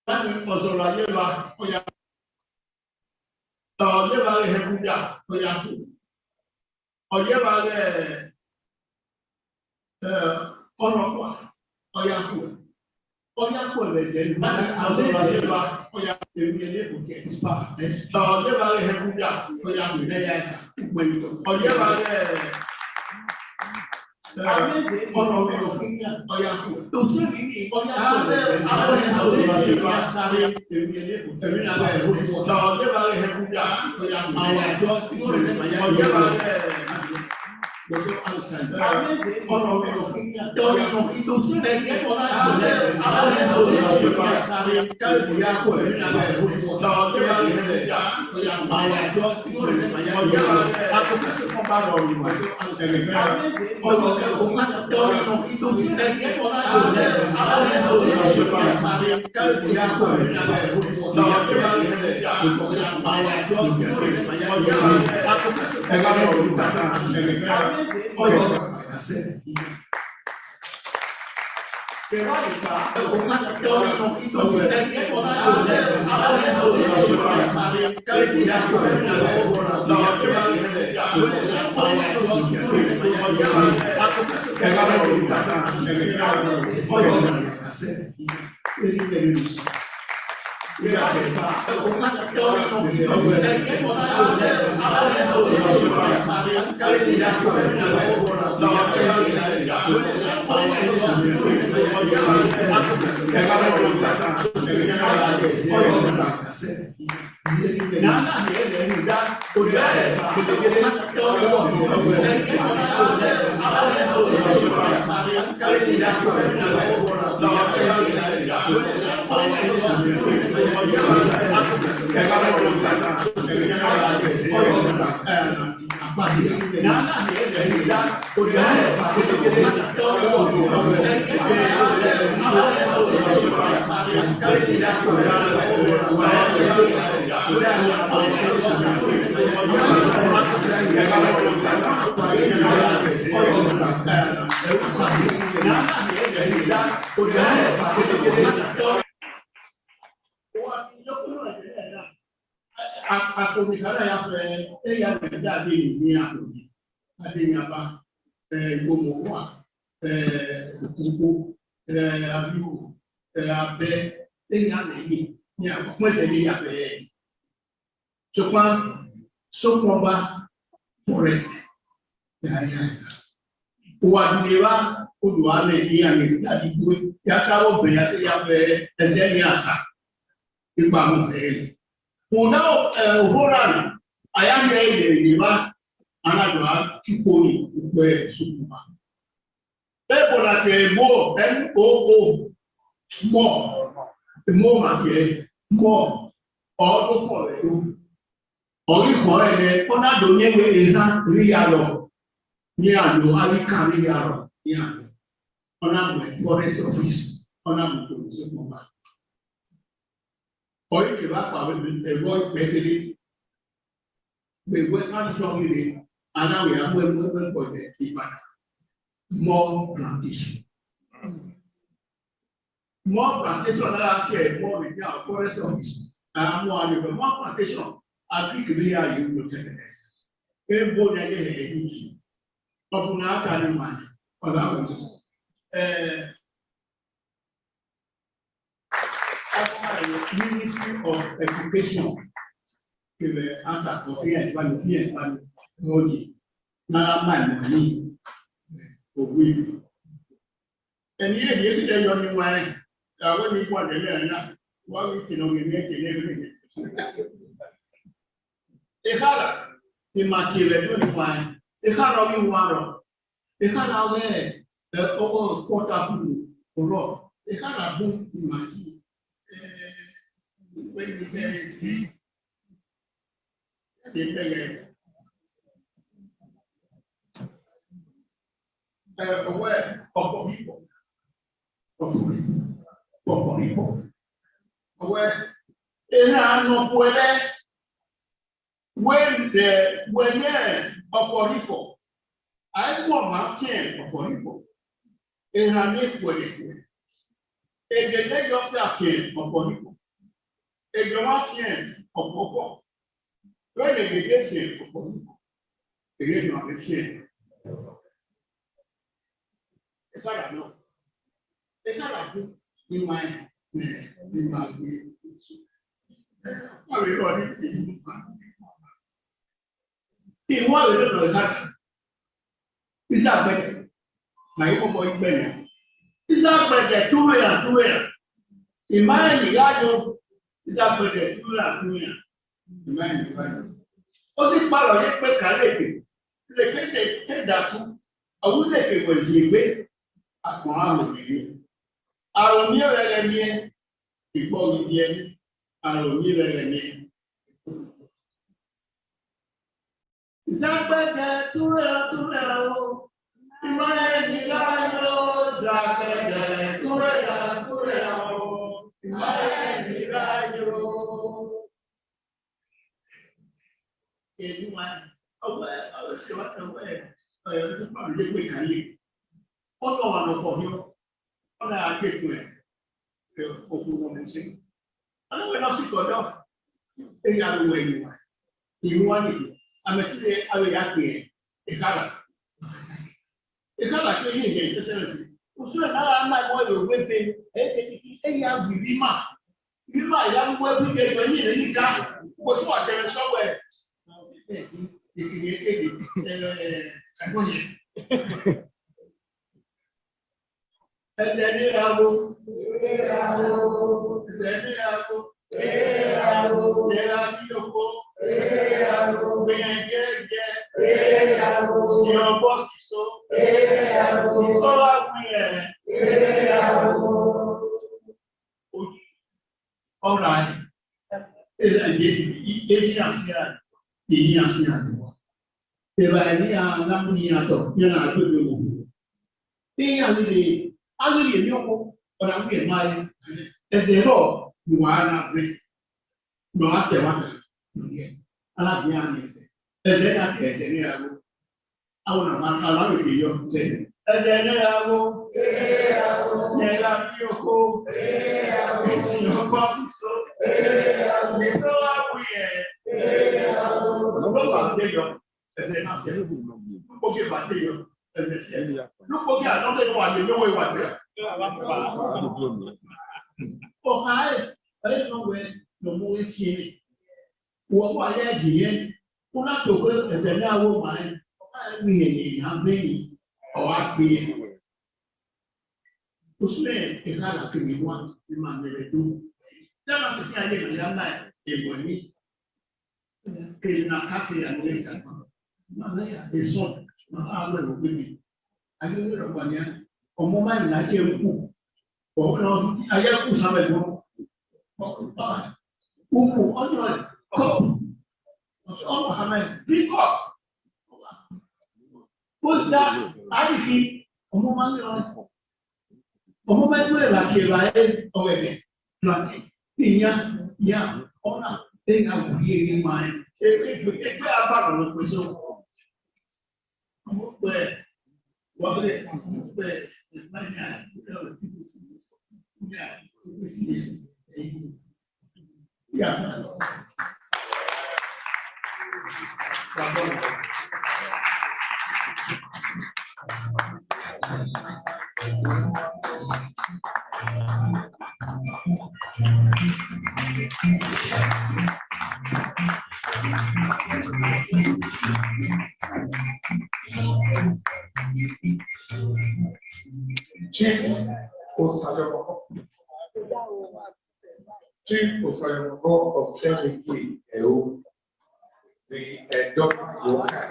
Ozola lleva, oya, lleva de Jeruya, oya, o lleva de Orokwa, oya, oya, pues, Ozola lleva, oya, porque es para, lleva de Jeruya, oya, o lleva de forest. Uwadiliwa uduane iyane yadigu yasawo be yase yabe ezeli asa igba mo una horana ayanye ile niba anadwa chukoni ugbe sukuma ebo na te mo mo ma ke mo o fo le do ori fo ele ona do nyewe ina ri alo ní àlò àríkà nílé àrọ̀ ní àlò ọ̀nàmù forest office ọ̀nàmù tó ń sọ́kùn ọba. Ọ̀yìn kìlá pàwọ́ ẹ̀gbọ́ ìpẹ́kẹ́lẹ́ gbẹ̀gbẹ́ sáàjọ́ nílé adáwẹ̀ àmú ẹ̀mú ẹgbẹ́ pọ̀jẹ̀ Ìbàdàn more plantation. More plantation lára tẹ̀ mọ́ mi ní àwọn forest office àmú àlejò more plantation àgbìkìlẹ̀ ayé ń lò tẹ̀lé ẹ̀ ń bó ní ẹgbẹ́ ẹ̀yìn yìí. Ọ̀pọ̀lọpọ̀ àtàlẹ́ wà ọ̀dà wọn. Ministry of Education kìlẹ̀ àtàkùn ìbálò lónìí náà máa mọ̀ ní òwe. Ẹni èdè èdè yọ ní wáyé àwọn ní pọ̀ lẹ́lẹ́ ẹ̀ná wọ́n ní tìǹà òye ní ẹ̀tẹ̀lẹ́ rẹ̀. Ìkàlà ìmàtìrẹ̀ tó ní wáyé. Ekana wi waro ekana we owo kota bulu oro ekana bu imati when you very free the player aware of people aware era no puede when ọ̀pọ̀lọpọ̀ àìkú máa fi ọ̀pọ̀lọpọ̀ ìrànlẹ́ ìpòlẹ̀pọ̀ èdè lẹ́yìn ọ̀pẹ̀ àfihàn ọ̀pọ̀lọpọ̀ Et comment tient au propos? Toi, les bébés tiennent au propos. Et les noirs tiennent. Et ça, là, non. Et ça, là, il m'a dit. Ah, mais non, il voit le nom de ça. Il s'appelle. Mais il faut pas y peine. Il s'appelle tout le. Il m'a dit, il s'appelle tout le. Il m'a dit, ó sì pààrọ̀ yẹn pé kálẹ̀kè lèkéde tẹ̀dá fún àwọn lèkè wẹ̀sì gbé àpọ̀n àrùn yìí àrùn ní rẹ̀ ní ìgbọ́ ìdí ẹni àrùn ní rẹ̀ ní. Zagbẹ̀dẹ̀ túrẹ̀ o ìmọ̀ ẹni láyọ̀ zagbẹ̀dẹ̀ túrẹ̀ o ìmọ̀ ẹni láyọ̀. Èyí wá ọwọ́ ṣe wá ọwọ́ tó bá lè gbé kálí ọ̀nà wà lọ́pọ̀ ní ọ̀nà àgbẹ̀kùn òkú wọn lè ṣe. Aláwọ̀ iná sì kọ̀dọ̀ èyí àwọ̀ ẹ̀yìn wá ìlú wá nìyí àmẹ́tílẹ̀ àwẹ̀ yá pè é ìkàlà tó yé ìjẹ́ ìṣẹ́ṣẹ́ rẹ̀ sí. Oṣù ẹ̀ náà máa wọ ìwé pé èyí àgbì rímà ìyá ń wọ́ ẹbí ẹgbẹ́ yìí lè ní ká kó tó àtẹrẹ sọ́wọ́ ẹ̀. Ẹsẹ̀ ní ìràwọ̀, ìlera ní oko, gbìyànjẹ́, sí ọgbọ́ sísọ, ìsọ́wà gbìyànjẹ́, ọ̀rọ̀ àyè, èyí àṣíyà. Ini asian. Tebani anamuni ato yana adodo mo. Ni aliri ni oko ora mi e mai. Ezero nuana ve. No ate wata. Ala bi ani ese. Ezena ke ese ni ago. Awona ma ala ro di yo se. Ezena ago. Ne la bi oko. Si no pa so. Ne so agu ye. Lọ́pọ̀ àdéyọ ẹsẹ̀ náà ṣe lóko kí àdéyọ ẹsẹ̀ ṣe lóko kí àdókè wà ní lówó ìwà bẹ́ẹ̀. Ọ̀hà ẹ̀ ló wẹ̀ lọ́mọ ẹ̀sì ẹ̀ wọ́n wà ayé ẹ̀dìyẹ kó náà tó kó ẹsẹ̀ ní àwọn ọmọ ẹ̀ ọ̀hà ẹ̀ mi yẹn ní abẹ́yìn ọ̀hà pé oṣù ẹ̀ ẹ̀ka àkèmí wa ní màá bẹ̀rẹ̀ tó dáná sí kí ayé ìrìnlẹ̀ ńlá ẹ̀bọ̀ ní. Que na capa ya neta mana ya eso na alwe obimi ayo ro kwanya omo ma na che nku o no aya ku sabe mo uku ojo ko o Muhammad biko posta arifi omo ma ni omo ma ni la che la e o bebe planti niya ya ona they have really mind. It's about the person. What is my God? Yeah, yes. Chief Osayomoko of Seniki Eo, the Dr. Yoka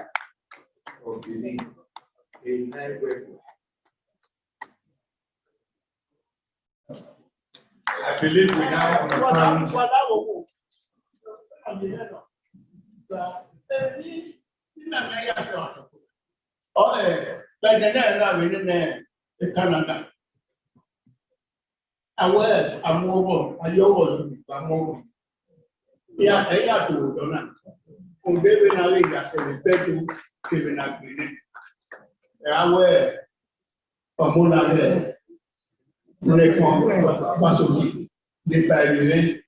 of Benin, a Nairobi. I believe we now understand. Canada. Aware, I'm mobile, I know I'm mobile. Yeah, I have to do that. On baby, now we got some better giving up in it. Aware, I'm on there. When they come, possibly, they buy me,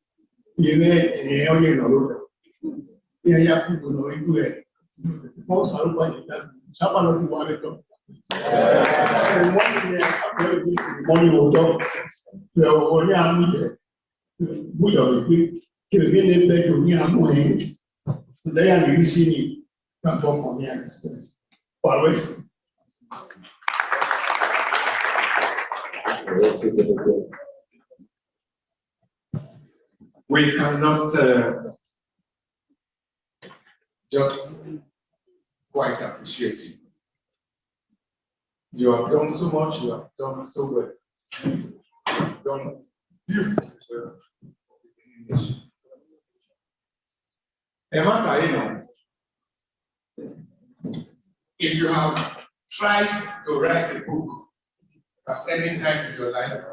We cannot just quite appreciate you. You have done so much, you have done so well. You have done beautifully well for the nation. If you have tried to write a book at any time in your life,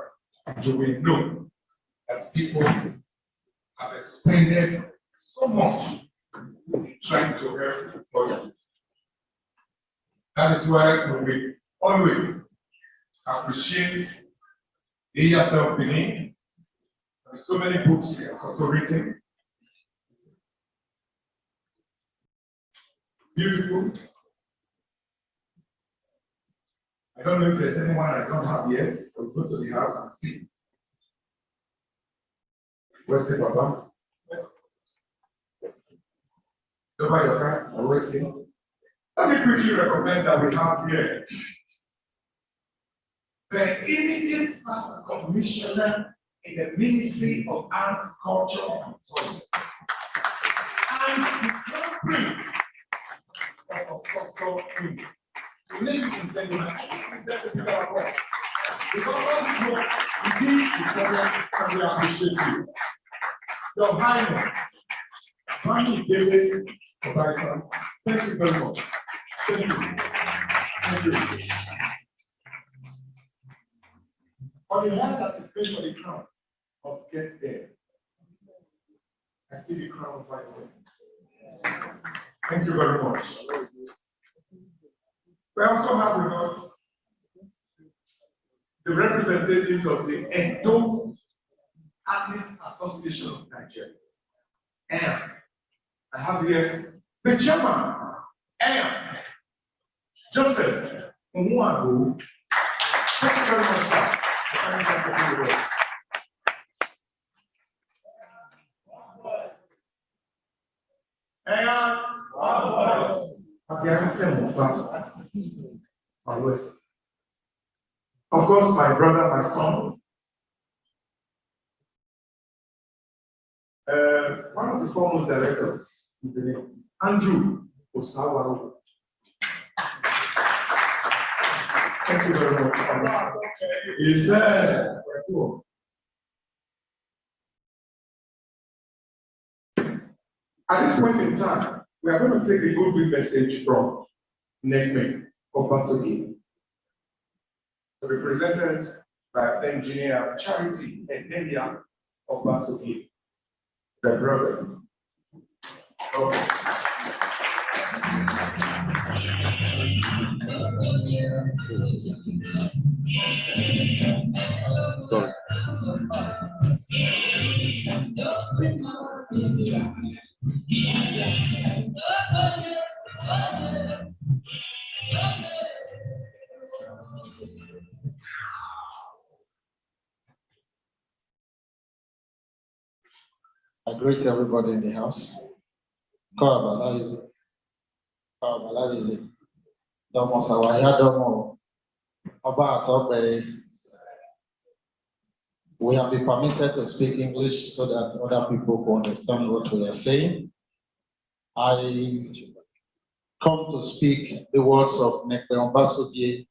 you will know that people have expended so much trying to help others. That is why we will always appreciate yourself Benin. There's so many books he has also written. Beautiful. I don't know if there's anyone I don't have yet. We'll go to the house and see. Where's the Papa? Nobody okay? Always see. Let me quickly recommend that we have here the immediate past commissioner in the Ministry of Arts, Culture, and Tourism, and the Crown Prince of Soso. Ladies and gentlemen, I think present a bit of applause. Because all this work we did is very, and we appreciate you. Your Highness, Mami David Obaita, thank you very much. Thank you. Thank you. On the hand that is paid for the crown of get there. I see the crown right there. Thank you very much. We also have with us the representatives of the Edo Artists Association of Nigeria. And I have here the chairman, and Joseph Umuagu. Thank you very much, sir. Of course, my brother, my son, one of the foremost directors, Andrew Osawa. Thank you very much. He said, at this point in time, we are going to take a goodwill message from Nekme Obasogi, to be presented by engineer Charity Edelia Obasogi, the brother. Okay. Sorry. I greet everybody in the house. Domo Sawaya Domo Oba Atokbere. We have been permitted to speak English so that other people can understand what we are saying. I come to speak the words of Nekpe Obasogie,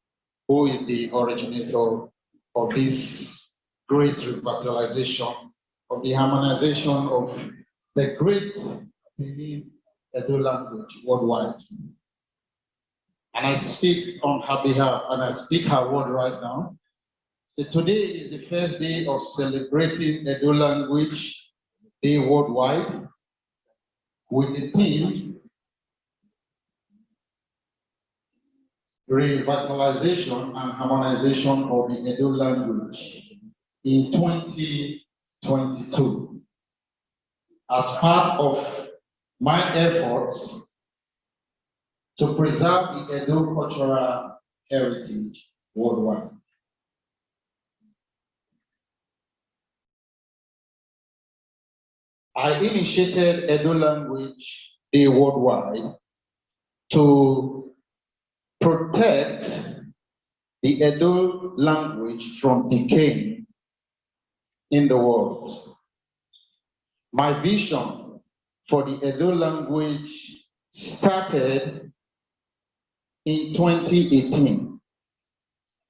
who is the originator of this great revitalization of the harmonization of the great Benin Edo language worldwide. And I speak on her behalf, and I speak her word right now. So today is the first day of celebrating Edo Language Day worldwide with the theme Revitalization and Harmonization of the Edo Language in 2022. as part of my efforts to preserve the Edo cultural heritage worldwide. I initiated Edo Language Day worldwide to protect the Edo language from decaying in the world. My vision for the Edo language started in 2018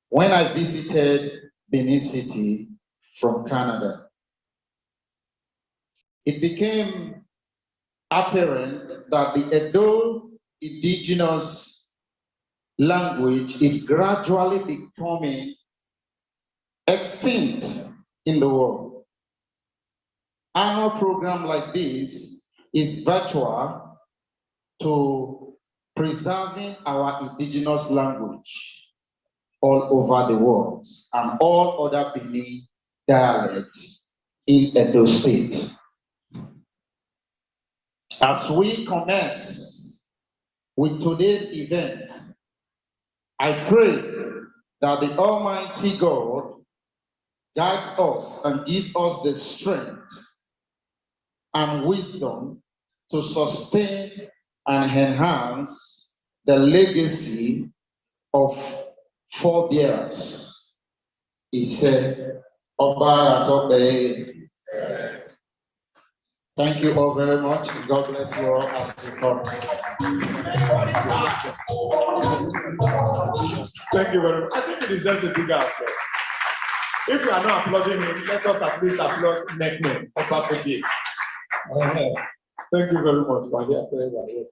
when I visited Benin City from Canada. It became apparent that the Edo indigenous language is gradually becoming extinct in the world. Annual program like this is virtual to preserving our indigenous language all over the world and all other Benin dialects in Edo State. As we commence with today's event, I pray that the Almighty God guides us and gives us the strength and wisdom to sustain and enhance the legacy of forebears. He said, Oba Atobe. Thank you all very much. God bless you all as you come. Thank you very much. I think it deserves a bigger applause. If you are not applauding him, let us at least applaud next name, Obasogie. Thank you very much, Badia. Yes.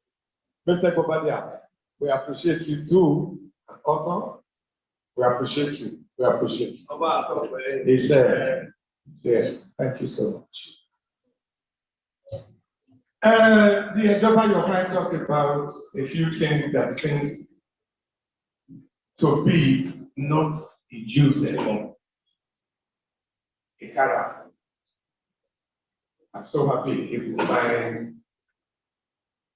Mr. Kobadia, we appreciate you too. Author, we appreciate you. We appreciate you. He said, thank you so much. The Edoba Yokai talked about a few things that seems to be not used anymore. Ikara. I'm so happy if you find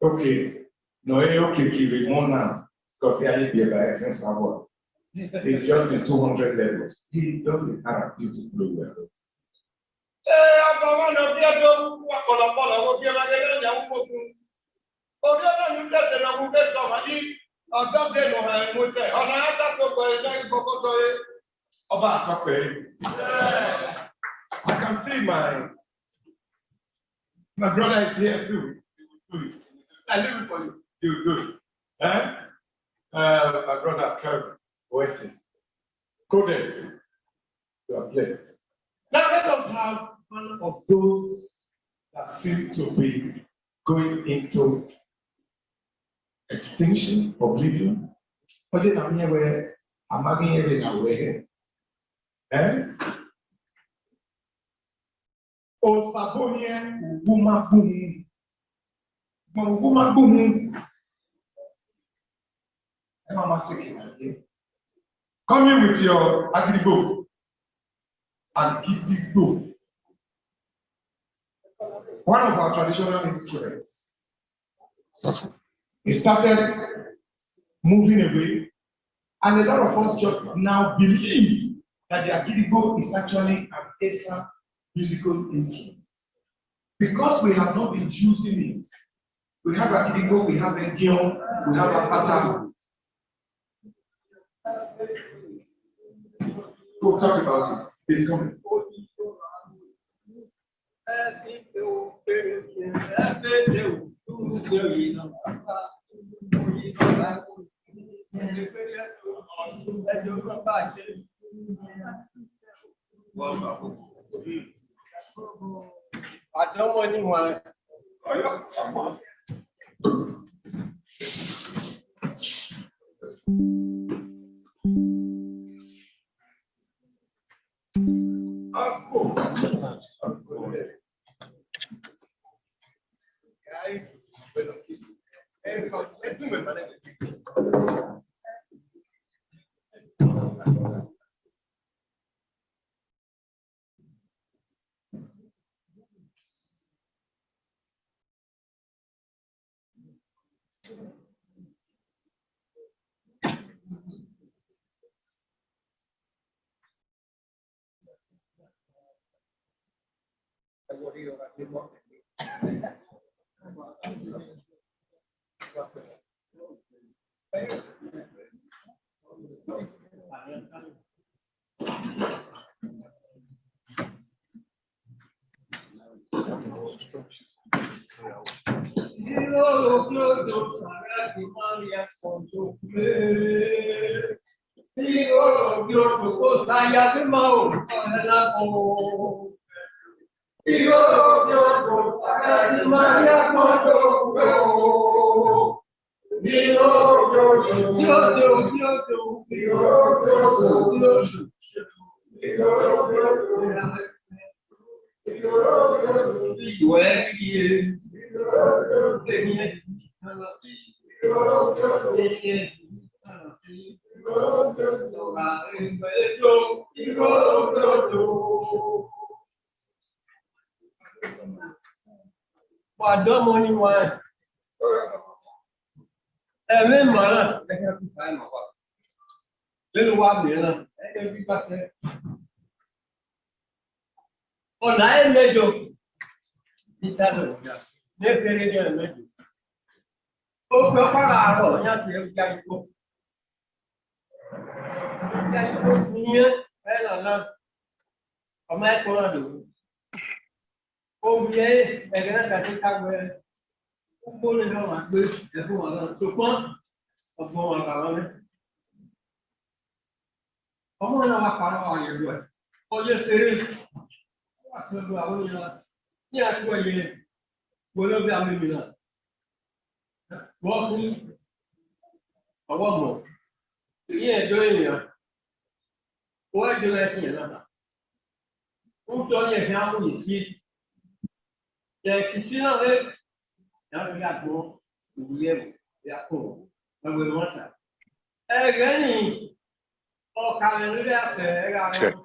okay. No, okay, give it more now. Because he only be by sense of what. It's just in 200 levels. He doesn't have beautifully well. I can see my brother is here too. I leave it for you. You do it. My brother Kevin Wesley. Coded. You are blessed. Now let us have one of those that seem to be going into extinction, oblivion. But then I'm here where I'm here now where Osabonie Uguma Boom. Uguma Boom. Come in with your Agidigbo. Agidigbo. One of our traditional instruments. It started moving away, and a lot of us just now believe that the Agidigbo is actually an Esa musical instrument. Because we have not been using it, we have Agidigbo, we have Egion, we have Apata. We'll talk about it. It's coming. I don't want anyone.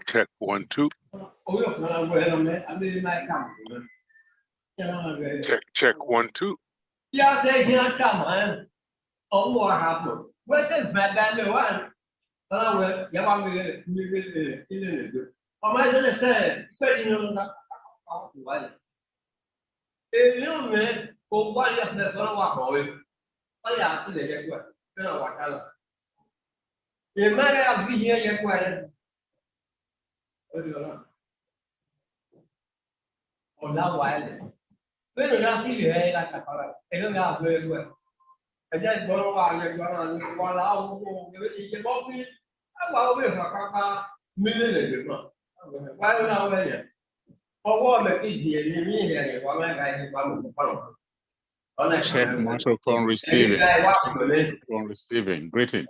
Check 1 2. Check 1 2. Check microphone receiving. Microphone receiving. Greetings.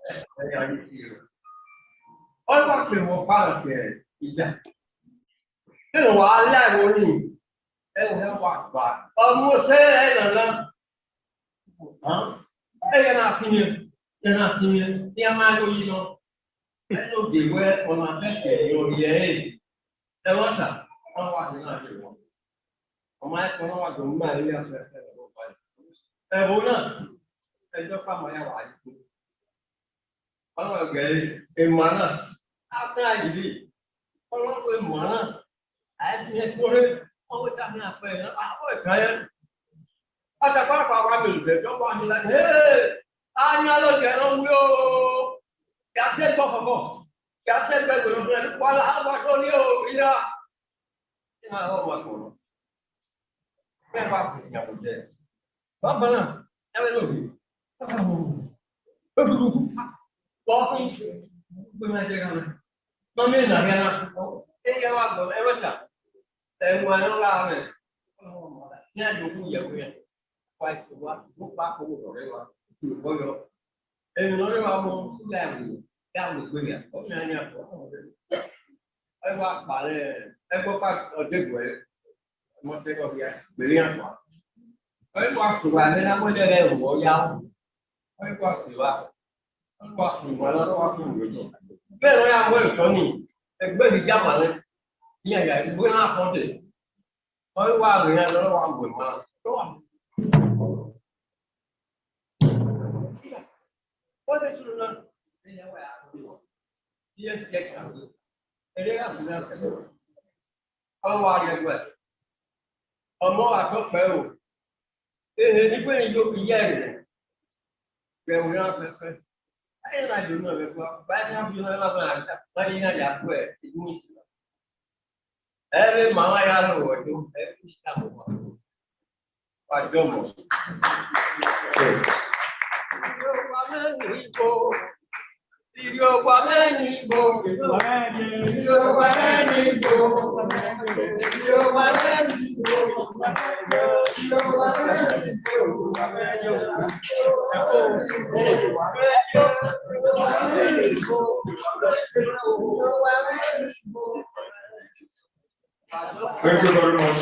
Thank you very much.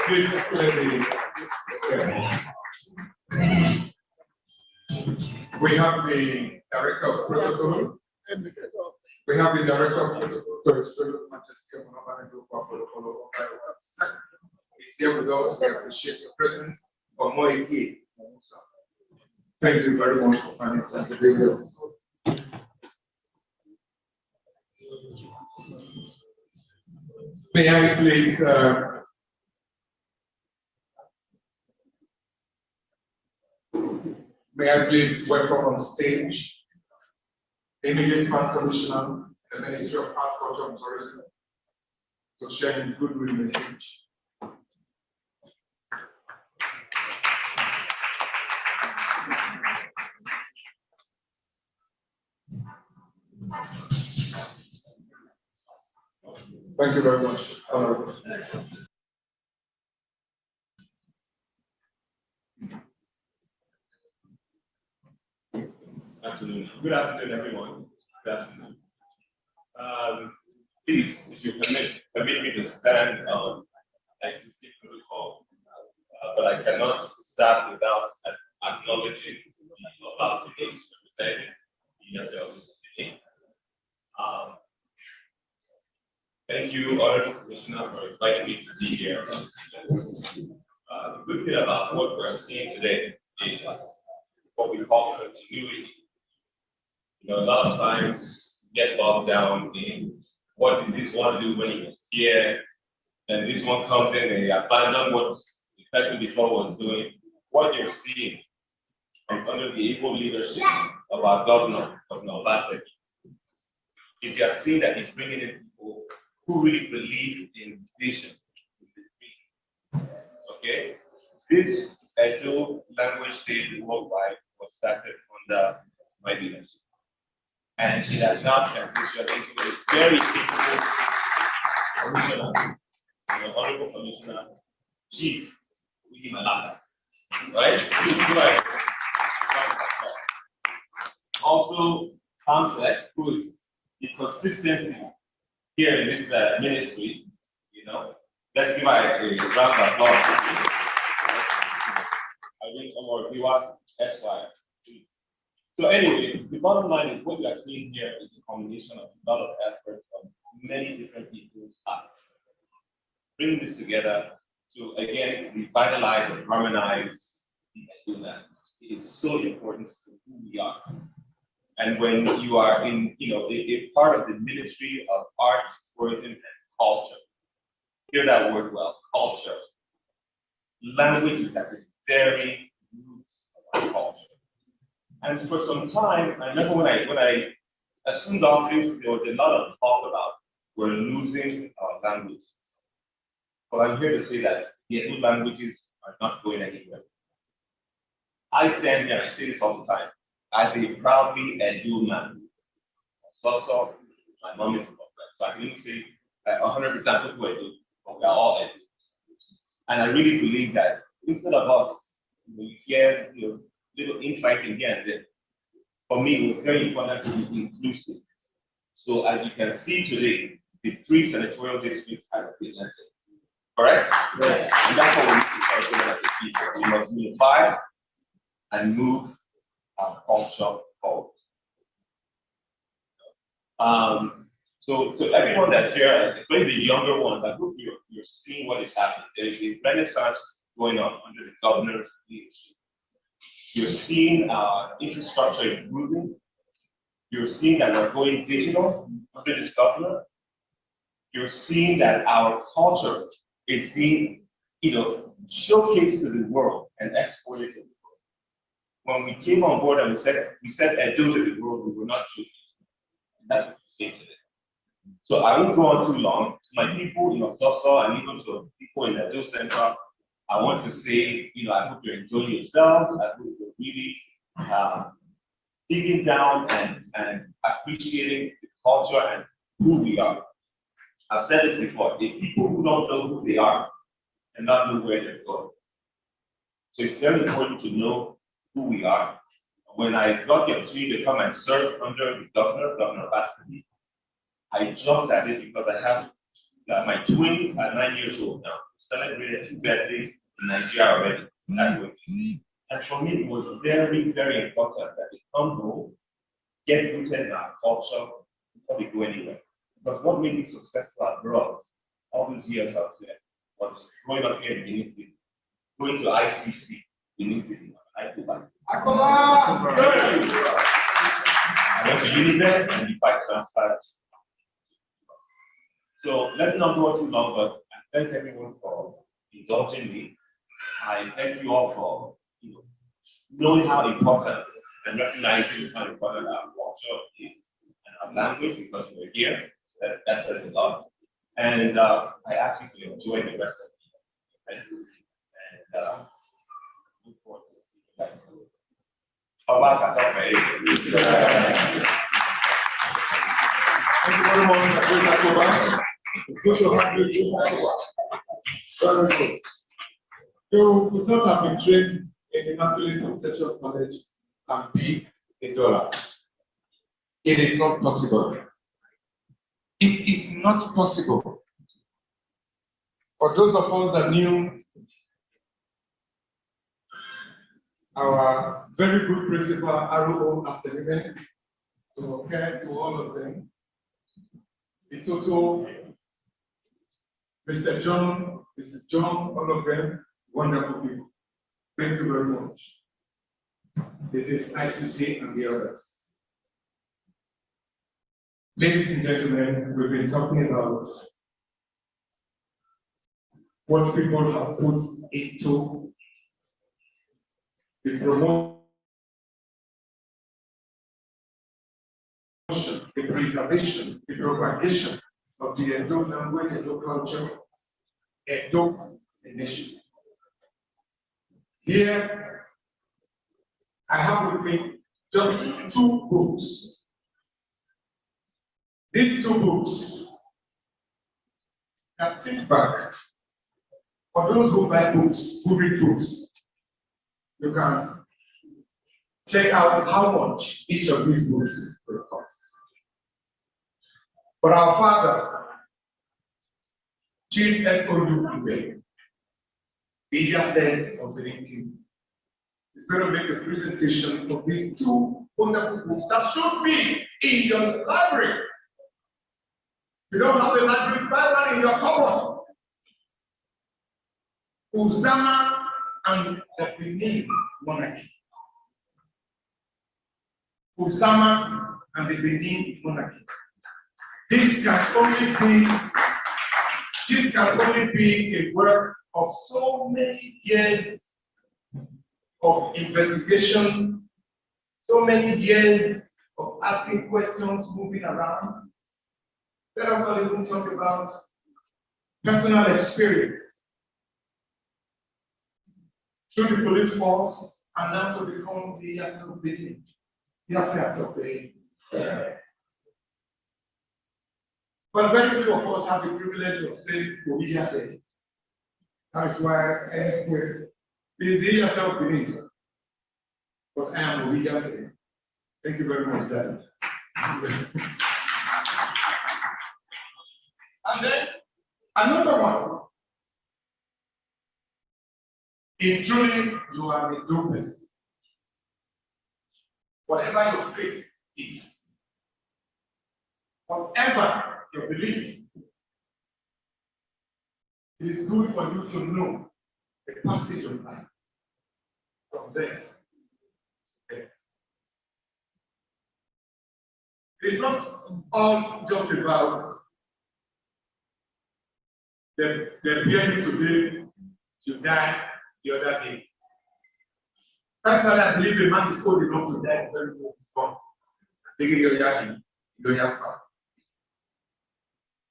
Please let me. We have the Director of Protocol. We have the Director of Protocol to explain the Majesty of Honorable for Protocol. He's here with us. We appreciate your presence. Thank you very much for finding us a video. May I please welcome on stage the immediate Past Commissioner, the Ministry of Arts, Culture and Tourism, to share his goodwill message. Thank you very much. Afternoon. Good afternoon, everyone. Good afternoon. Please, if you permit me to stand on existing protocol, but I cannot start without acknowledging the about the names representing yourselves today. Thank you, Honorable Commissioner, for inviting me to be here. The good thing about what we're seeing today is what we call continuity. You know, a lot of times we get bogged down in what did this one do when he was here, and this one comes in and they abandon what the person before was doing. What you're seeing is under the able leadership of our governor, Governor Obaseki, is you are seeing that he's bringing in people who really believe in vision. Okay, this Edo Language Day worldwide was started under my leadership, and it has now transitioned into a very capable commissioner, Honorable Commissioner Chief Willie Malaka, right? Also, Hamzat, who is the consistency here in this ministry, let's give her a round of applause. I think Omar Biwa, Esquire. So anyway, the bottom line is what we are seeing here is a combination of a lot of efforts of many different people's arts. Bringing this together to again revitalize and harmonize the land. It is so important to who we are. And when you are in, a part of the Ministry of Arts, Tourism, and Culture, hear that word well, culture. Language is at the very root of our culture. And for some time, I remember when I assumed office, there was a lot of talk about we're losing our languages. But I'm here to say that the Edo languages are not going anywhere. I stand here, I say this all the time, as a proudly Edo man. So, my mom is from Okra, so I can even say that 100% of Edo, but we are all Edo. And I really believe that instead of us, we hear little infighting here and there. For me, it was very important to be inclusive. So as you can see today, the 3 senatorial districts are represented. Correct? Yes. And that's what we need to start doing as a future. We must unify and move our culture forward. So to everyone that's here, especially the younger ones, I hope you're seeing what is happening. There is a renaissance going on under the governor's leadership. You're seeing infrastructure improving, You're seeing that we're going digital under this governor. You're seeing that our culture is being, showcased to the world and exported to the world. When we came on board and we said Edo to the world, we were not joking. That's what we're saying today. So I won't go on too long. To my people in Ososo and even to people in Edo Central, I want to say, I hope you're enjoying yourselves. I hope you're really digging down and appreciating the culture and who we are. I've said this before, the people who don't know who they are and not know where they're going. So it's very important to know who we are. When I got the opportunity to come and serve under the governor, Governor Bassey, I jumped at it because I have my twins are 9 years old now, celebrated 2 birthdays in Nigeria already. And for me, it was very, very important that they come home, get rooted in our culture before they go anywhere. Because what made me successful abroad all these years out there was growing up here in Benin City, going to ICC, Benin City. I went to Unimed and the bike transferred. So let me not go too long, but I thank everyone for indulging me. I thank you all for knowing how important and recognizing how important our culture is and our language, because we're here. That says a lot. And I ask you to enjoy the rest of the event. And look forward to seeing you guys. Thank you very much. It's good to have you. Very good. You could not have been trained in Immaculate Conception College and be $1. It is not possible. It is not possible. For those of us that knew our very good principal, Aruo Asenimen, to compare to all of them, the total, Mr. John, Mrs. John, all of them, wonderful people. Thank you very much. This is ICC and the others. Ladies and gentlemen, we've been talking about what people have put into the promotion, the preservation, the propagation of the Edo language, Edo culture, Edo nation. Here, I have with me just 2 books. These 2 books that think back. For those who buy books, who read books, you can check out how much each of these books will cost. For our father, Chief S.O.U. Ibe, Media said of the King, is going to make a presentation of these 2 wonderful books that should be in your library. If you don't have the library, buy one in your cupboard. Uzama and the Benin monarchy. Uzama and the Benin monarchy. This can only be a work of so many years of investigation, so many years of asking questions, moving around. Let us not even talk about personal experience through the police force and now to become the Yasser But very few of us have the privilege of saying Obiya said. That is why anyway, this is the yourself belief. But I am Obiya said. Thank you very much, Daddy. And then another one. If truly you are a true person, whatever your faith is, whatever your belief, it is good for you to know the passage of life from death to death. It's not all just about the beginning today, you die the other day. Personally, I believe a man is old enough to die very well.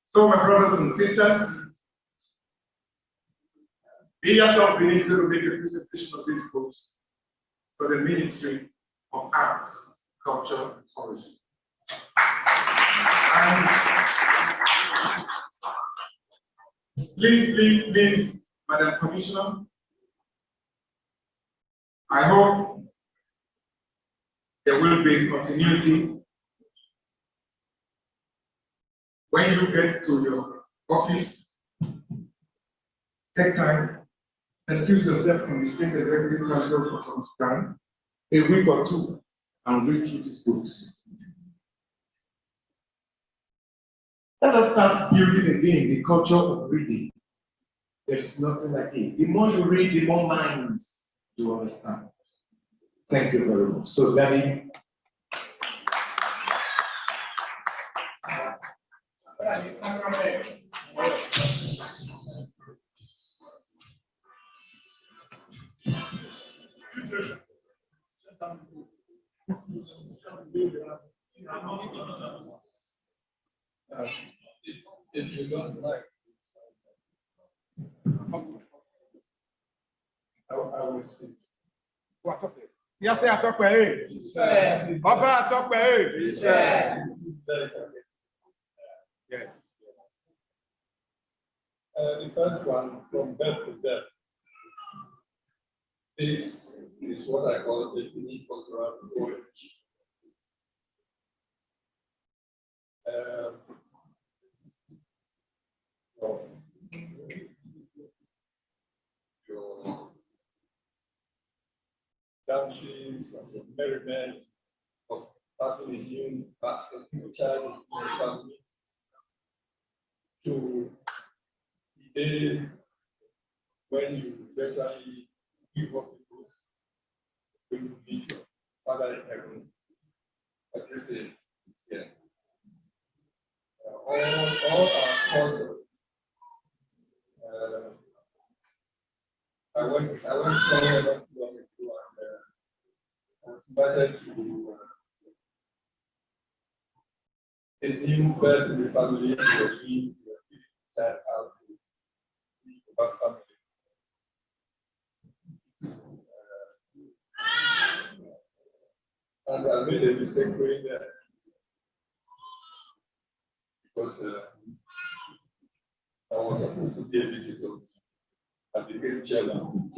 So, my brothers and sisters, be yourself beneath to make a presentation of these books for the Ministry of Arts, Culture, and Tourism. And please, Madam Commissioner, I hope there will be continuity when you get to your office. Take time, excuse yourself from the State Executive Council for some time, a week or two, and read through these books. Let us start building again the culture of reading. There is nothing like it. The more you read, the more minds you understand. Thank you very much. So, Daddy. If you don't like, I will sit. Yes, I talk by it. Papa, I talk by it. Yes. The first one, from birth to death. This is what I call the unique cultural voyage. Your dances and your merriment of starting with you back from the child in your family to the day when you eventually give up the ghost, when you meet your Father in heaven. Everything is here. All our culture. I went somewhere not too long ago, and I was invited to a new birth in the family where we were giving the child out to the back family. And I made a mistake going there because I was supposed to be a visitor. I became chairman.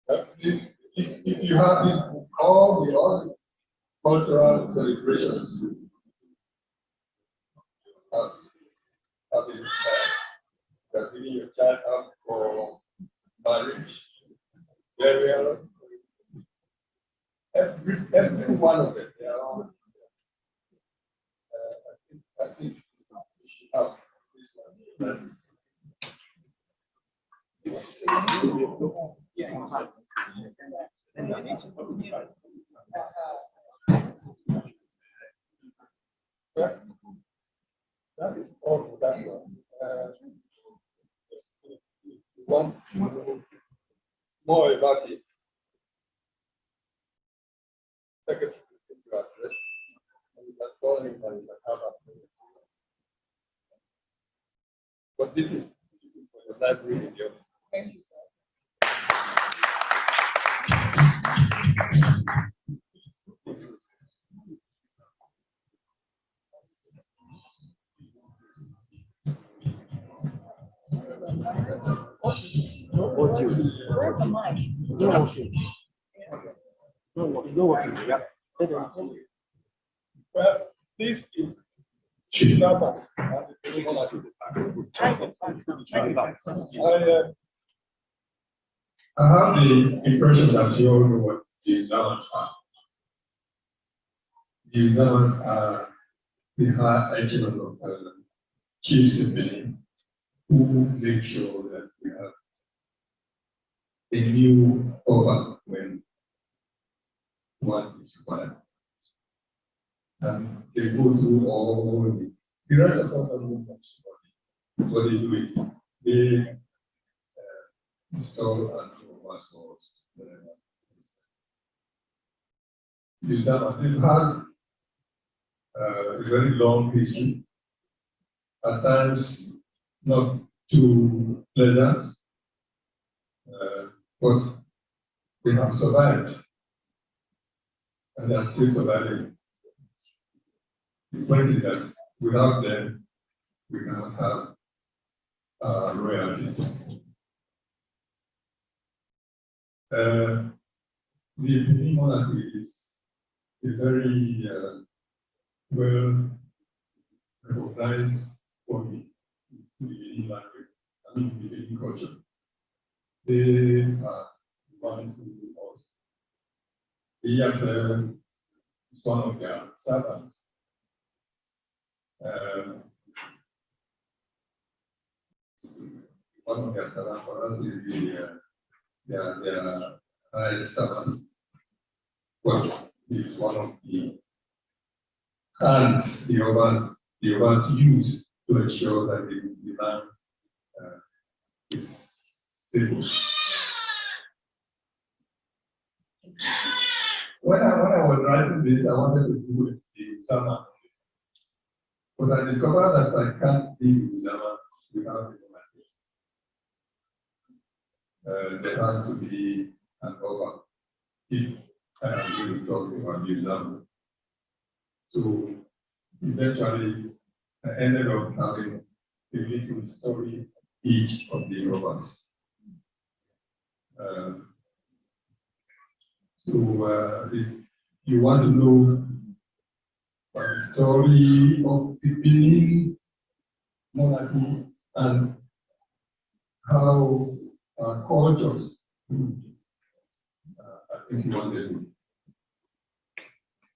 If you have all the cultural celebrations, having giving your child up for marriage, burial, every one of them, they are all. I think we should have this one. That is all for that one. Want to know more about it? Secretary to address, and you can call him and you can have a. But this is for the library in your. Thank you, sir. Where's the mic? No working. Yeah. Well, this is Shizama. I have the impression that you all know what the Zamas are. The Zamas are the high echelon of chiefs in Benin who make sure that we have a new Oba when one is required. And they go through all the rest of them don't move so they do it. They install and overhaul. It has a very long history, at times not too pleasant, but they have survived and they are still surviving. The point is that without them, we cannot have royalties. The Benin monarchy is a very well recognized body in the Benin language, I mean the Benin culture. They are the one who was. He has one of their servants. One of their servants for us is their highest servant. Well, is one of the hands the others use to ensure that the land is stable. When I was writing this, I wanted to do the Usama, but I discovered that I can't do Usama without the documentation. There has to be an over if I am going to talk about the Usama. So eventually, I ended up having a little story each of the overs. If you want to know about the story of the Benin monarchy and how our cultures, I think you wanted to.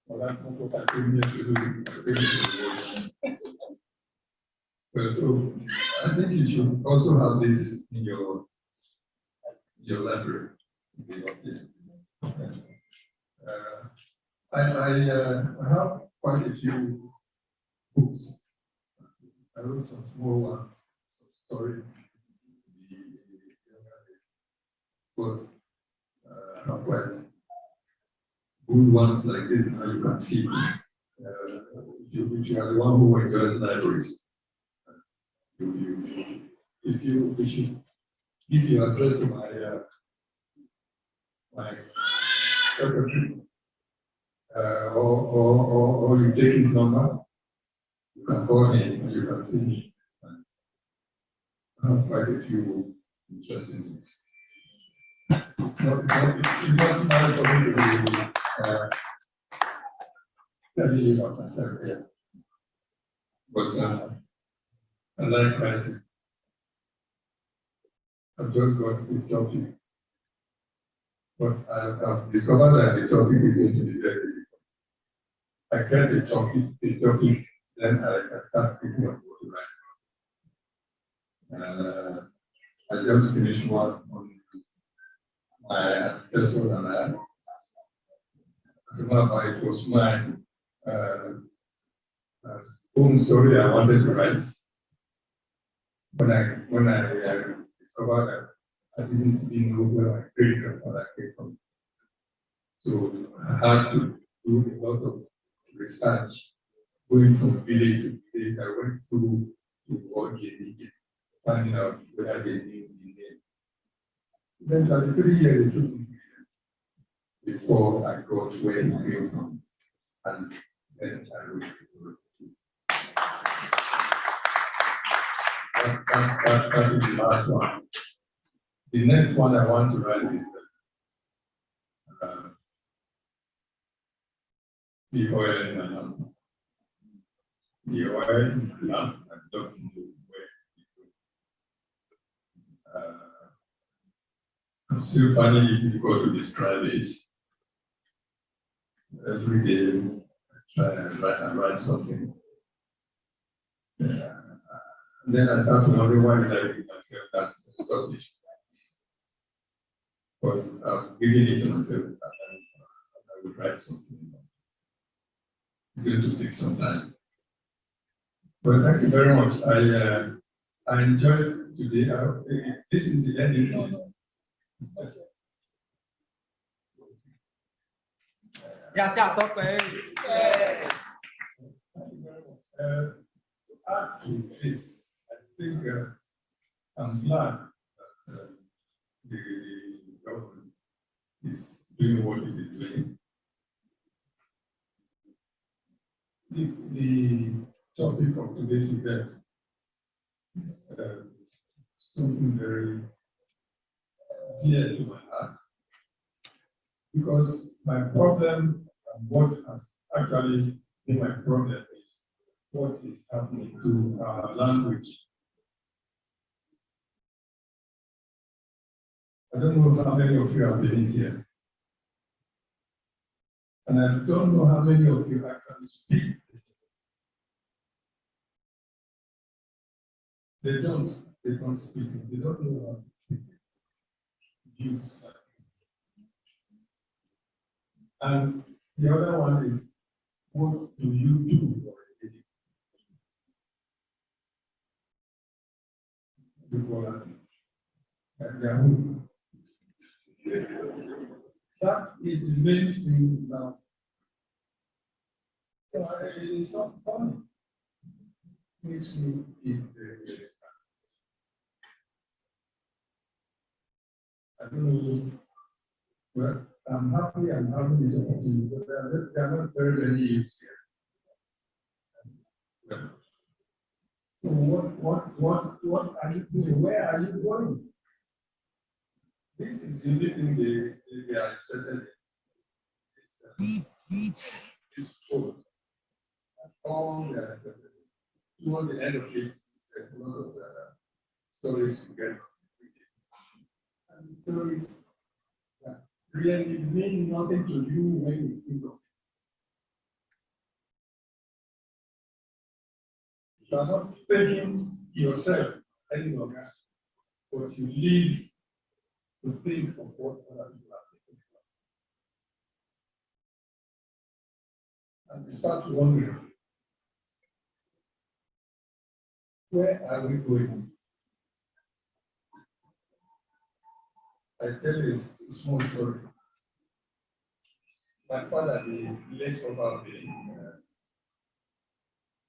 Well, that's not what I came here to do. Well, so I think you should also have this in your library, in the office. I have quite a few books. I wrote some small ones, some stories, but I have quite good ones like this. Now you can keep. If you are the one who enjoys libraries, if you should give your address to my secretary, or you take his number, you can call him and you can see me. I have quite a few interesting things. It's not nice for me to be telling you about myself here. But I like writing. I've just got the topic. But I've discovered that the topic is going to be very difficult. I get the topic, then I start thinking of what to write. I just finished one on my ancestors and I. As a matter of fact, it was my own story I wanted to write. When I discovered that I didn't even know where my great grandfather came from. So I had to do a lot of research, going from village to village. I went through the world, finding out where they knew the name. Then after 3 years, it took me before I got where he came from. And then I wrote it. That is the last one. The next one I want to write is the oil in the lamp. The oil in the lamp, I don't know where it goes. I'm still finding it difficult to describe it. Every day I try and write something. And then I start to wonder why did I give myself that topic. But I've given it to myself and I will write something. It's going to take some time. But thank you very much. I enjoyed today. This is the ending. Dạ, chào tất cả. To add to this, I think I'm glad that the government is doing what it is doing. The topic of today's event is something very dear to my heart, because my problem and what has actually been my problem is what is happening to our language. I don't know how many of you have been in here. And I don't know how many of you actually speak. They don't speak it. They don't know how to speak it. Use. And the other one is, what do you do for a living? Yahoo. That is the main thing now. It is not funny. Makes me feel very sad. I don't know. Well, I'm happy I'm having this opportunity, but there are not very many youths here. So what are you doing? Where are you going? This is the only thing they are interested in. This food. That's all they are interested in. Toward the end of it, there's a lot of stories to get. And the stories that really mean nothing to you when you think of it. You are not thinking yourself any longer, but you live to think of what other people are thinking about. And you start wondering, where are we going? I tell you a small story. My father, the late Papa,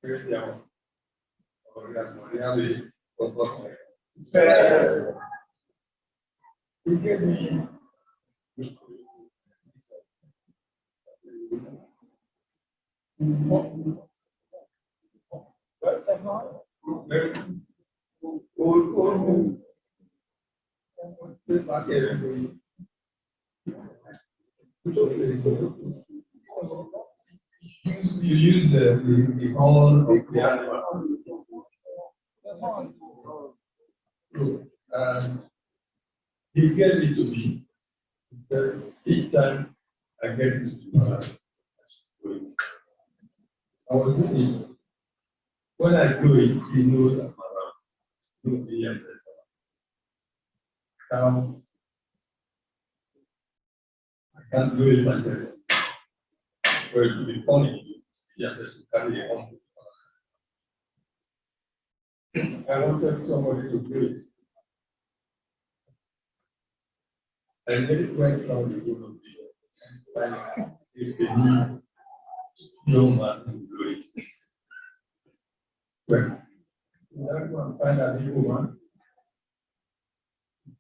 very young, he gave me you use the horn of the animal. And he gave it to me. He said, each time I get it to the palace, I was doing it. When I do it, he knows I'm around. He knows the answers. Now, I can't do it myself. But it would be funny. Yes, to carry it on. I wanted somebody to do it. And then it went from the room of the like a new young man to do it. Well, that one find a new woman,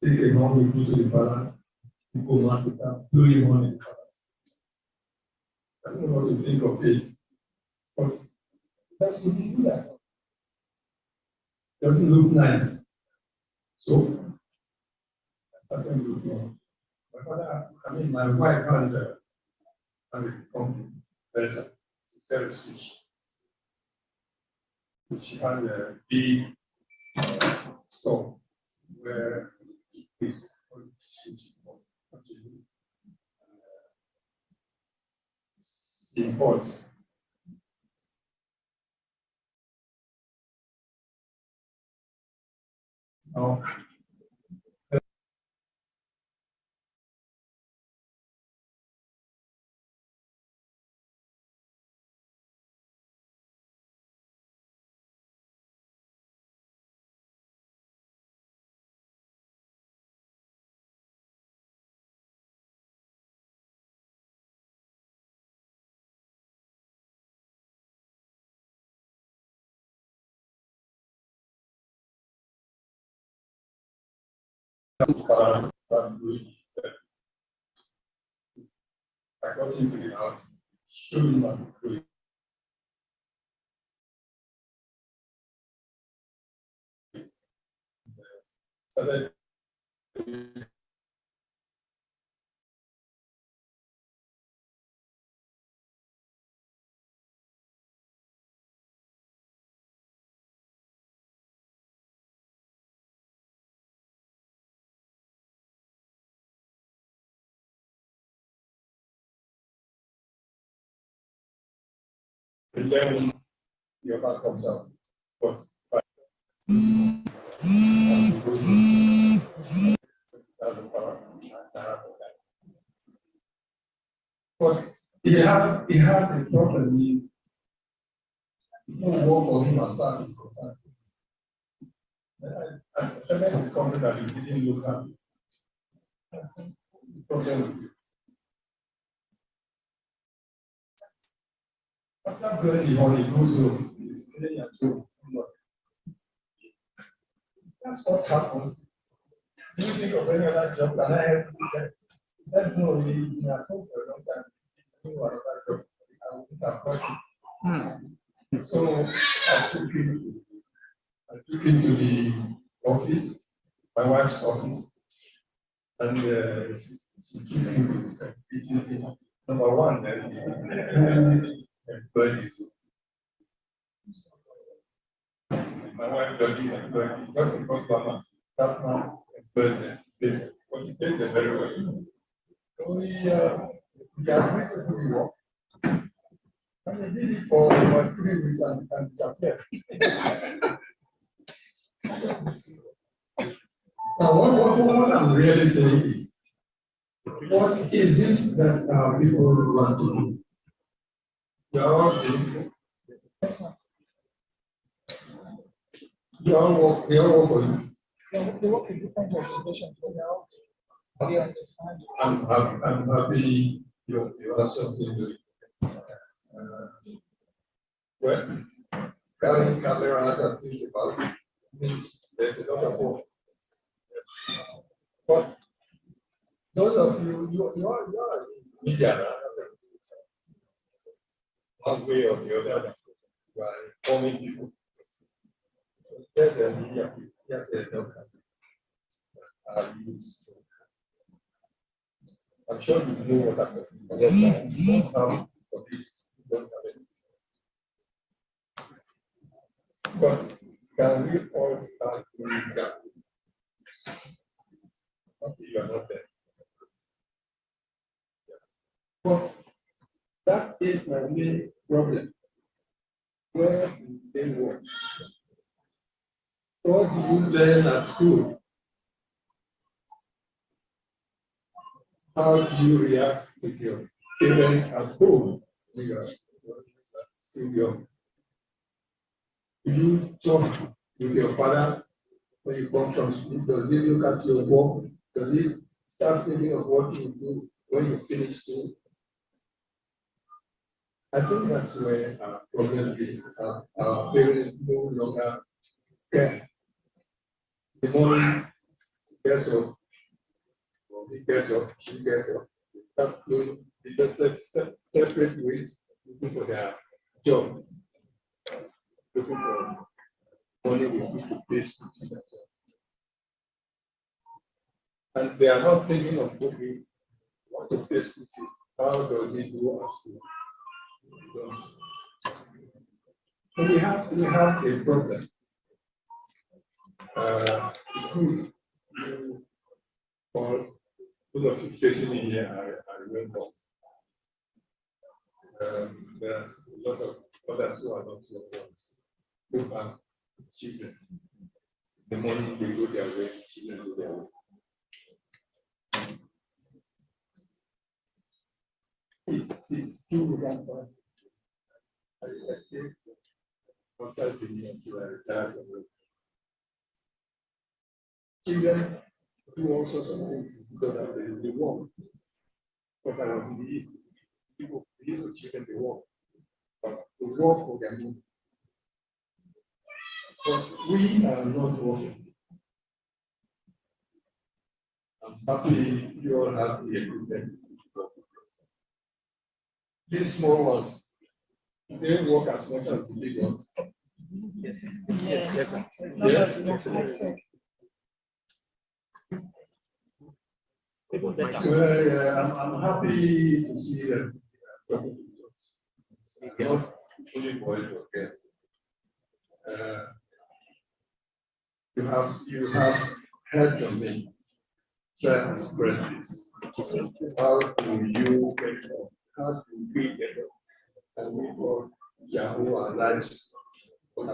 take a home, we go to the palace, people want to come, do him on in the palace. I don't know what to think of it, but that's what you do that. Doesn't look nice. So, I started looking. My father, my wife has a company, she sells fish. She has a big store where fish imports. Now, I got into the house, showed him my clothes. Started and then your back comes out. But he had a problem. It's no work for him as far as he's concerned. And cement is something that he didn't look at. The problem with you. After going the honey, he goes home. He's staying at home. That's what happened. Do you think of any other job? Can I help you? He said, no, he at home for a long time. He knew another job. I wouldn't have got it. So I took him to the office, my wife's office, and she took him to the number one, employee. My wife does it, just because that man employed them, but he paid them very well. So we agreed to do the work. And he did it for about 3 weeks and disappeared. Now, what I'm really saying is, what is it that people want to do? We are all doing. They all work for you. They work in different organizations, but they understand. I'm happy you have something to do. Well, carrying cameras and things about it means there's a lot of work. But those of you are in media, one way or the other, you are informing people. Tell the media people, yes, they don't have used. I'm sure you know what happened. Yes, sir. You don't have police, you don't have it. But can we all start doing that? You are not there. But that is my main problem. Where do they work? What do you learn at school? How do you react with your parents at home when you are still young? Do you talk with your father when you come from school? Does he look at your work? Does he start thinking of what you do when you finish school? I think that's where our problem is. Our parents no longer care. The morning she gets up, or he gets up, she gets up, they start doing different separate ways, looking for their job, looking for money with to pay school fees. And they are not thinking of okay, what to pay school fees. How does it do at school? So we have a problem. Good. For those of you facing in here, I remember. There's a lot of others who are not your ones, who have children. The morning they go their way, children go their way. It is true that I stayed outside the year until I retired. Children do all sorts of things so that they walk. Because I was in the East, people used to children they walk. But they walk for their movement. But we are not walking. I'm happy you all have the equipment. These small ones, they work as much as the big ones. Yes, sir. Yes. I'm happy to see that. Not only for your guests. You have heard from me. Try and spread this. How do you get up? How do we get up? And we all Yahoo our lives. You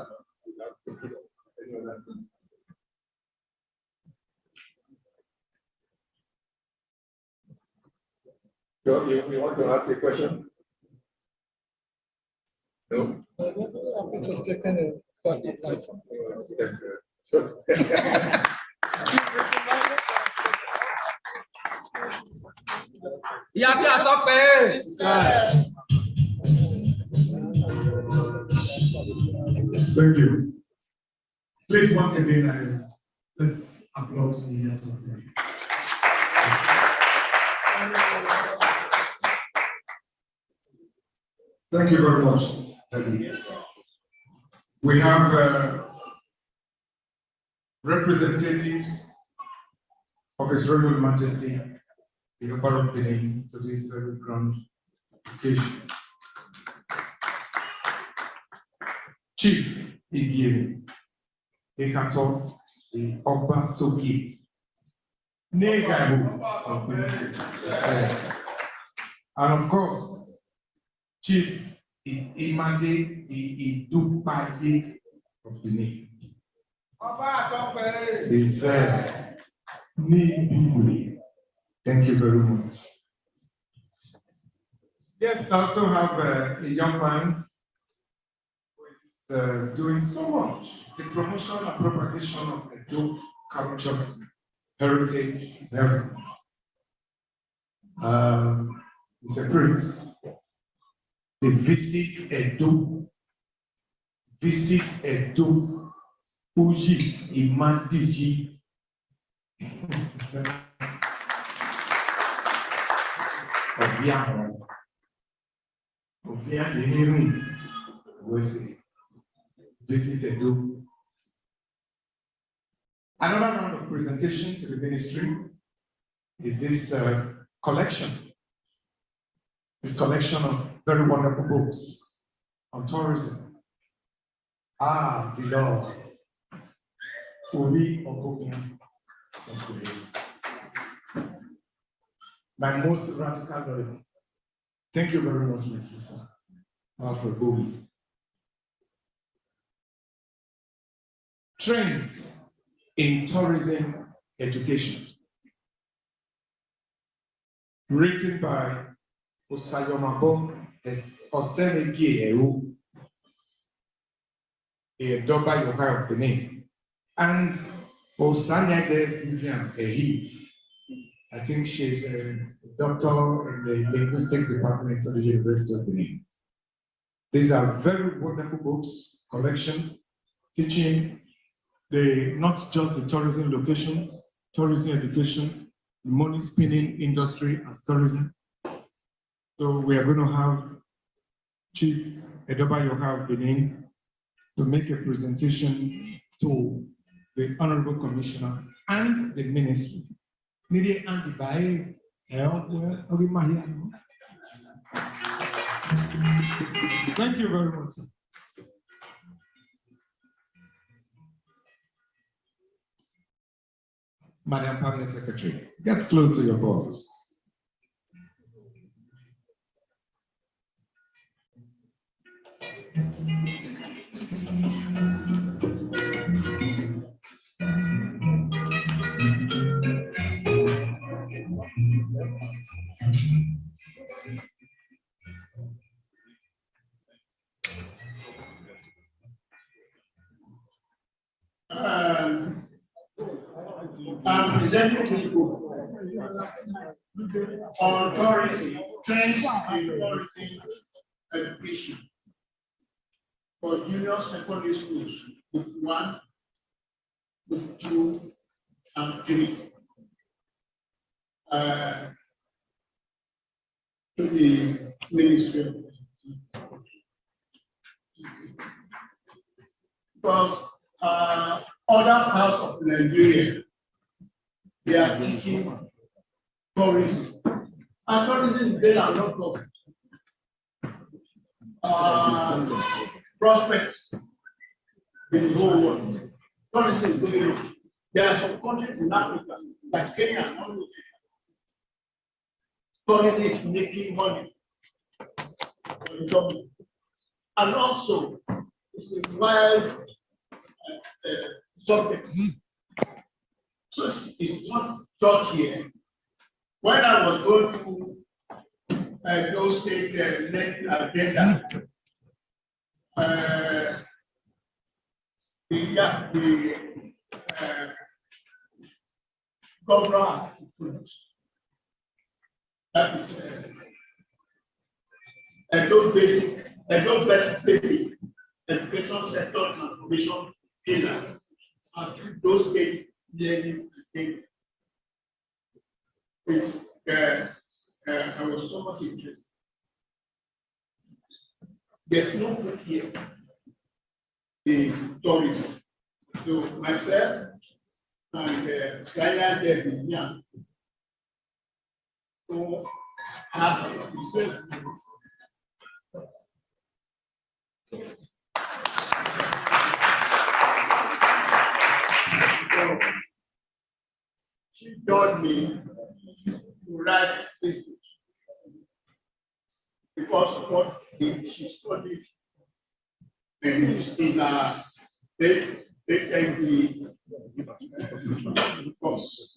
want to ask a question? No? Iya, tope. Thank you. Please, once again, let's applaud the yes of them. Thank you very much. We have representatives of His Royal Majesty, the Emperor of Benin, to this very grand occasion. Chief Igiri, Ekato, the Obasoki, Negabu of Benin, and of course, Chief Imade, the Idupaye of Benin. He said, thank you very much. Yes, I also have a young man who is doing so much. The promotion and propagation of Edo culture, heritage, and everything. He's a priest. They visit Edo, Uji, Imandiji. Visit Edo. Another round of presentation to the ministry is this collection. This collection of very wonderful books on tourism. The Lord. Uri Okofian. My most radical lawyer. Thank you very much, my sister. Alfred Bowie. Trends in tourism education. Written by Osayomabo Osenegieru, a Doba Yokai of Benin, and Osanyade Vivian Ehis. I think she's a doctor in the linguistics department of the University of Benin. These are very wonderful books, collection, teaching not just the tourism locations, tourism education, money spinning industry as tourism. So we are going to have Chief Edoba Yoka of Benin to make a presentation to the Honorable Commissioner and the Ministry. Thank you very much. Madam Permanent Secretary, get close to your boss. I'm presenting this book on tourism, trends in tourism education for junior secondary schools, book 1, book 2, and 3. to the ministry. Because other parts of Nigeria, they are teaching tourism. And tourism, there are a lot of prospects in the whole world. Tourism is going on. There are some countries in Africa, like Kenya, tourism is making money for the government. And also, it's a wild subject. So it's not taught here. When I was going to those state agenda, the governor introduced. That is those basic education sector transformation pillars, as those states nearly think. I was so much interested. There's no book yet in tourism. So myself and Saya Debbie Young, who has a experience. So she taught me to write papers because of what she studied in the course.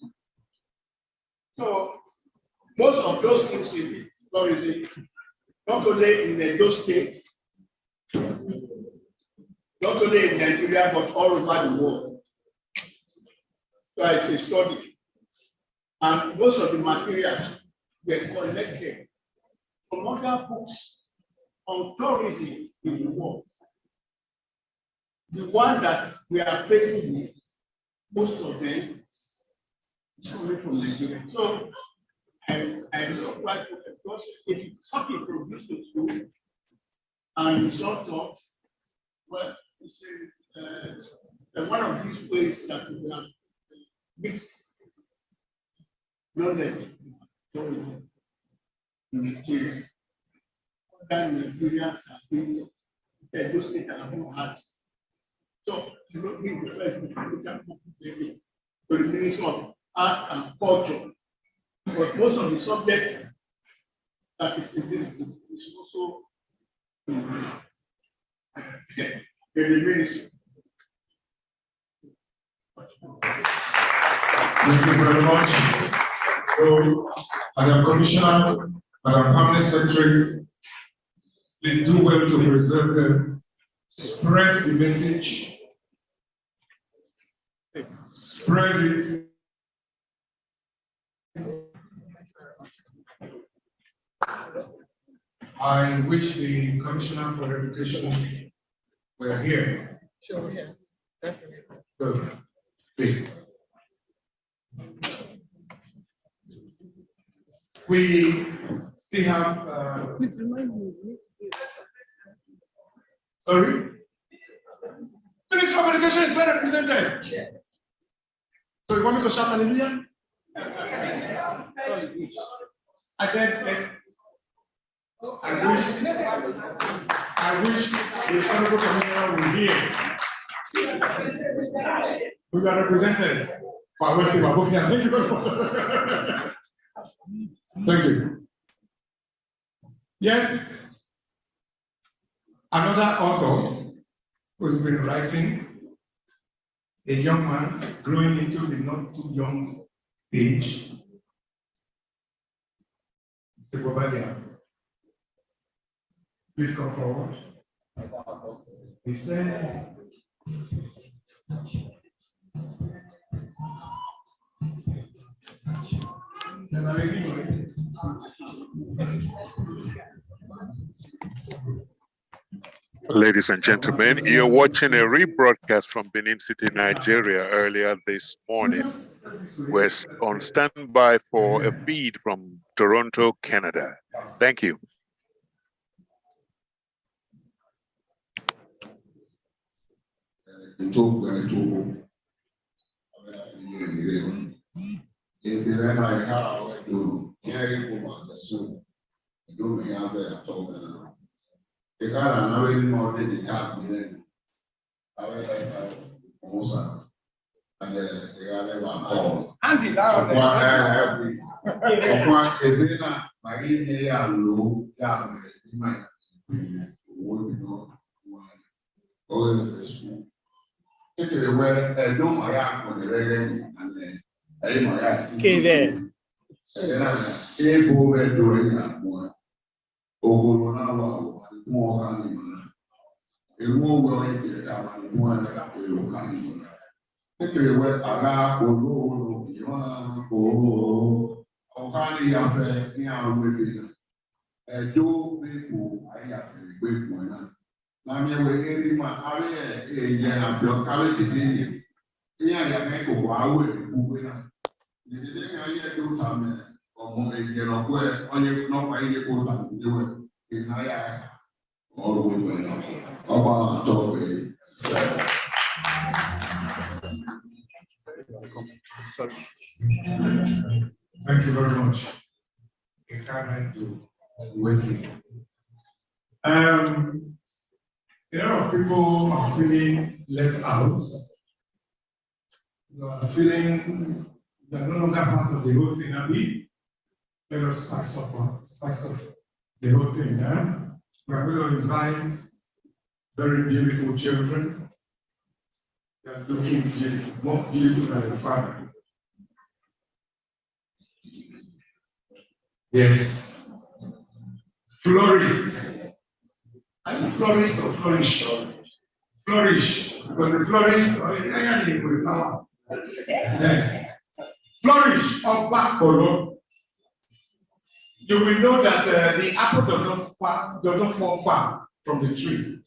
So most of those things in tourism, not only in those states, not only in Nigeria, but all over the world. So it's a study. And most of the materials were collected from other books on tourism in the world. The one that we are facing with, most of them is coming from Nigeria. So I'm not quite because if it's something produced to school and it's not taught, well, it's one of these ways that we have mixed knowledge in Nigeria. Other Nigerians have been those states have not had. So you don't need the first to the Ministry of Art and Culture. But most of the subjects that is in this book is also in the ministry. Thank you very much. So, Madam Commissioner, Madam Permanent Secretary, please do well to preserve them. Spread the message. Spread it. I wish the Commissioner for Education were here. Sure, yeah, definitely. Good. Please. We still have. Please remind me. Sorry? Minister of Education is well represented. Yeah. So you want me to shout hallelujah? I said, I wish the Honorable Commissioner were here. We are represented. Thank you very much. Thank you. Yes. Another author who's been writing, a young man growing into the not too young age, Mr. Bobadia. Please come forward. He said, Ladies and gentlemen, you're watching a rebroadcast from Benin City, Nigeria earlier this morning. We're on standby for a feed from Toronto, Canada. Thank you. Andy, Okay, there. thank you very much. A lot of people are feeling left out. You are feeling you are no longer part of the whole thing. Let us spice up the whole thing. We are going to invite very beautiful children. They are looking beautiful, more beautiful than your father. Yes. Florists. Are you florist or flourish? Flourish. Because the florist, flourish or back or you will know that the apple does not fall far from the tree.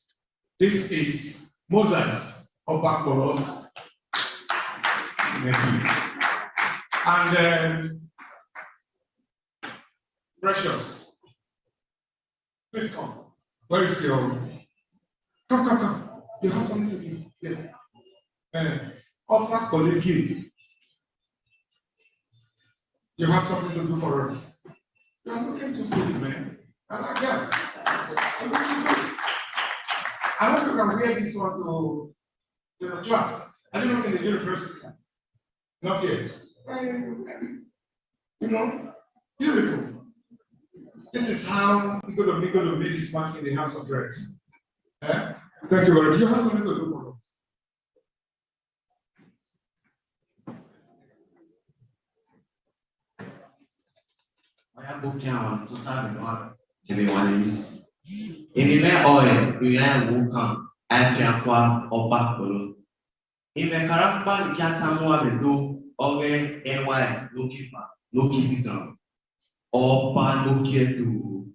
This is Moses or back or and Precious. Please come. Where is your? Come. You have something to do. Yes. Upper colleague. You have something to do for us. You are looking too good, man. I like that. You're looking good. I hope you can wear this one to the class. I don't know in the university. Not yet. You know, beautiful. This is how we're going to make this mark in the house of grace. Thank you very much. You have something to do for us. I am booking on to start everyone is. In the oil, we have woken and transfer or back below. In the character, the Katamoa do Oren NY looking down. Or pan to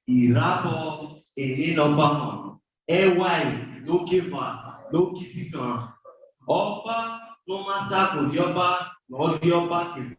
Irabo in Obama. AY looking down. Opa no massacre Yoba, no Yoba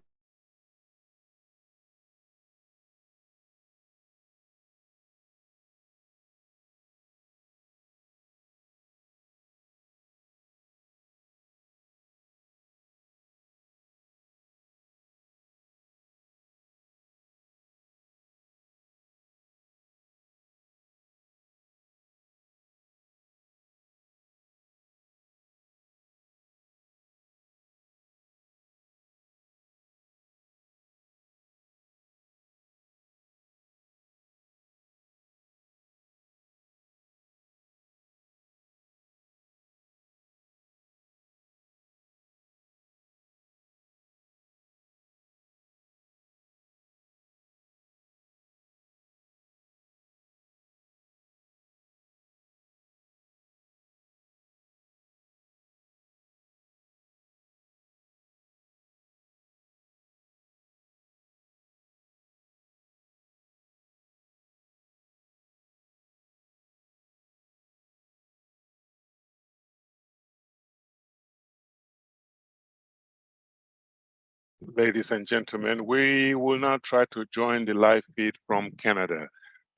Ladies and gentlemen, we will now try to join the live feed from Canada.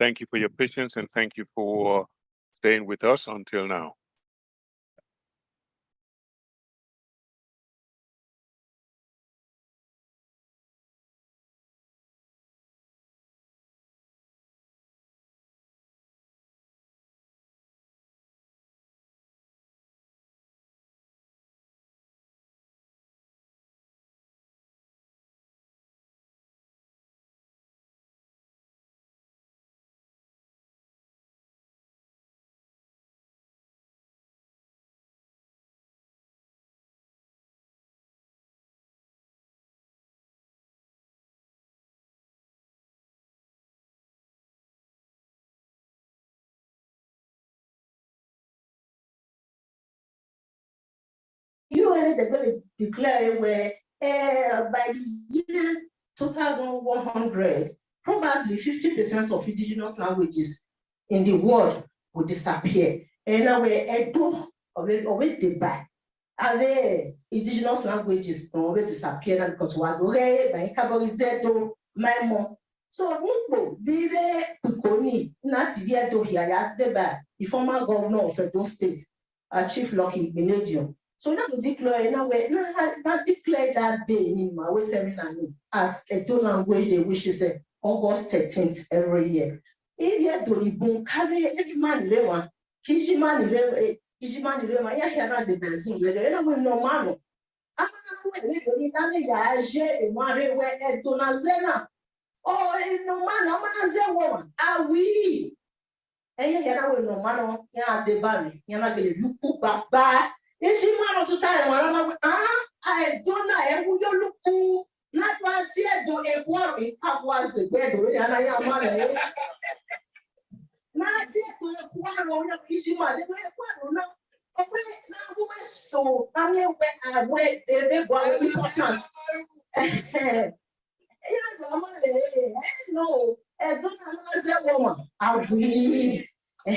Thank you for your patience and thank you for staying with us until now. You and they're going to declare where by the year 2100, probably 50% of indigenous languages in the world will disappear. And now we're already debate. Avec indigenous languages already disappear because we are going by Caborizedo, Maimon. So, Mufo, Vive Pukoni, Nativia Dohia, the former governor of Edo State, Chief Lucky Benedium. So now we declare now we not declare that day in my seminar as a two language day, which is August 13th every year. If you do the boom, have any man lewa, Kishiman lewa, ya hear the benzine, whether we no man. I'm not a mare where a donazena. Oh, no man, I'm not a woman. Are we? And you know, no man, ya de bami, yana gele you put back. Ejimano to time, I don't know, I will look not once yet do a quarry, up was the bed, and I am money. Not yet to a quarry, no Kishima, they were now. So I mean, when I went, they were important. No, I don't know, a woman. Are we? My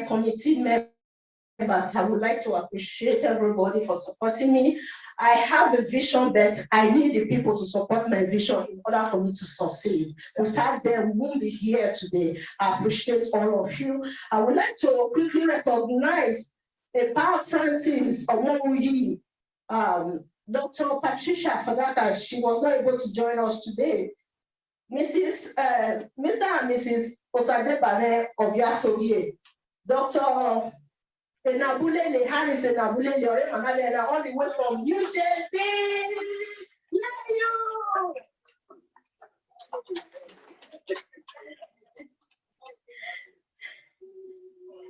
committee members, I would like to appreciate everybody for supporting me. I have a vision, but I need the people to support my vision in order for me to succeed. Without them, we won't be here today. I appreciate all of you. I would like to quickly recognize Pa Francis Omoruyi, Dr. Patricia Fadaka. She was not able to join us today. Mr. and Mrs. Osadebane of Yasoye, Dr. Nabulele Harris and Nabulele Oremanabe, all the way from New Jersey. Love you.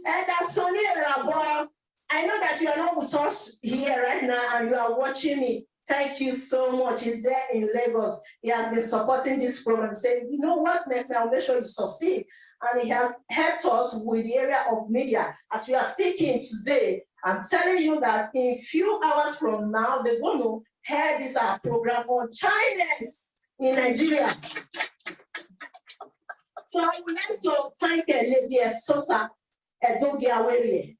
And Sonia Rabo, I know that you are not with us here right now and you are watching me. Thank you so much. He's there in Lagos. He has been supporting this program, saying, you know what, I'll make sure you succeed. And he has helped us with the area of media. As we are speaking today, I'm telling you that in a few hours from now, they're going to hear this program on Chinese in Nigeria. So I would like to thank Lady Sosa Edogiawere.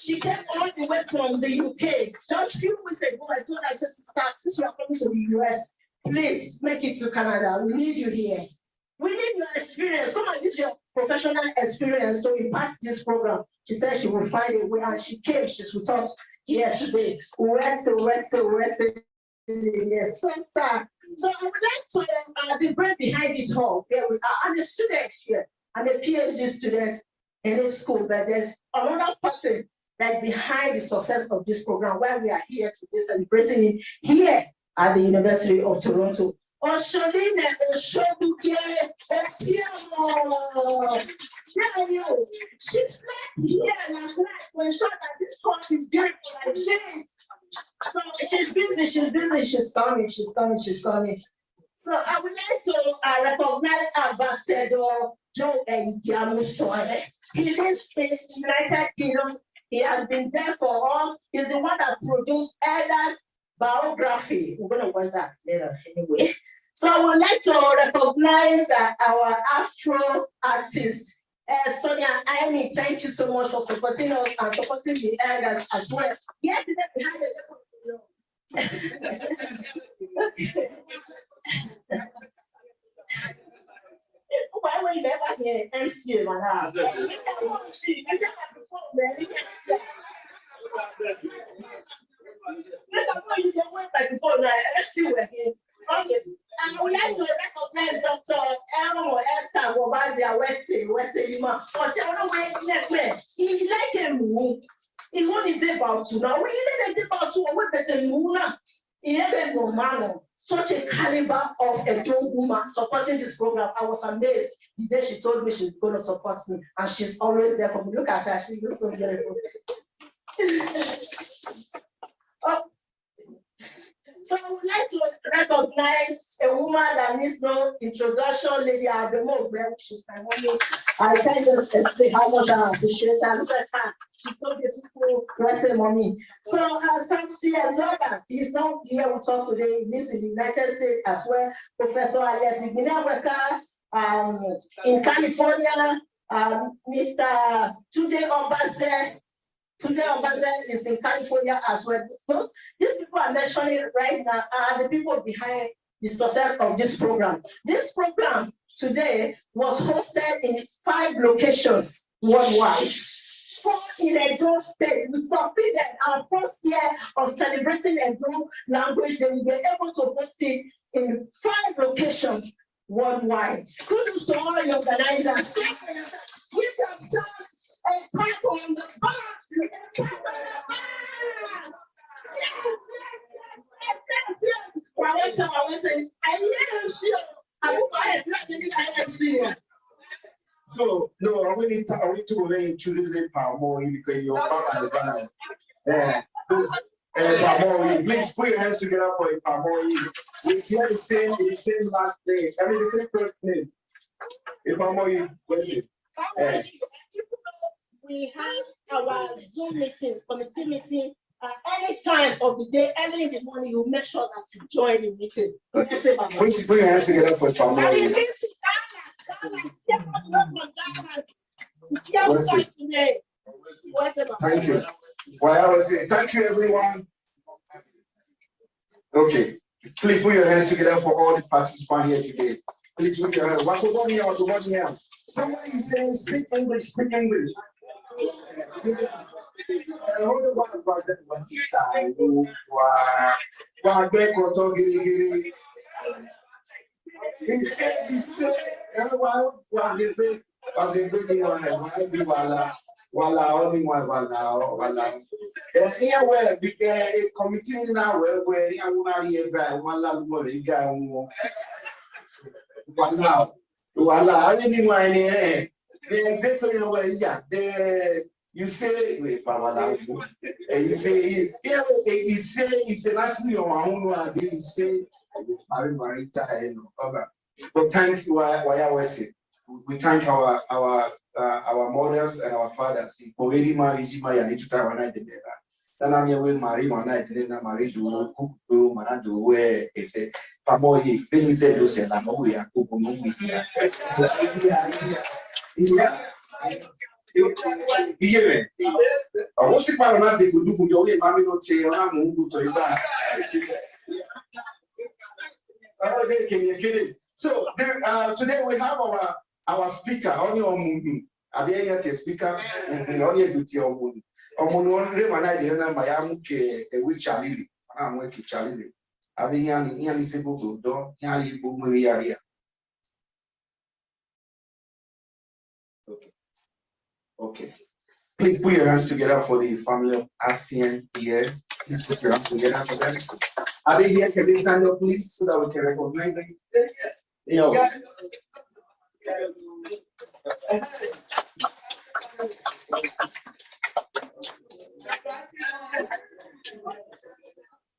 She came all the way from the UK. Just a few weeks ago, I told her, I said, sister, since you are coming to the US, please make it to Canada. We need you here. We need your experience. Come and use your professional experience to impact this program. She said she will find a way, and she came. She's with us here today. Yes, so sad. So I would like to be right behind this hall. Here we are. I'm a student here. I'm a PhD student in this school, but there's another person that's behind the success of this program, where we are here today celebrating it here at the University of Toronto. Osholine Oshobuke Otiamo. She's not here last night to ensure that this course is beautiful like this. So she's busy, she's coming. So I would like to recognize Ambassador Joe Egiamusone. He lives in the United Kingdom. He has been there for us. He's the one that produced Ella's biography. We're going to watch that later anyway. So I would like to recognize our Afro artist, Sonia, Amy, thank you so much for supporting us and supporting the elders as well. Yes, behind the why were you never hear MC, man? Yes, I'm going to the way back before now. MC were here. And I would like to recognize Dr. Elmo Esther Wabazia West Lima. But he like him. He only did about two. Now we didn't about two. We better Muna. He never no man. Such a caliber of a young woman supporting this program. I was amazed the day she told me she's going to support me, and she's always there for me. Look at her, she looks so beautiful. Oh. So I would like to recognize a woman that needs no introduction, Lady Ademo. She's my mommy. I tell you how much I appreciate her. Look at her. She's so beautiful. Blessed mommy. So Samsi Azoga is not here with us today. He lives in the United States as well. Professor Alias Ibinaweka in California. Mr. Tunde Obaze. Today, Obaze is in California as well. These people I'm mentioning right now are the people behind the success of this program. This program today was hosted in 5 locations worldwide. 4 in Edo State. We succeeded our first year of celebrating Edo language. They will be able to host it in 5 locations worldwide. Kudos to all the organizers. Give themselves a pat on the back. So, no, we need to introduce it more because you're part of the band. Pamori, please put your hands together for a Pamori. We hear the same last name. I mean, the same first name. Pamori, where's it? We have our Zoom meeting, committee meeting, any time of the day, early in the morning. You make sure that you join the meeting. Please put your hands together for Pamori. Thank you. Well, I was saying, thank you, everyone. Okay, please put your hands together for all the participants here today. Please put your hands. Somebody is saying, speak English, speak English. Wala only one wala. Here where the committee now where here wala I mean they say so you say wait you say yeah he say last year he say Marita but thank you we thank our mothers and our fathers. Already married, my need to try one together. Then I'm here with Marie one night, then I'm married to cook, manado, where they say, Pamoy, Billy said, Lucian, I'm away, I cook, yeah. I was the parliament they could do with your way, Mammy, not say, I'm going to back. So, today we have our speaker, only on Mundu. I've yet a speaker, and only duty on Mundu. Omono man I didn't know my amuke a witch Charlie. I'm working Charlie. I've been young, able to do, Yali Bumuri. Okay. Please put your hands together for the family of ASEAN here. Please put your hands together for them. Are they here? Can they stand up, please, so that we can recognize them? Yo.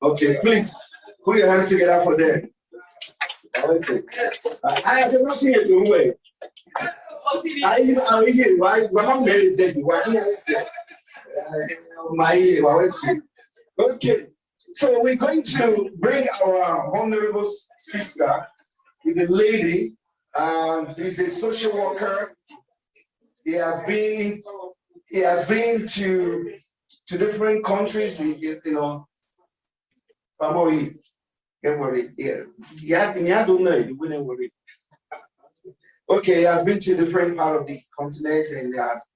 Okay, please put your hands together for them. I have not seen it in way. I hear why not Mary said why okay, so we're going to bring our honorable sister. Is a lady. He's a social worker. He has been to different countries. You know, get worried. Yeah, don't know. You wouldn't worry. Okay, he has been to different part of the continent and has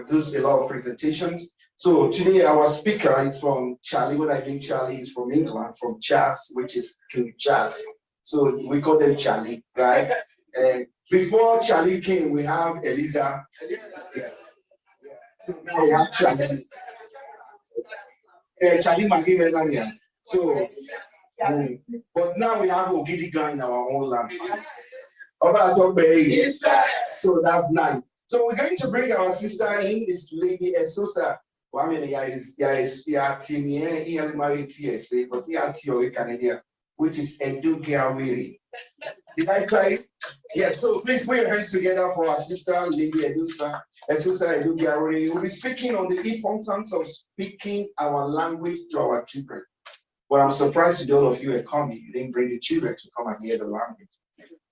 does a lot of presentations. So today our speaker is from Charlie. When I think Charlie is from England, from Chas, which is King Chas. So we call them Charlie, right? Before Charlie came, we have Eliza. Yeah. So now we have Charlie. Charlie Maggie Melania. So, but now we have Ogidiga in our own land. So that's nice. So we're going to bring our sister in, this lady Esosa. Well, I mean, which is Edu Giawiri. Did I try it? Yes, so please put your hands together for our sister, Lady Esosa Edu Giawiri. We'll be speaking on the importance of speaking our language to our children. But I'm surprised that all of you are coming. You didn't bring the children to come and hear the language.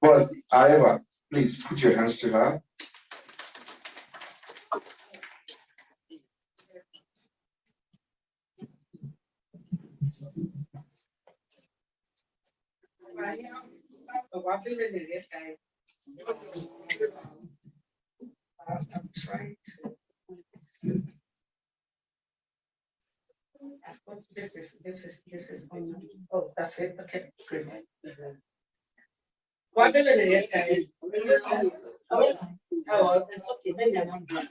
But however, please put your hands to her. I'm trying to. This is on. Oh, that's it. Okay, great. Oh, it's okay. Maybe I'm not black.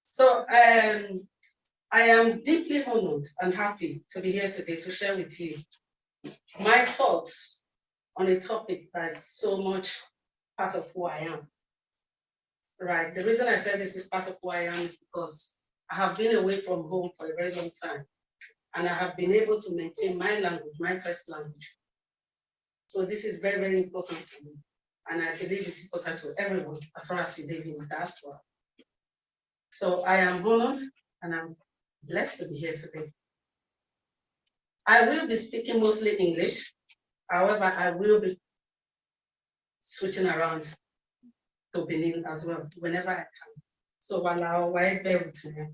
So I am deeply honored and happy to be here today to share with you my thoughts on a topic that's so much part of who I am. Right. The reason I said this is part of who I am is because I have been away from home for a very long time, and I have been able to maintain my language, my first language. So this is very, very important to me. And I believe it's important to everyone as far as you live in the diaspora. So I am honored and I'm blessed to be here today. I will be speaking mostly English. However, I will be switching around to Benin as well, whenever I can. So while I bear with me.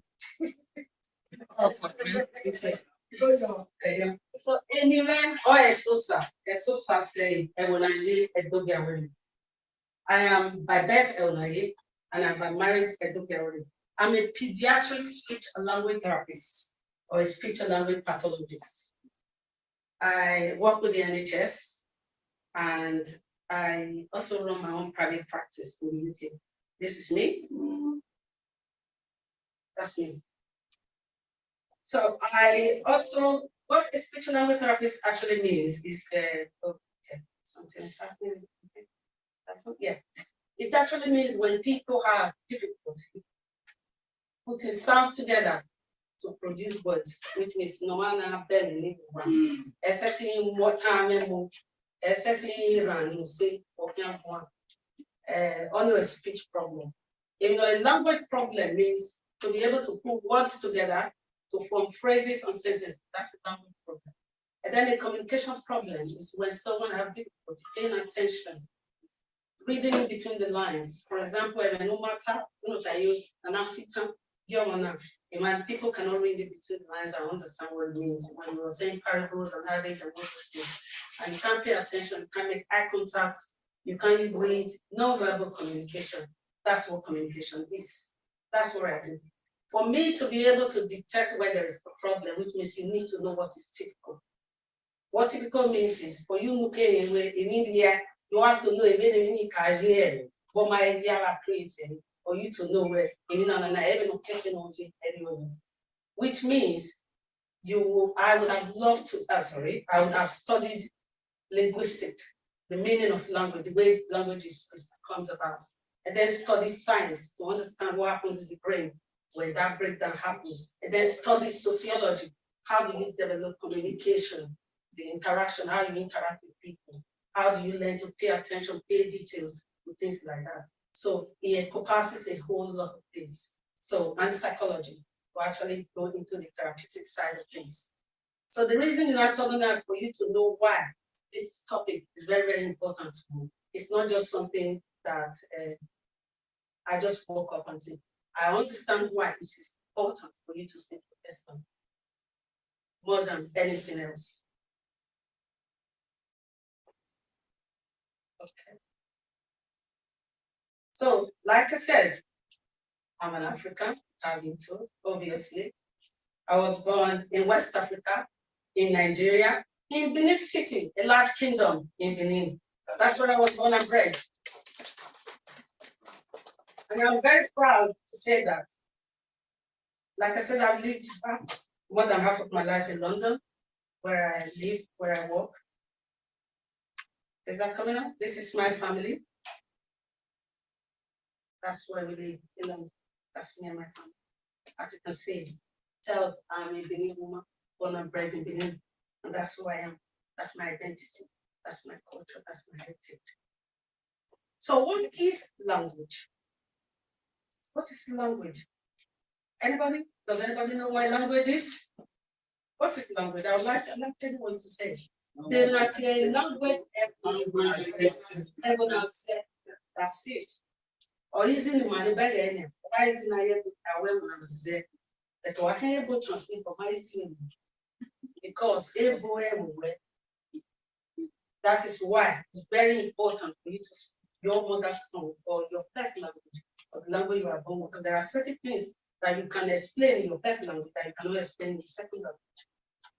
So anyway, Esosa say Ewunaye Edobiawere. I am by birth Ewunaye, and I'm married Edobiawere. I'm a pediatric speech and language therapist or a speech and language pathologist. I work with the NHS, and I also run my own private practice in the UK. This is me. That's me. So I also, what a speech and language therapist actually means is, okay, something is happening. Okay. Yeah, it actually means when people have difficulty putting sounds together to produce words, which means no matter a certain what time a certain run, you say, on a speech problem. You know, a language problem means to be able to put words together to form phrases and sentences. That's a language problem. And then a communication problem is when someone has difficulty paying attention, reading in between the lines. For example, no matter, people cannot read in between the lines and understand what it means. When you were saying parables and how they can notice this, and you can't pay attention, you can't make eye contact, you can't read, non-verbal communication. That's what communication is. That's what I do. For me to be able to detect where there is a problem, which means you need to know what is typical. What typical means is for you in India, you have to know if any casual, what my idea are creating, for you to know where which means I would have loved to, I would have studied linguistic, the meaning of language, the way language comes about, and then study science to understand what happens in the brain when that breakdown happens, and then study sociology. How do you develop communication, the interaction, how you interact with people? How do you learn to pay attention, pay details, and things like that? So it encompasses a whole lot of things. So, and psychology. to actually go into the therapeutic side of things. So the reason in autonomy is for you to know why this topic is very, very important to me. It's not just something that I just woke up and said. I understand why it is important for you to speak to Esther more than anything else. Okay. So, like I said, I'm an African, I've been told, obviously. I was born in West Africa, in Nigeria, in Benin City, a large kingdom in Benin. That's where I was born and bred. And I'm very proud to say that. Like I said, I've lived more than half of my life in London, where I live, where I work. Is that coming up? This is my family. That's where we live in London. That's me and my family. As you can see, tells I'm a Benin woman, born and bred in Benin. And that's who I am. That's my identity. That's my culture. That's my heritage. So what is language? What is language? Anybody? Does anybody know what language is? What is language? I would like anyone to say. The Latin language, everyone has said, that's it. Or isn't the money by any? Why isn't I able to that I can't able to translate for my student? Because that is why it's very important for you to speak your mother's tongue or your first language or the language you are born with. There are certain things that you can explain in your first language that you cannot explain in your second language.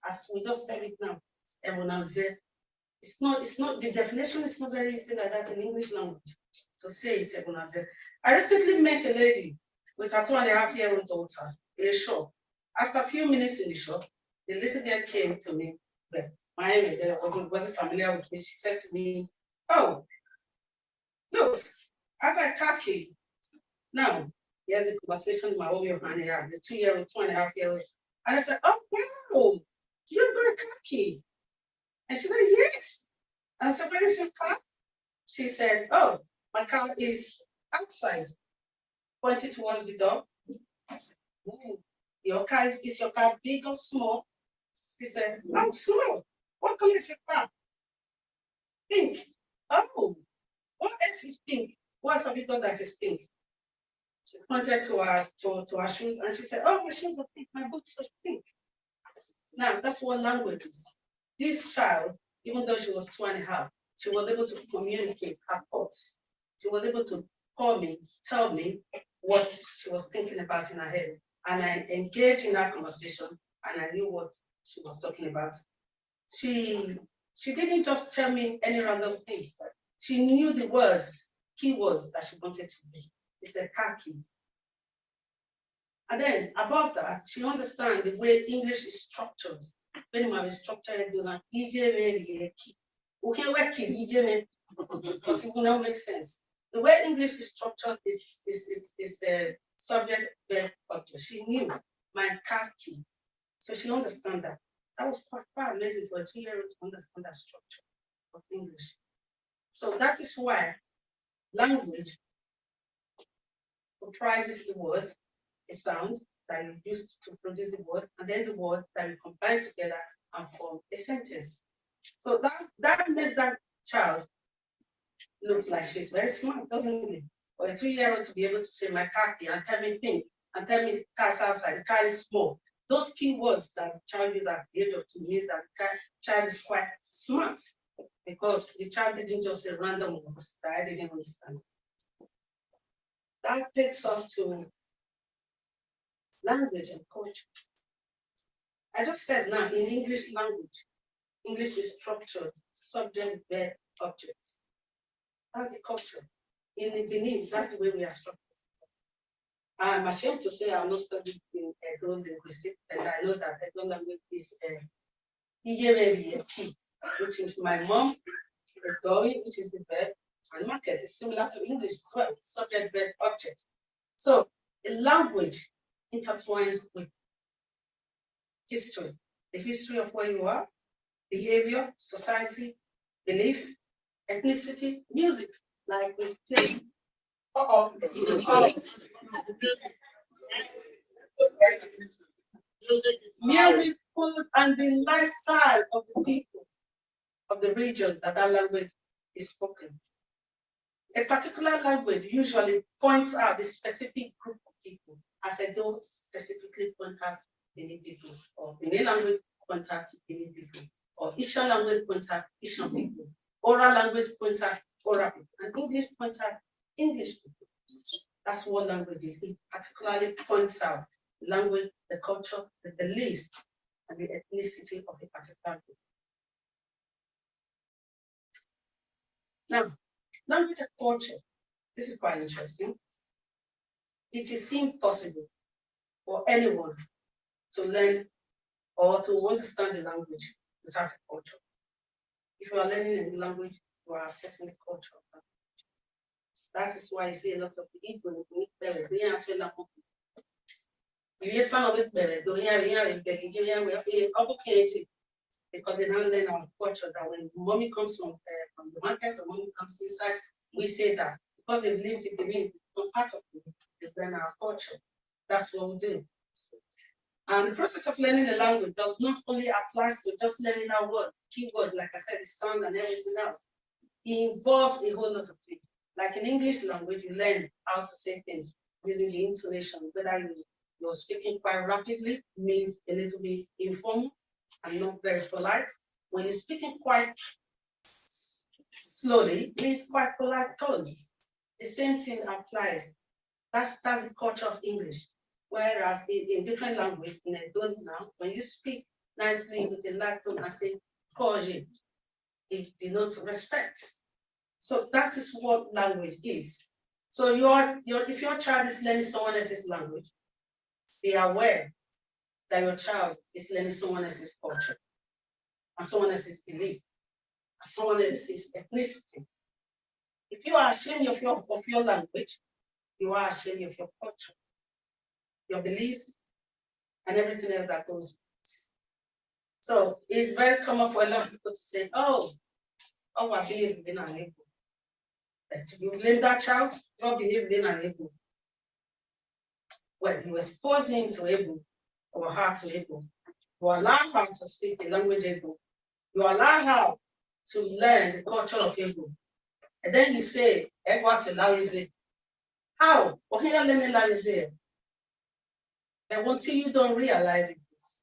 As we just said it now, it's not the definition is not very easy like that in English language to say it. I recently met a lady with her 2.5-year-old daughter in a shop. After a few minutes in the shop, the little girl came to me. My wasn't familiar with me. She said to me, "Oh, look, I got khaki." Now, here's a conversation with my own hand here, the 2-year-old, 2.5-year-old. And I said, "Oh, wow, you got khaki." And she said, "Yes." And I said, "Where is your car?" She said, "Oh, my car is outside." Pointed towards the door. I said, "Your car is your car big or small?" He said, "I'm small. What color is your car?" "Pink." "Oh, what else is pink? What else have you got that is pink?" She pointed to her shoes and she said, "Oh, my shoes are pink, my boots are pink." Now, that's what language is. This child, even though she was 2.5, she was able to communicate her thoughts. She was able to call me, tell me what she was thinking about in her head. And I engaged in that conversation and I knew what she was talking about. She didn't just tell me any random thing. She knew the words, keywords that she wanted to use. It's a khaki. And then above that, she understands the way English is structured. When you have a structured, because it will not make sense. The way English is structured is a subject, verb, object. She knew my khaki. So she understands that. That was quite amazing for a 2-year-old to understand that structure of English. So that is why language comprises the word, a sound that you use to produce the word, and then the word that you combine together and form a sentence. So that makes that child looks like she's very smart, doesn't it? For a 2-year-old to be able to say my khaki and tell me pink and tell me the car's outside, the car is small. Those key words that the child uses at the age of 2 means that the child is quite smart because the child didn't just say random words that I didn't understand. That takes us to language and culture. I just said now in English language, English is structured, subject, verb, object. That's the culture. In the Benin, that's the way we are structured. I'm ashamed to say I'm not studying in Edo linguistics, and I know that Edo language is key, which is my mom is going, which is the verb, and market is similar to English as well, subject, verb, object. So a language intertwines with history, the history of where you are, behavior, society, belief, ethnicity, music, like we play. Music, food, and the lifestyle of the people of the region that language is spoken. A particular language usually points out the specific group of people, as I don't specifically point out many people, or Benin language point out many people, or Ishan language point out Ishan people, oral language point out oral people, and English point out English people. That's what language is. It particularly points out the language, the culture, the belief, and the ethnicity of a particular group. Now, language and culture, this is quite interesting. It is impossible for anyone to learn or to understand the language without a culture. If you are learning a language, you are assessing the culture of that language. That is why you see a lot of people because they now learn our culture that when mommy comes from the market or mommy comes inside, we say that because they've lived it, they've become part of it, they learn our culture. That's what we do. And the process of learning the language does not only apply to just learning our word, keywords, like I said, the sound and everything else. It involves a whole lot of things. Like in English language, you learn how to say things using the intonation, whether you're speaking quite rapidly, means a little bit informal and not very polite. When you're speaking quite slowly, it means quite polite tone. The same thing applies. That's the culture of English. Whereas in different language, in a don't now, when you speak nicely with a light tone and say, "Koji," it denotes respect. So that is what language is. So if your child is learning someone else's language, be aware that your child is learning someone else's culture, and someone else's belief, and someone else's ethnicity. If you are ashamed of your language, you are ashamed of your culture, your belief, and everything else that goes with it. So it's very common for a lot of people to say, oh, I believe in an able. You blame that child, not believe in an able. Well, you expose him to able or her to able. You allow her to speak the language able. You allow her to learn the culture of able. And then you say, what allow is it? How? Well, here learning language there. And until you don't realize it,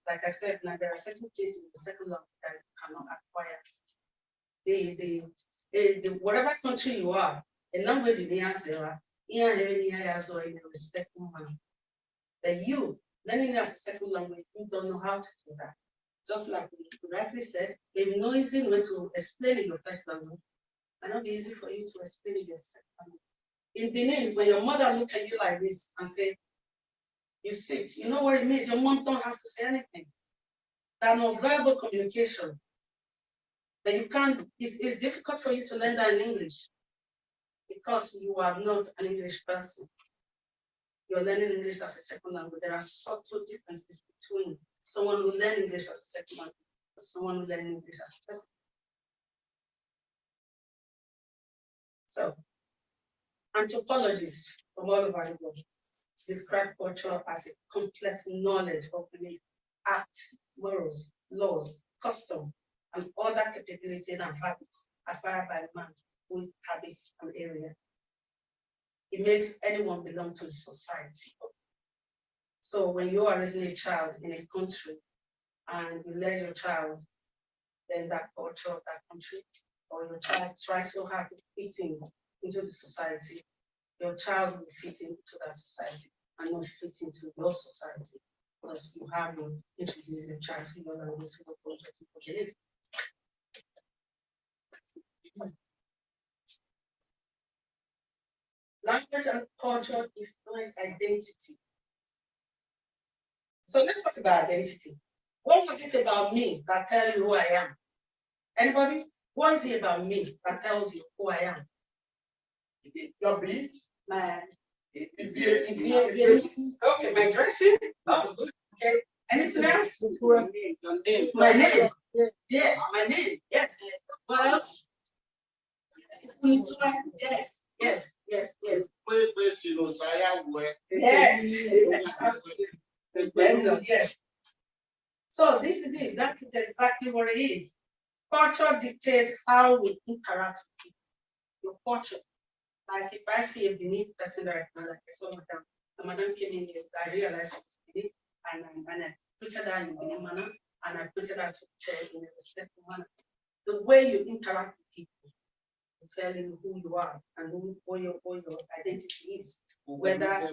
like I said, now there are certain places in the second language that you cannot acquire. Whatever country you are, a language in the answer, in a respectful manner. That you, learning it as a second language, you don't know how to do that. Just like you rightly said, it may be no easy way to explain in your first language, and not be easy for you to explain in your second language. In Benin, when your mother look at you like this and say, you sit, you know what it means? Your mom don't have to say anything. That non-verbal communication. But you can't, it's difficult for you to learn that in English because you are not an English person. You're learning English as a second language. There are subtle differences between someone who learns English as a second language and someone who learns English as a first language. So, anthropologists from all over the world describe culture as a complex knowledge of belief, act, morals, laws, custom, and other capabilities and habits acquired by man with habits and area. It makes anyone belong to the society. So when you are raising a child in a country and you let your child learn that culture of that country, or your child tries so hard to fit into the society, your child will fit into that society and not fit into your society because you haven't introduced your child to your language, to the culture, to the belief. Language and culture influence identity. So let's talk about identity. What was it about me that tells you who I am? Anybody? What is it about me that tells you who I am? Your beliefs, okay, my dressing. Oh, good. Okay. Anything else? Your name. My name. Yes, my name. Yes. What else? Yes. Yes. Yes. Yes. Yes. Absolutely. Yes. So this is it. That is exactly what it is. Culture dictates how we interact with people. Your culture. Like if I see a Benin person right now, like I saw madam, the madam came in here, I realized it was Benin, and I treated her in Benin manner, and I treated her to chair in a respectful manner. The way you interact with people, telling who you are and what your identity is. Whether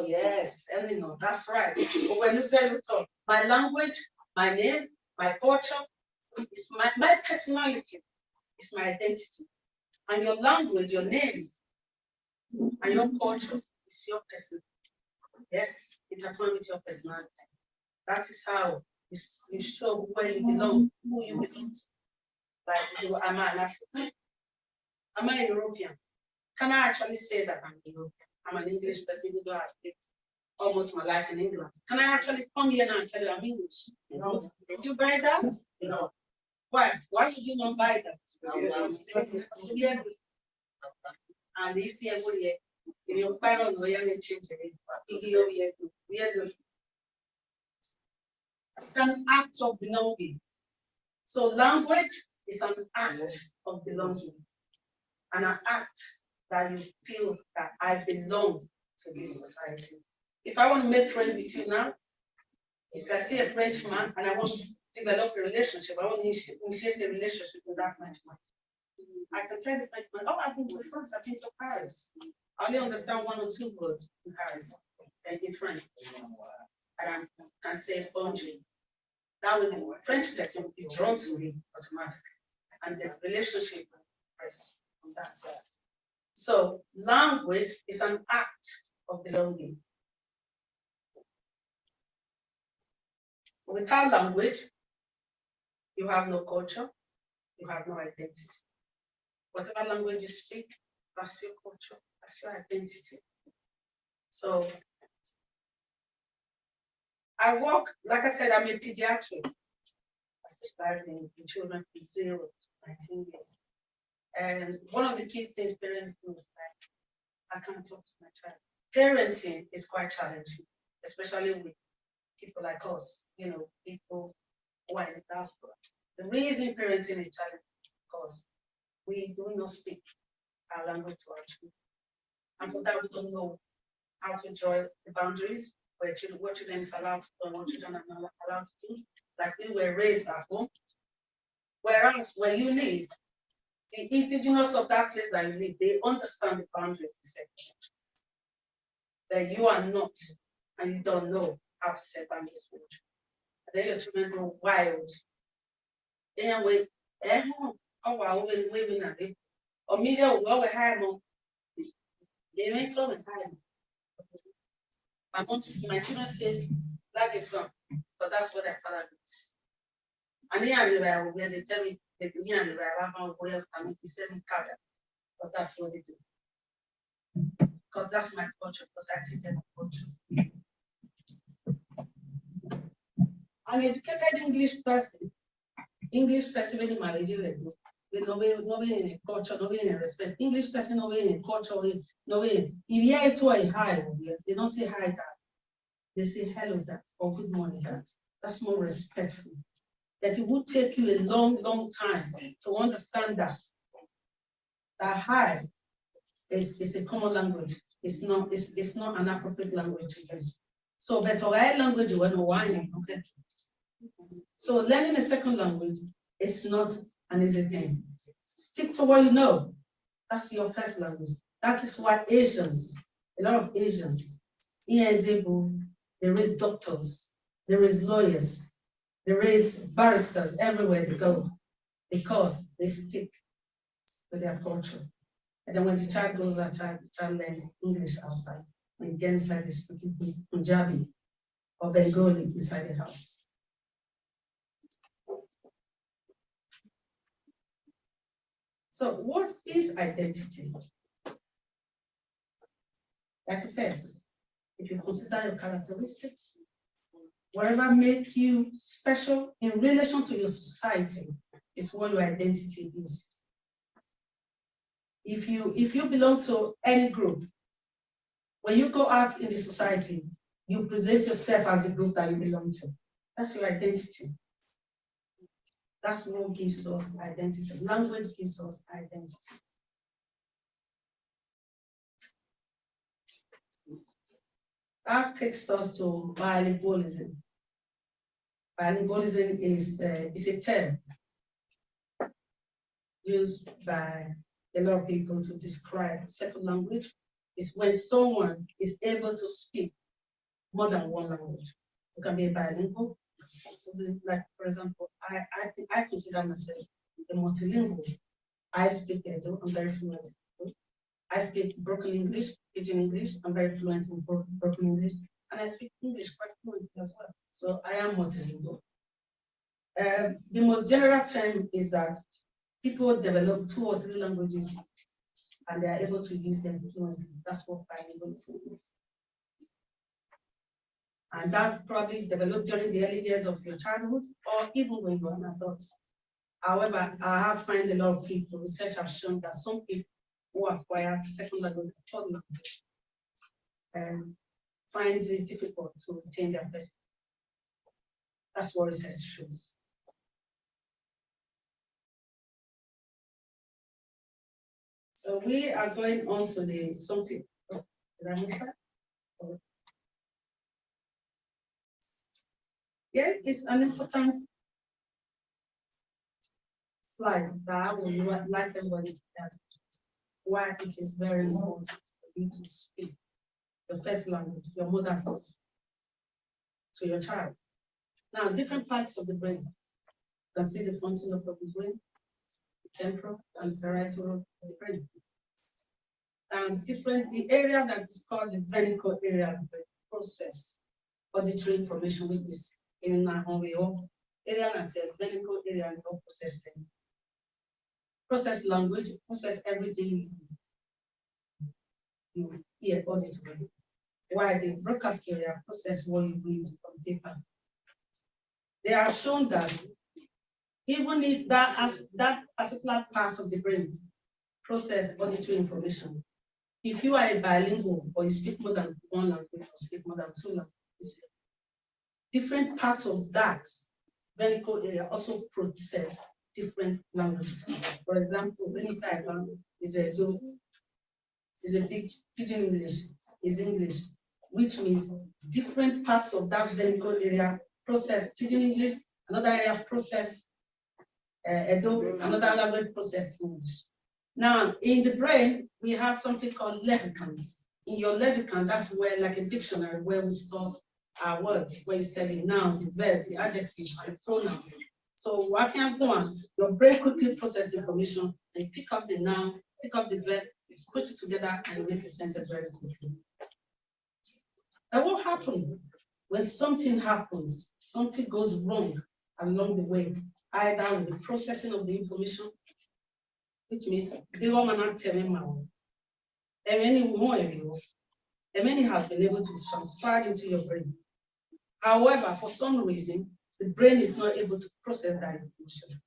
yes, Eleanor, that's right. My language, my name, my culture, is my personality, is my identity. And your language, your name, and your culture is your personality. Yes, it has to with your personality. That is how you show where you belong, who you belong to. Like, am I an African? Am I a European? Can I actually say that I'm European? I'm an English person, even though I've lived almost my life in England. Can I actually come here now and tell you I'm English? No. Did you buy that? No. Why? Why should you not buy that? And if you ever hear, if your parents are young and change it, it's an act of belonging. So language is an act of belonging, and an act that you feel that I belong to this society. If I want to make friends with you now, if I see a Frenchman and I want to develop a relationship, I want to initiate a relationship with that Frenchman. I can tell the Frenchman, oh, I've been to France, I've been to Paris. I only understand 1 or 2 words in Paris, and in French. And I can say bonjour. Now the French person will be drawn to me automatically, and the relationship will press on that side. So language is an act of belonging. Without language, you have no culture, you have no identity. Whatever language you speak, that's your culture, that's your identity. So I work, like I said, I'm a pediatric. I specialize in children from 0 to 19 years. And one of the key things parents do is that I can't talk to my child. Parenting is quite challenging, especially with people like us, people who are in the diaspora. The reason parenting is challenging is because we do not speak our language to our children. And for that, we don't know how to draw the boundaries, what children is allowed to do and what children are not allowed to do. Like we were raised at home. Whereas when you live, the indigenous of that place that you live, they understand the boundaries of the section. That you are not, and you don't know how to set boundaries for you. And then your children go wild. Anyway, or media will go high more. They went so with high. My children says, like a son, but that's what their father does. And where they tell me that the year and the well and be 7 cat, because that's what they do. Because that's my culture, because I teach them culture. An educated English person in marriage, with no culture, no respect. English person, no culture, no if you hear to a hi, they don't say hi that. They say hello that or good morning that. That's more respectful. That it would take you a long, long time to understand that. That hi is a common language. It's not an appropriate language to use. So, but our language you know why, okay. So learning a second language is not an easy thing. Stick to what you know. That's your first language. That is why Asians, a lot of Asians, here is able, there is doctors, there is lawyers, there is barristers everywhere they go, because they stick to their culture. And then when the child goes outside, the child learns English outside. When he gets inside, he's speaking Punjabi or Bengali inside the house. So what is identity? Like I said, if you consider your characteristics, whatever make you special in relation to your society is what your identity is. If you belong to any group, when you go out in the society, you present yourself as the group that you belong to. That's your identity. That's what gives us identity. Language gives us identity. That takes us to bilingualism. Bilingualism is a term used by a lot of people to describe second language. Is when someone is able to speak more than one language. It can be a bilingual. Like, for example, I consider myself a multilingual. I speak Edo, I'm very fluent. I speak broken English, pidgin English, I'm very fluent in broken English, and I speak English quite fluently as well. So I am multilingual. The most general term is that people develop 2 or 3 languages and they are able to use them fluently. That's what bilingualism is. And that probably developed during the early years of your childhood or even when you are an adult. However, I have found a lot of people, research has shown that some people who acquired second language, third language, find it difficult to retain their first. That's what research shows. So we are going on to the something. Oh, did I move that? Oh. Yeah, it's an important slide that I would like everybody to have. Why it is very important for you to speak your first language, your mother tongue, to your child. Now, different parts of the brain. You can see the frontal lobe of the brain, the temporal and parietal lobe of the brain. And the area that is called the ventral area of the brain process auditory information, which is in our area that the ventral area and processing. Process language, process everything you hear auditory. While the broadcast area process what you read from paper. They have shown that even if that particular part of the brain process auditory information, if you are a bilingual or you speak more than one language or speak more than 2 languages, different parts of that ventral area also process different languages. For example, anytime is a big pidgin English, is English, which means different parts of that ventral area process pidgin English, another area process Edo, another language process English. Now, in the brain, we have something called lexicons. In your lexicon, that's where, like a dictionary, where we store our words, where you study nouns, the verb, the adjectives, and pronouns. So working at one, your brain quickly processes information and pick up the noun, pick up the verb, put it together, and make a sentence very quickly. And what happens when something happens, something goes wrong along the way, either with the processing of the information, which means the woman not telling me, many has been able to transfer into your brain. However, for some reason, the brain is not able to process that information.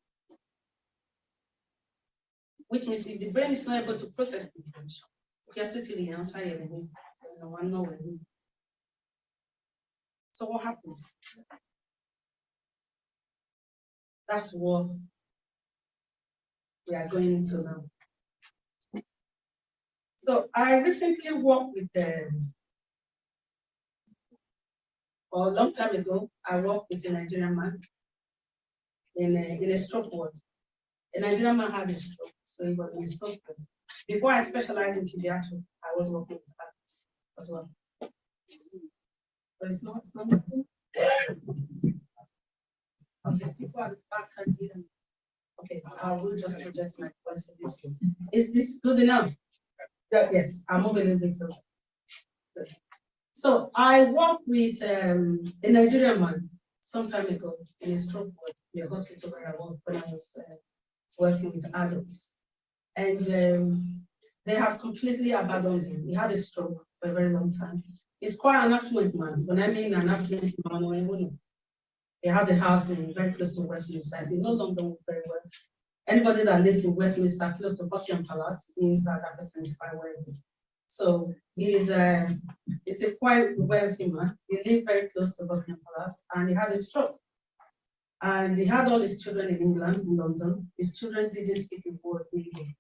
Which means if the brain is not able to process the information, you can certainly answer everything. So what happens? That's what we are going into now. So I recently worked with or a long time ago, I worked with a Nigerian man in a stroke ward. A Nigerian man had a stroke, so he was in a stroke ward. Before I specialized in pediatrics, I was working with adults as well. But it's not something. Okay, people at the back can hear me. Okay, I will just project my voice. Is this good enough? Yes, I'm moving a little bit closer. Good. So I worked with a Nigerian man some time ago in a stroke ward in the hospital where I worked when I was working with adults. And they have completely abandoned him. He had a stroke for a very long time. He's quite an affluent man. When I mean an affluent man, he had a house very close to Westminster. He no longer works very well. Anybody that lives in Westminster, close to Buckingham Palace, means that that person is quite wealthy. So he's a quite wealthy man. He lived very close to Buckingham Palace, and he had a stroke. And he had all his children in England, in London. His children didn't speak a word in English.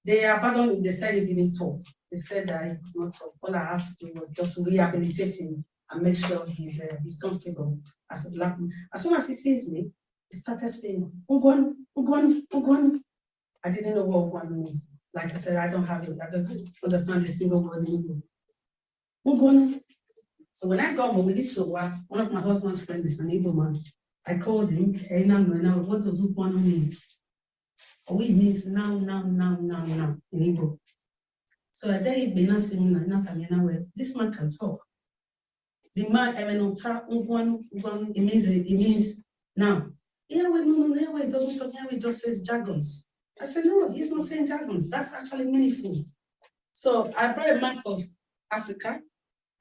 They abandoned him. They said he didn't talk. They said that he could not talk. All I had to do was just rehabilitate him and make sure he's comfortable as a black man. As soon as he sees me, he started saying, Ugwan, Ugwan, Ugwan. I didn't know what Ugwan means. Like I said, I don't understand a single word in English. Ugwan. So when I got home with this, one of my husband's friends is an Igbo man. I called him, hey, now, what does Ugwan mean? Oh, it means now in Igbo. So I tell him, this man can talk. The man, it means now. Yeah, wait, no, it doesn't talk here, it just says jargons. I said, no, he's not saying jargons. That's actually meaningful. So I brought a map of Africa.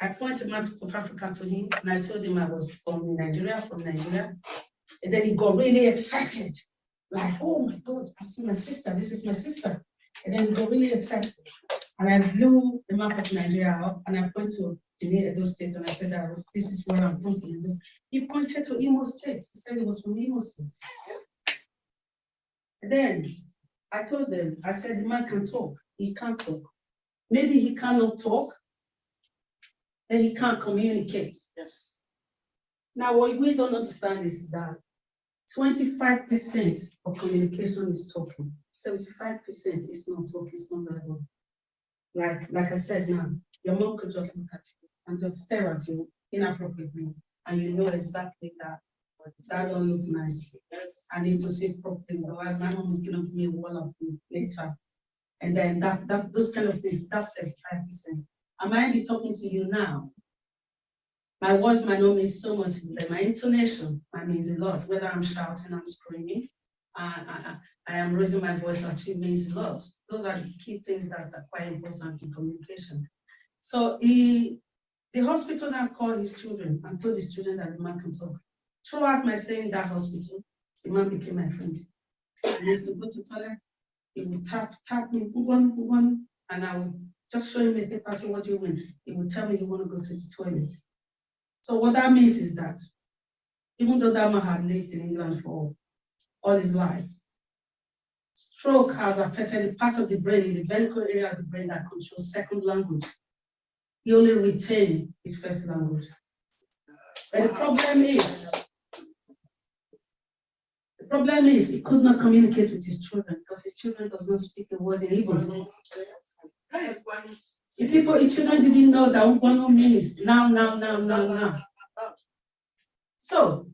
I pointed a map of Africa to him, and I told him I was from Nigeria. And then he got really excited. Like, oh my God, I've seen my sister. This is my sister. And then he got really excited. And I blew the map of Nigeria up, and I pointed to Edo State, and I said, this is where I'm from. He pointed to Imo State. He said he was from Imo State. And then I told them, I said, the man can talk. He can't talk. Maybe he cannot talk, and he can't communicate. Yes. Now, what we don't understand is that 25% of communication is talking. 75% is not talking, it's not verbal. Like I said now, your mom could just look at you and just stare at you inappropriately, and you know exactly that don't look nice. Yes. I need to sit properly, otherwise my mom is gonna give me a wall of food later. And then that those kind of things, that's 75%. I might be talking to you now. My words might not mean so much, but my intonation might means a lot. Whether I'm shouting, I'm screaming, I am raising my voice, actually means a lot. Those are the key things that are quite important in communication. So the hospital now called his children and told his children that the man can talk. Throughout my stay in that hospital, the man became my friend. He used to go to the toilet, he would tap me, and I would just show him a paper, say, what do you want? He would tell me he want to go to the toilet. So what that means is that even though that man had lived in England for all his life, stroke has affected the part of the brain, in the ventral area of the brain that controls second language. He only retained his first language. But the problem is he could not communicate with his children because his children does not speak a word in Igbo. His children didn't know that Ugwano means now. So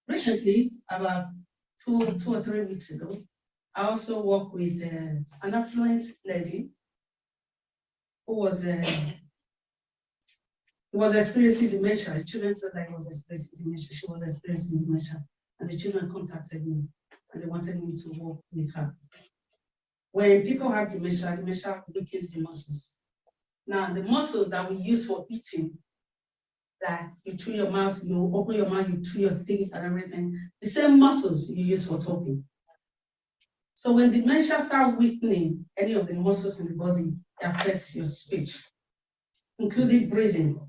recently, about two or 3 weeks ago, I also worked with an affluent lady who was experiencing dementia. The children said that he was experiencing dementia. She was experiencing dementia, and the children contacted me, and they wanted me to work with her. When people have dementia, dementia weakens the muscles. Now, the muscles that we use for eating, that you chew your mouth, you open your mouth, you chew your teeth and everything, the same muscles you use for talking. So when dementia starts weakening any of the muscles in the body, it affects your speech, including breathing,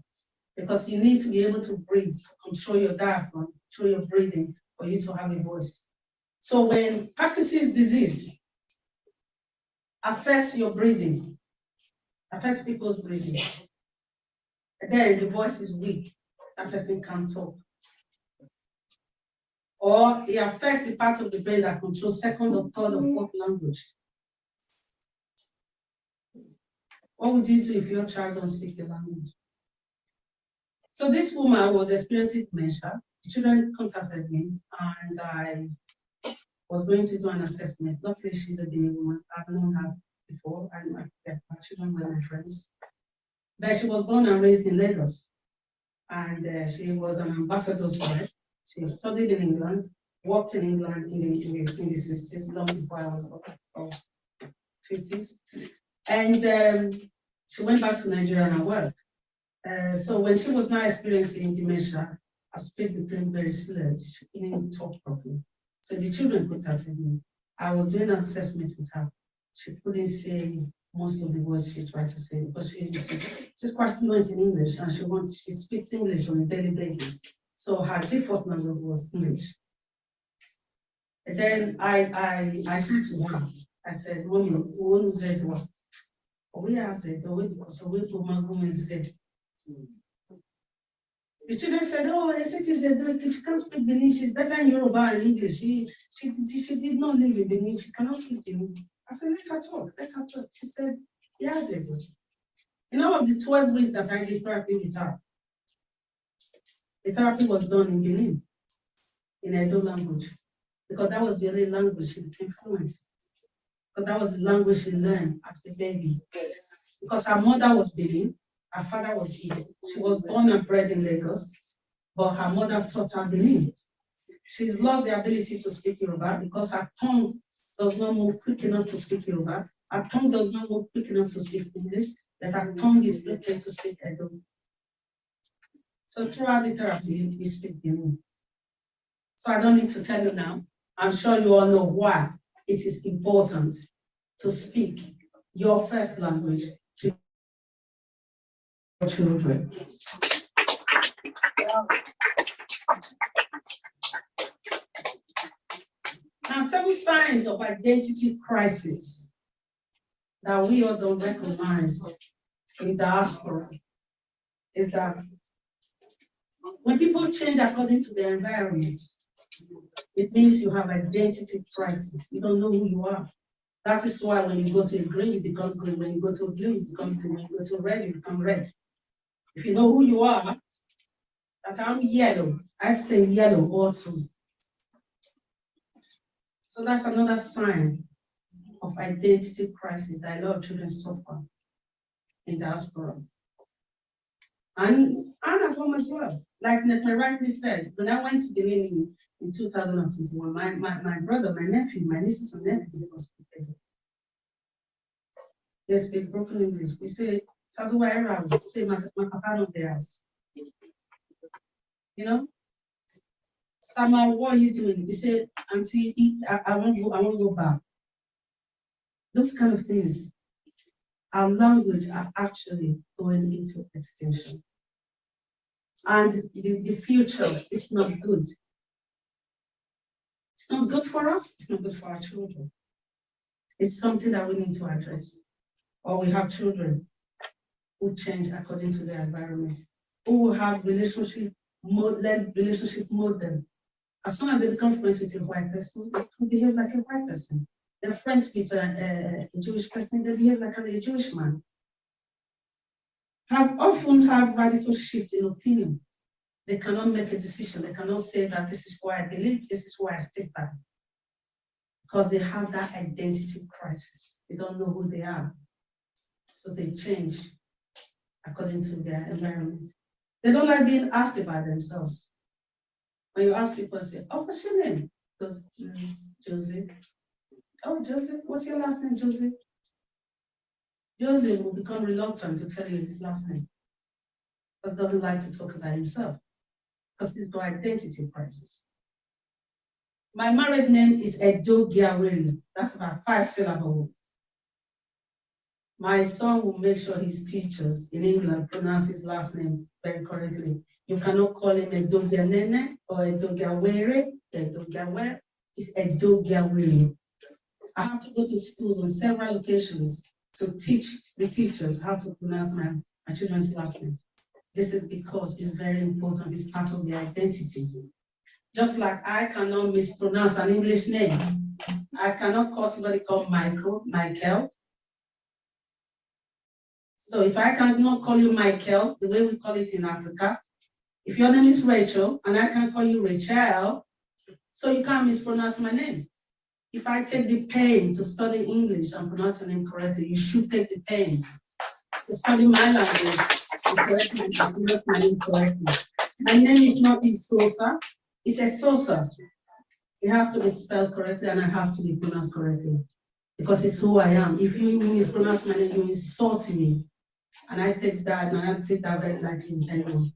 because you need to be able to breathe, control your diaphragm, control your breathing for you to have a voice. So when Parkinson's disease affects your breathing, affects people's breathing, and then the voice is weak, that person can't talk. Or it affects the part of the brain that controls second or third or fourth language. What would you do if your child don't speak your language? So this woman was experiencing dementia. The children contacted me, and I was going to do an assessment. Luckily, she's a Benin woman. I've known her before, and my children were my friends. But she was born and raised in Lagos, and she was an ambassador's wife. She studied in England, worked in England in the 60s, long before I was of 50s. And she went back to Nigeria and worked. So when she was now experiencing dementia, her speech became very slurred. She couldn't talk properly. So the children contacted me. I was doing an assessment with her. She couldn't say most of the words she tried to say, because she's quite fluent in English and she speaks English on a daily basis. So her default language was English. And then I said to her, I said, Mommy, who said what? We are said, because we to my woman said. The children said, oh, I said, she can't speak Benin, she's better in Yoruba and English. She did not live in Benin, she cannot speak Benin. I said, let her talk. She said, yes, it is. In all of the 12 weeks that I did therapy with her, the therapy was done in Benin, in Edo language, because that was the only language she became fluent. Because that was the language she learned as a baby. Yes. Because her mother was Benin, her father was Igbo. She was born and bred in Lagos, but her mother taught her Benin. She's lost the ability to speak Yoruba because her tongue does not move quick enough to speak Yoruba. Her tongue does not move quick enough to speak English, but her tongue is quick to speak Edo. So throughout the therapy, we speak Benin. So I don't need to tell you now. I'm sure you all know why it is important to speak your first language to your children. Now, some signs of identity crisis that we all don't recognize in diaspora is that when people change according to their environment, it means you have identity crisis. You don't know who you are. That is why when you go to a green, you become green. When you go to a blue, you become blue. When you go to a red, you become red. If you know who you are, that I'm yellow, I say yellow all through. So that's another sign of identity crisis that a lot of children suffer in diaspora. And at home as well. Like Nekwe rightly said, when I went to Benin in 2021, my brother, my nephew, my nieces and nephews was speaking. They speak broken English. We say, Sazuwaira, we say, my papa no the house. You know? Sama, what are you doing? We say, Auntie, I won't go back. Those kind of things. Our language are actually going into extinction. And the future is not good. It's not good for us, it's not good for our children. It's something that we need to address. Or we have children who change according to their environment, who will have relationship model. As soon as they become friends with a white person, they can behave like a white person. They're friends with a Jewish person, they behave like a Jewish man. Often have radical shift in opinion. They cannot make a decision. They cannot say that this is why I believe, this is why I stick by. Because they have that identity crisis. They don't know who they are. So they change according to their environment. They don't like being asked about themselves. When you ask people, say, oh, what's your name? Because Joseph. Oh, Joseph, what's your last name, Joseph? Joseph will become reluctant to tell you his last name because he doesn't like to talk about himself because he's got identity crisis. My married name is Edo Giaweri. That's about 5 syllables. My son will make sure his teachers in England pronounce his last name very correctly. You cannot call him Edo Gianene or Edo Giawere. Edo Giawere is Edo Giaweri. I have to go to schools on several occasions to teach the teachers how to pronounce my children's last name. This is because it's very important. It's part of their identity. Just like I cannot mispronounce an English name. I cannot call somebody called Michael. So if I cannot call you Michael, the way we call it in Africa, if your name is Rachel and I can call you Rachel, so you can't mispronounce my name. If I take the pain to study English and pronounce your name correctly, you should take the pain to study my language and correct my name correctly. My name is not Isosa, it's a Sosa. It has to be spelled correctly and it has to be pronounced correctly because it's who I am. If you mispronounce my name, you insult me. And I take that very lightly with anyone.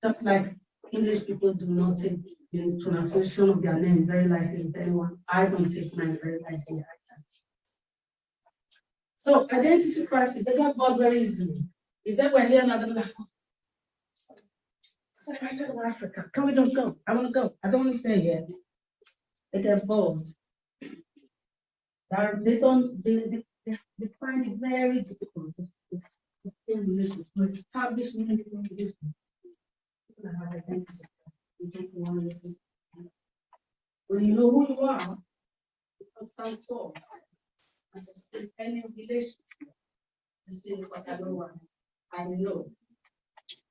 Just like English people do not take the pronunciation of their name very lightly with anyone, I don't take mine very lightly either. So identity crisis, they get bored very easily. If they were here now, they'd be like, so if I said about Africa, can we just go? I want to go. I don't want to stay here. They get bored. They find it very difficult to stay in relationship, to establish meaningful relationship. People that have identity, you don't want to. When you know who you are, you can stand tall and sustain any relationship. You say, because I don't want, I know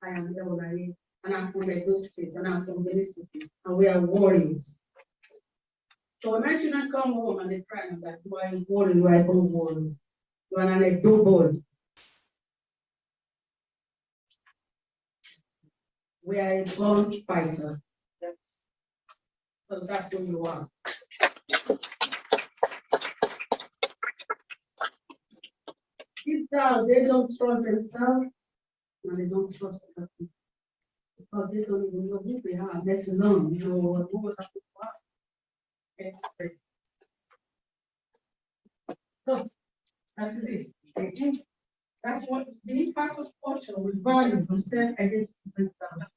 I am there when I live, and I'm from those states, and I'm from Benin City, and we are warriors. So imagine I come home and they cry and that you are warrior, you are a born warrior, you are an Edo boy. We are a born fighter. So that's who you are. Deep down, they don't trust themselves and they don't trust other people because they don't even know who they are, let alone who other people are. Okay. So that is it. Okay. That's what the impact of culture with values and self-identity brings down.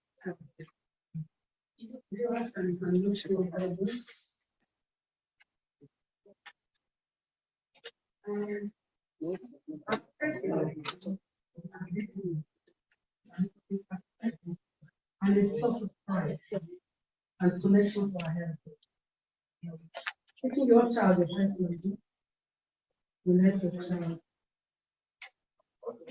And a source of pride and connection to our heritage. Taking your child with personally will help your child.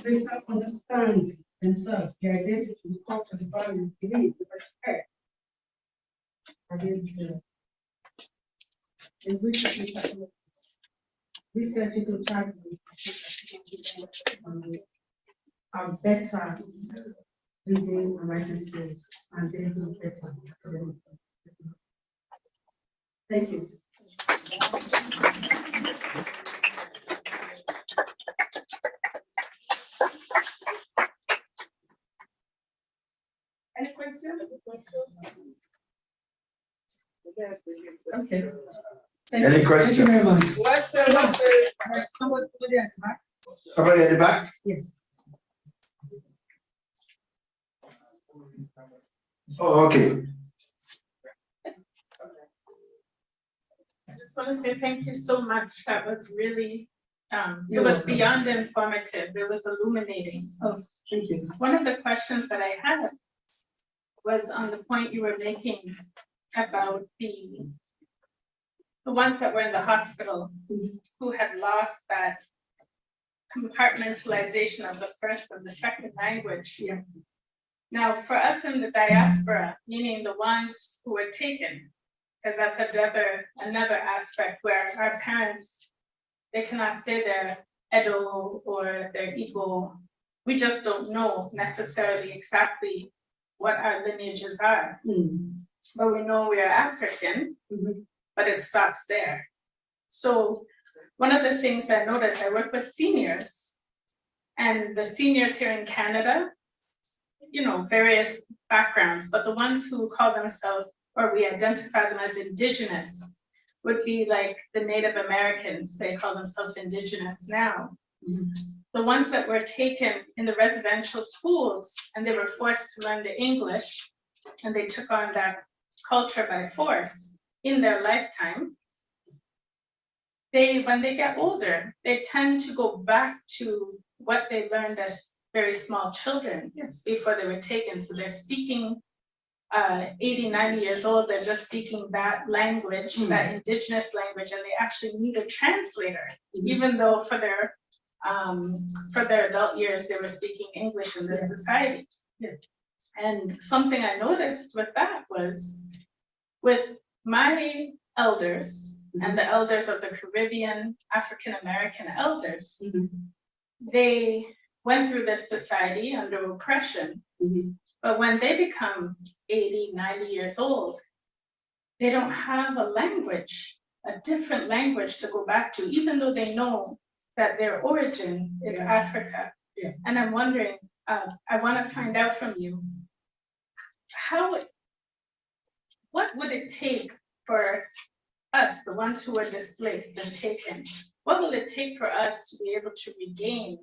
They start to understand themselves, their identity, the culture, the values, the belief, the respect. Against in research into child are better reading and writing skills, and they do better. Thank you. Any questions? Okay. Any questions? Thank you very much. Somebody at the back? Yes. Oh, okay. I just want to say thank you so much. That was really, it was beyond informative. It was illuminating. Oh, thank you. One of the questions that I had was on the point you were making about the ones that were in the hospital who had lost that compartmentalization of the first and the second language. Yeah. Now, for us in the diaspora, meaning the ones who were taken, because that's another aspect where our parents, they cannot say they're Edo or they're Igbo. We just don't know necessarily exactly what our lineages are. But we know we are African, but it stops there. So one of the things I noticed, I work with seniors, and the seniors here in Canada, various backgrounds, but the ones who call themselves, or we identify them as Indigenous, would be like the Native Americans. They call themselves Indigenous now. The ones that were taken in the residential schools and they were forced to learn the English, and they took on that culture by force in their lifetime, when they get older, they tend to go back to what they learned as very small children before they were taken. So they're speaking 80, 90 years old, they're just speaking that language, that Indigenous language, and they actually need a translator, even though for their adult years, they were speaking English in this society. And something I noticed with that was, with my elders and the elders of the Caribbean, African-American elders, they went through this society under oppression, but when they become 80, 90 years old, they don't have a language, a different language to go back to, even though they know that their origin is Africa. And I'm wondering, I want to find out from you, what would it take for us, the ones who were displaced and taken, what will it take for us to be able to regain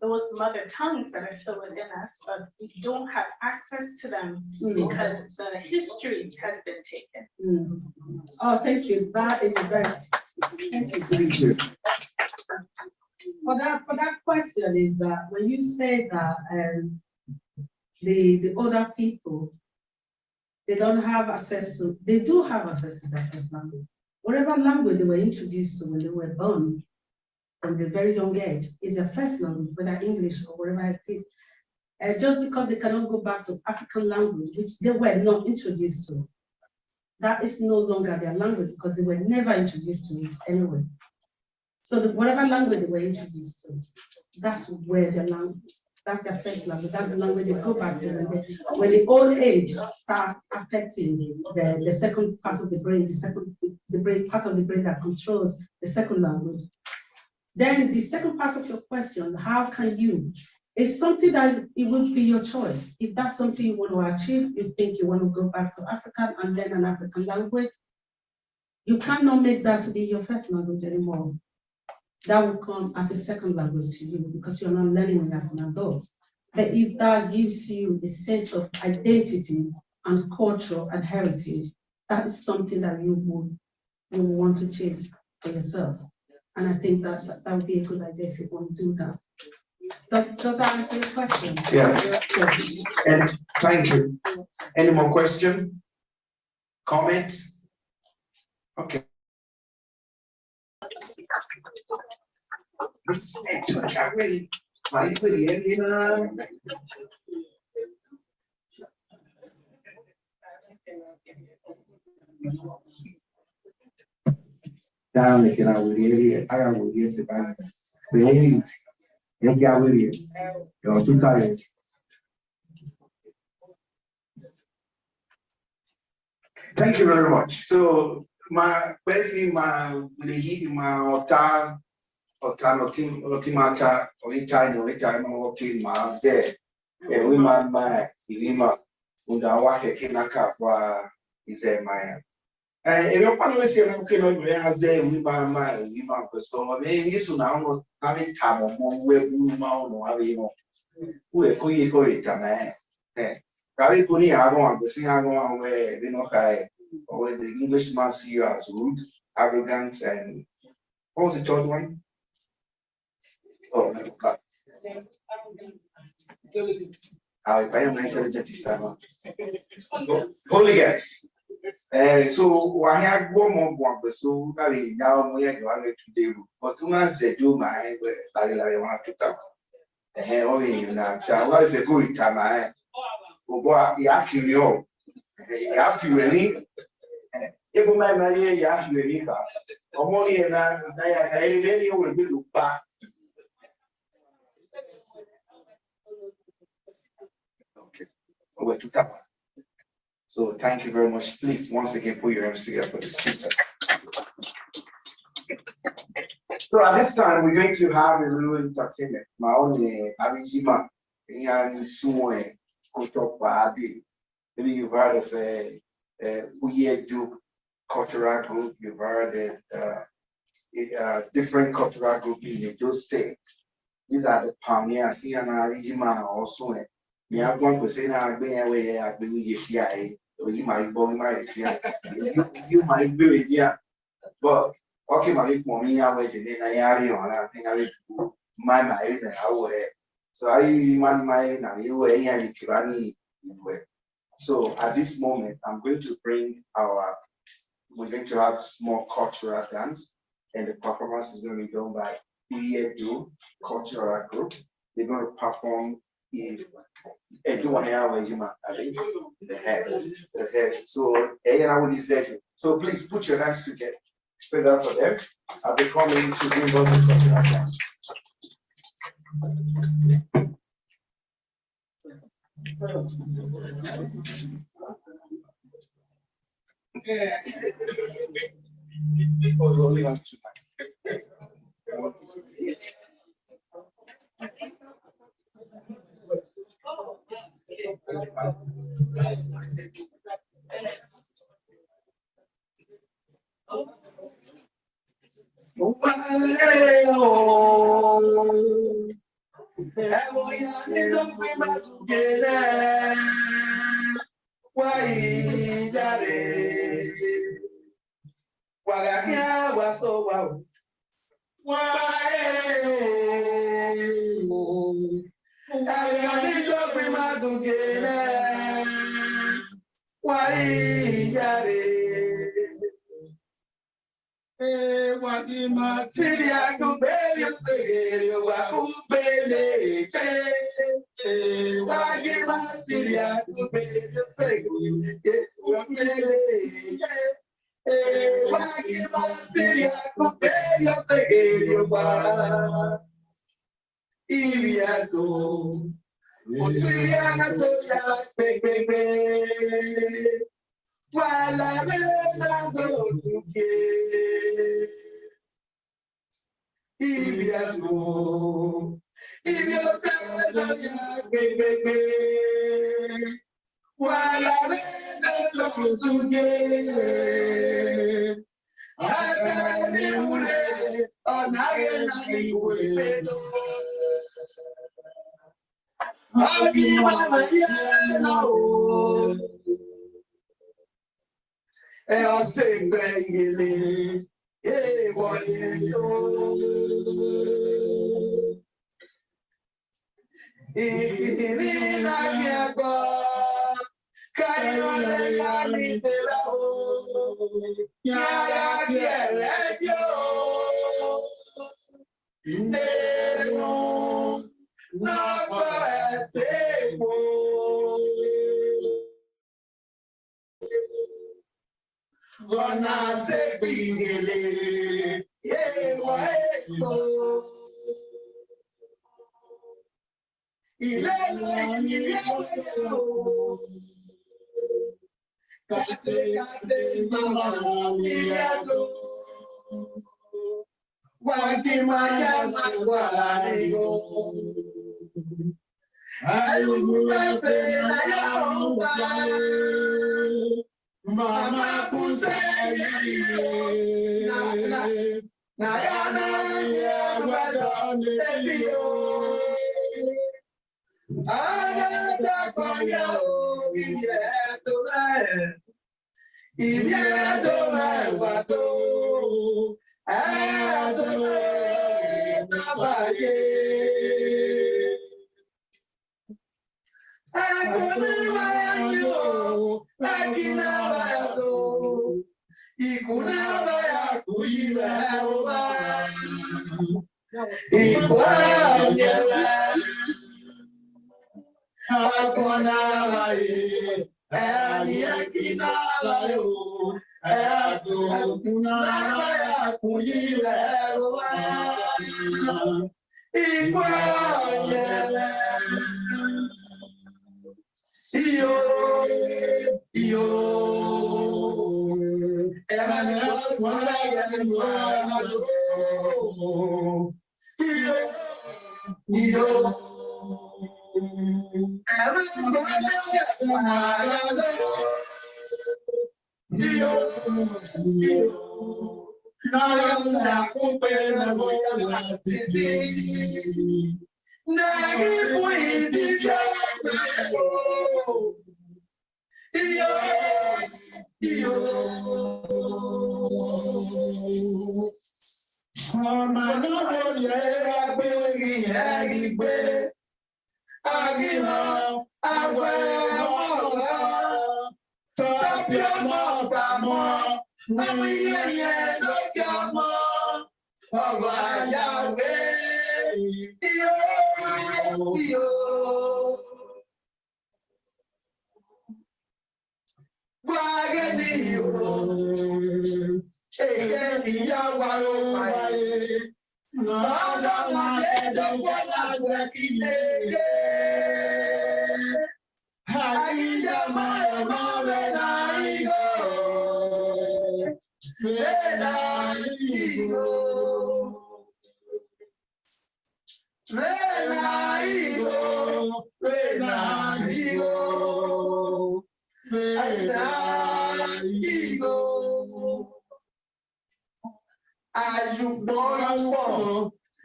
those mother tongues that are still within us, but we don't have access to them because the history has been taken? Oh, thank you. That is very, thank you. Thank you. For that question is that when you say that the other people, they don't have access to, they do have access to their first language. Whatever language they were introduced to when they were born from the very young age is their first language, whether English or whatever it is. Just because they cannot go back to African language, which they were not introduced to, that is no longer their language because they were never introduced to it anyway. So whatever language they were introduced to, that's where the language, that's their first language. That's the language they go back to when the old age start affecting the second part of the brain, the brain part of the brain that controls the second language. Then the second part of your question, how can you? It's something that it would be your choice. If that's something you want to achieve, you think you want to go back to African and learn an African language, you cannot make that to be your first language anymore. That will come as a second language to you because you're not learning it as an adult. But if that gives you a sense of identity and culture and heritage, that is something that you would want to chase for yourself. And I think that would be a good idea if you want to do that. Does that answer your question? Yeah. And thank you. Any more questions? Comments? Okay. Down like I would hear I would yes about the you're too tired. Thank you very much. So my basically my otimata or time working my say we man my ilima undawa hekina kwa ize maya. If you're going to say, okay, no, we have the we man, so maybe this now having time or more web no having we could it, man. Gary Puni, I want to sing along where they know high or where the Englishman see you as rude, arrogant, and what was the third one? Oh, my God. I am intelligent this time. Hooligans. So why have one more so now we are going today, but two months do my Larry want to talk. Only you know, if you go in time, you have to know, you have to really. If my money, you have to really. Only and I really will be look back. Okay, over to Tapa. So thank you very much. Please, once again, put your hands together for the speaker. So at this time, we're going to have a little entertainment. My own Abijima, and Sue, Kotopadi. Maybe you've heard of a Uyedu cultural group. You've heard of different cultural group in those states. These are the pioneers. See, and Abijima also. You have one person being away at the CIA, or you might you might be with ya. But okay, my mommy, I wait in a area on I think I will my married and away. So I man married and you were any Kirani. So at this moment, I'm going to bring we're going to have small cultural dance, and the performance is going to be done by Uyedu Cultural Group. They're going to perform in the head. So please put your hands together. Spread out for them as they come in to bring us the cultural dance. Oh, only have tonight. Ayugbọ́npọ̀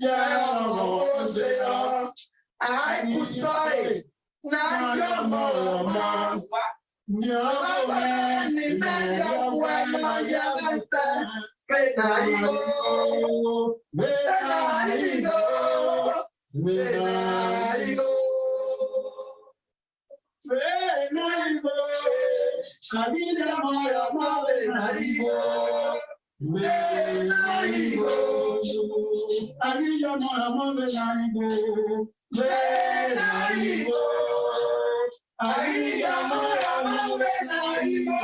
jẹ́ ọ̀rọ̀ ṣe ọ́. Àìkúsọ̀rì náà yọ̀ mọ̀rọ̀mọ́. Ní ọ̀rẹ́ ní mẹ́jọ wẹ́ máa yẹ fẹ́fẹ́. Mẹ́nà ìgò, mẹ́nà ìgò, mẹ́nà ìgò. Mẹ́nà ìgò, àbíjà mọ̀rọ̀mọ́ mẹ́nà ìgò. Mẹ́nà ìgò, àbíjà mọ̀rọ̀mọ́ mẹ́nà ìgò. Mẹ́nà ìgò, àbíjà mọ̀rọ̀mọ́ mẹ́nà ìgò.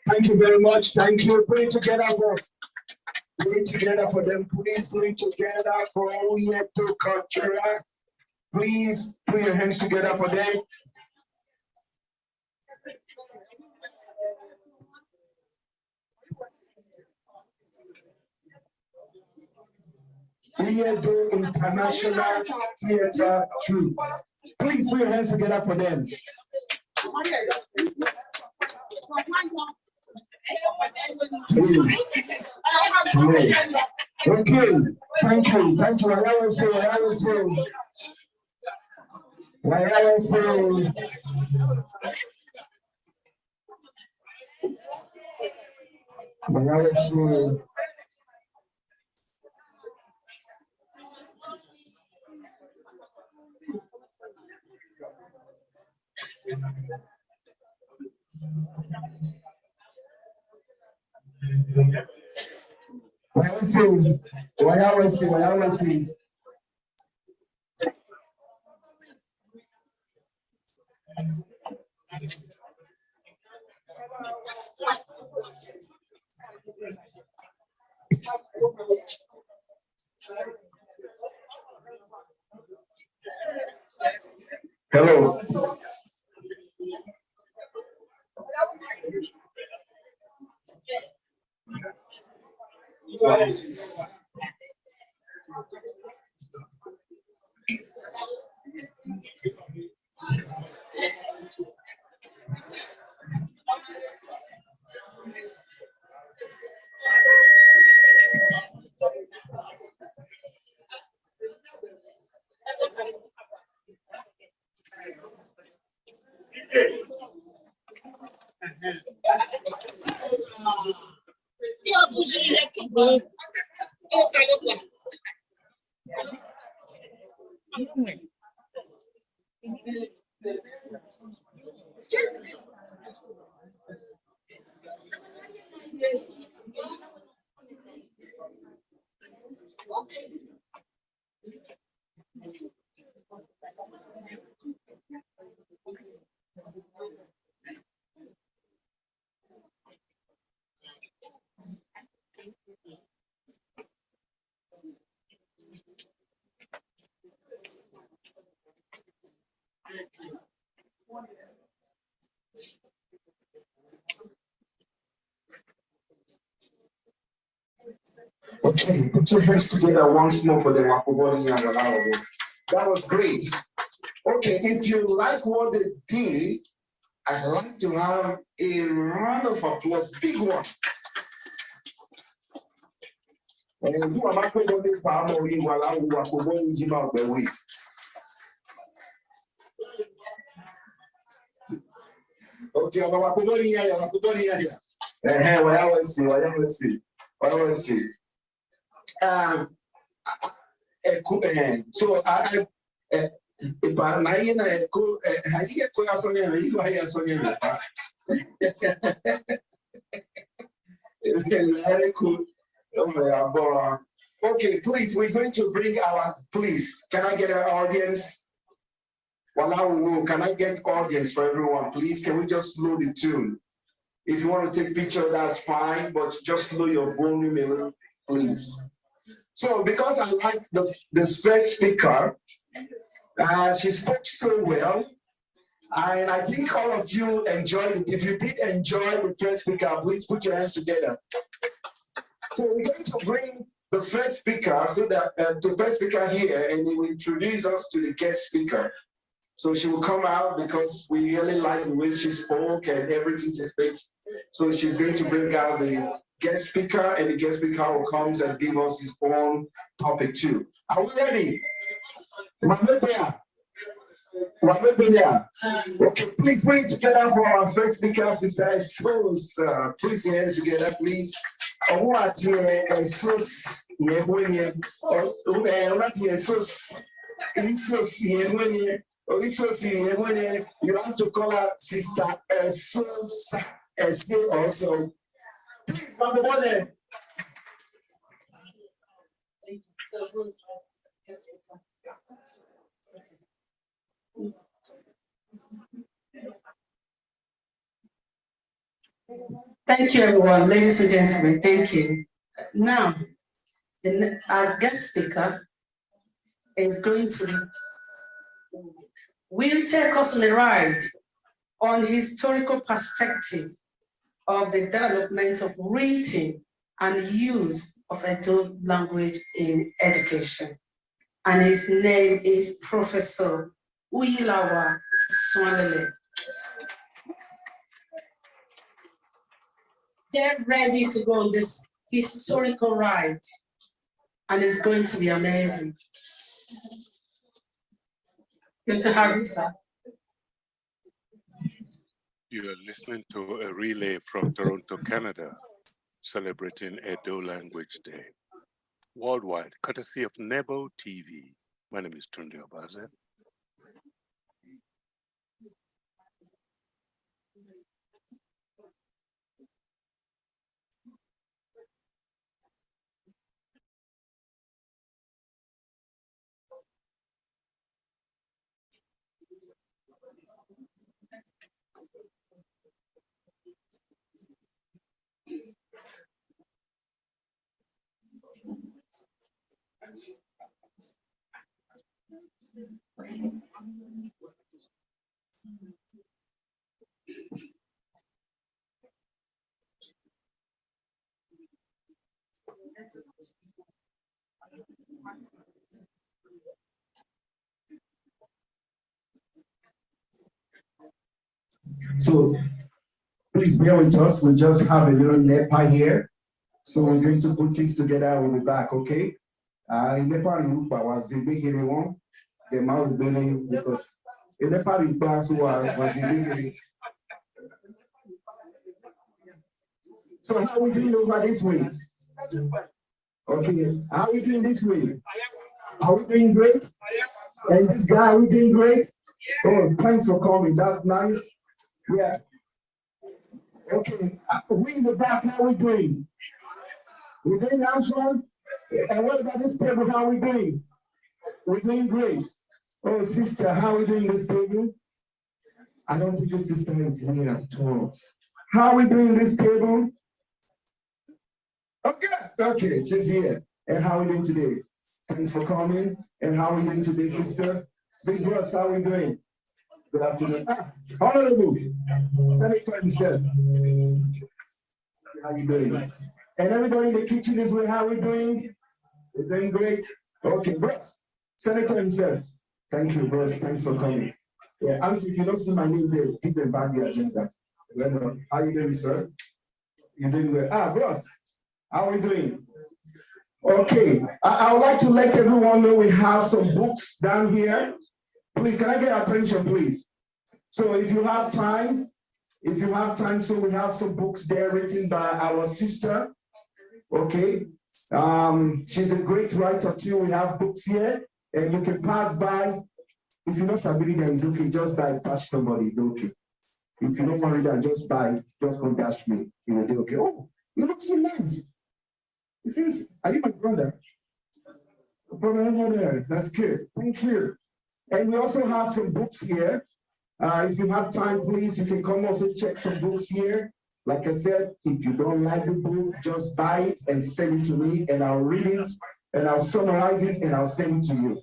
Thank you very much. Thank you. Put it together for them. Please put it together for Uyeto Cultura. Please put your hands together for them. Uyeto International Theatre Troupe. Please put your hands together for them. Okay, thank you. I will say. Hello. Okay, put your hands together once more for the Wakuboni and Walawa. That was great. Okay, if you like what they did, I'd like to have a round of applause, big one. And who am I going to do for Amori Walawa Wakuboni Jima of the week? Okay, Wakuboni here, Wakuboni here. What I want to see. So I if I na go I get go asonya you are asonya very cool. Okay, please, we're going to bring our, please, can I get an audience? Wow, can I get audience for everyone, please? Can we just slow the tune? If you want to take picture, that's fine, but just slow your volume, please. So because I like this first speaker, she spoke so well, and I think all of you enjoyed it. If you did enjoy the first speaker, please put your hands together. So we're going to bring the first speaker, so that the first speaker here, and he will introduce us to the guest speaker. So she will come out because we really like the way she spoke and everything she speaks. So she's going to bring out the guest speaker, and the guest speaker will come and give us his own topic too. Are we ready? Okay, please bring it together for our first speaker, Sister Sos. Please your hands together, please. You have to call her Sister Sosa also. Please, number one. Thank you, everyone, ladies and gentlemen. Thank you. Now, our guest speaker is going to will take us on a ride on the historical perspective of the development of written and use of Edo language in education. And his name is Professor Uyilawa Swanlele. Get ready to go on this historical ride, and it's going to be amazing. Good to have you, sir. You are listening to a relay from Toronto, Canada, celebrating Edo Language Day worldwide, courtesy of Nebo TV. My name is Tunde Obaze. So please bear with us. We just have a little NEPA here. So we're going to put things together. We'll be back, okay? NEPA remove was the big one. The mouth is burning because NEPA repair was the big. So how are we doing over this way? Okay, how are we doing this way? Are we doing great? And this guy, are we doing great? Oh, thanks for coming. That's nice. Yeah. Okay, we in the back, how are we doing? We're doing hands-on? And what about this table, how are we doing? We're doing great. Oh, sister, how are we doing this table? I don't think your sister is here at all. How are we doing this table? Okay, she's here. And how are we doing today? Thanks for coming. And how are we doing today, sister? Big Bros, how are we doing? Good afternoon. Honorable Senator himself. How you doing? And everybody in the kitchen is where, how are we doing? We're doing great. Okay, Bros. Senator himself. Thank you, Bros. Thanks for coming. Yeah, Auntie, if you don't see my name there, give them back the agenda. Well, how you doing, sir? You're doing well. Bros, how are we doing? Okay, I would like to let everyone know we have some books down here. Please, can I get attention, please? So if you have time, so we have some books there written by our sister. Okay, she's a great writer too. We have books here, and you can pass by. If you're not submitting that, it's okay. Just buy, touch somebody, it's okay. If you don't want to read that, just buy, just contact me. It will be okay. Oh, you look so nice. You see, are you my brother? From another mother. That's good. Thank you. And we also have some books here. If you have time, please, you can come also check some books here. Like I said, if you don't like the book, just buy it and send it to me, and I'll read it, and I'll summarize it, and I'll send it to you.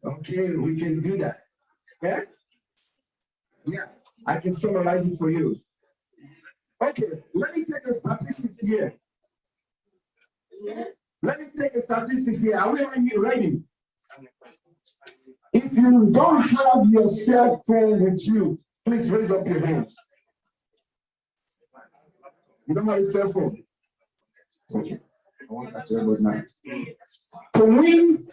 Okay, we can do that. Yeah? Yeah, I can summarize it for you. Okay, let me take a statistics here. Let me take a statistics here. Are we ready? If you don't have your cell phone with you, please raise up your hands. You don't have a cell phone? Okay. I want that to everybody now. To win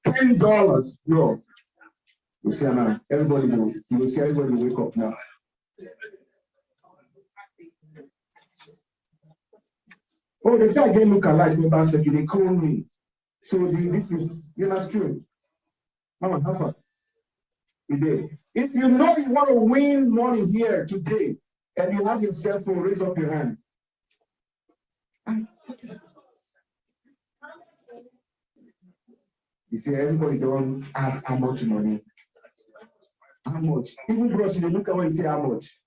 $10, no. You see now, everybody know. You will see everybody wake up now. Oh, they say I get look alike, they call me. So this is, that's true. Mama, how far? If you know you want to win money here today, and you have your cell phone, raise up your hand. You see, everybody don't ask how much money. How much? Even bros, they look at when you say how much.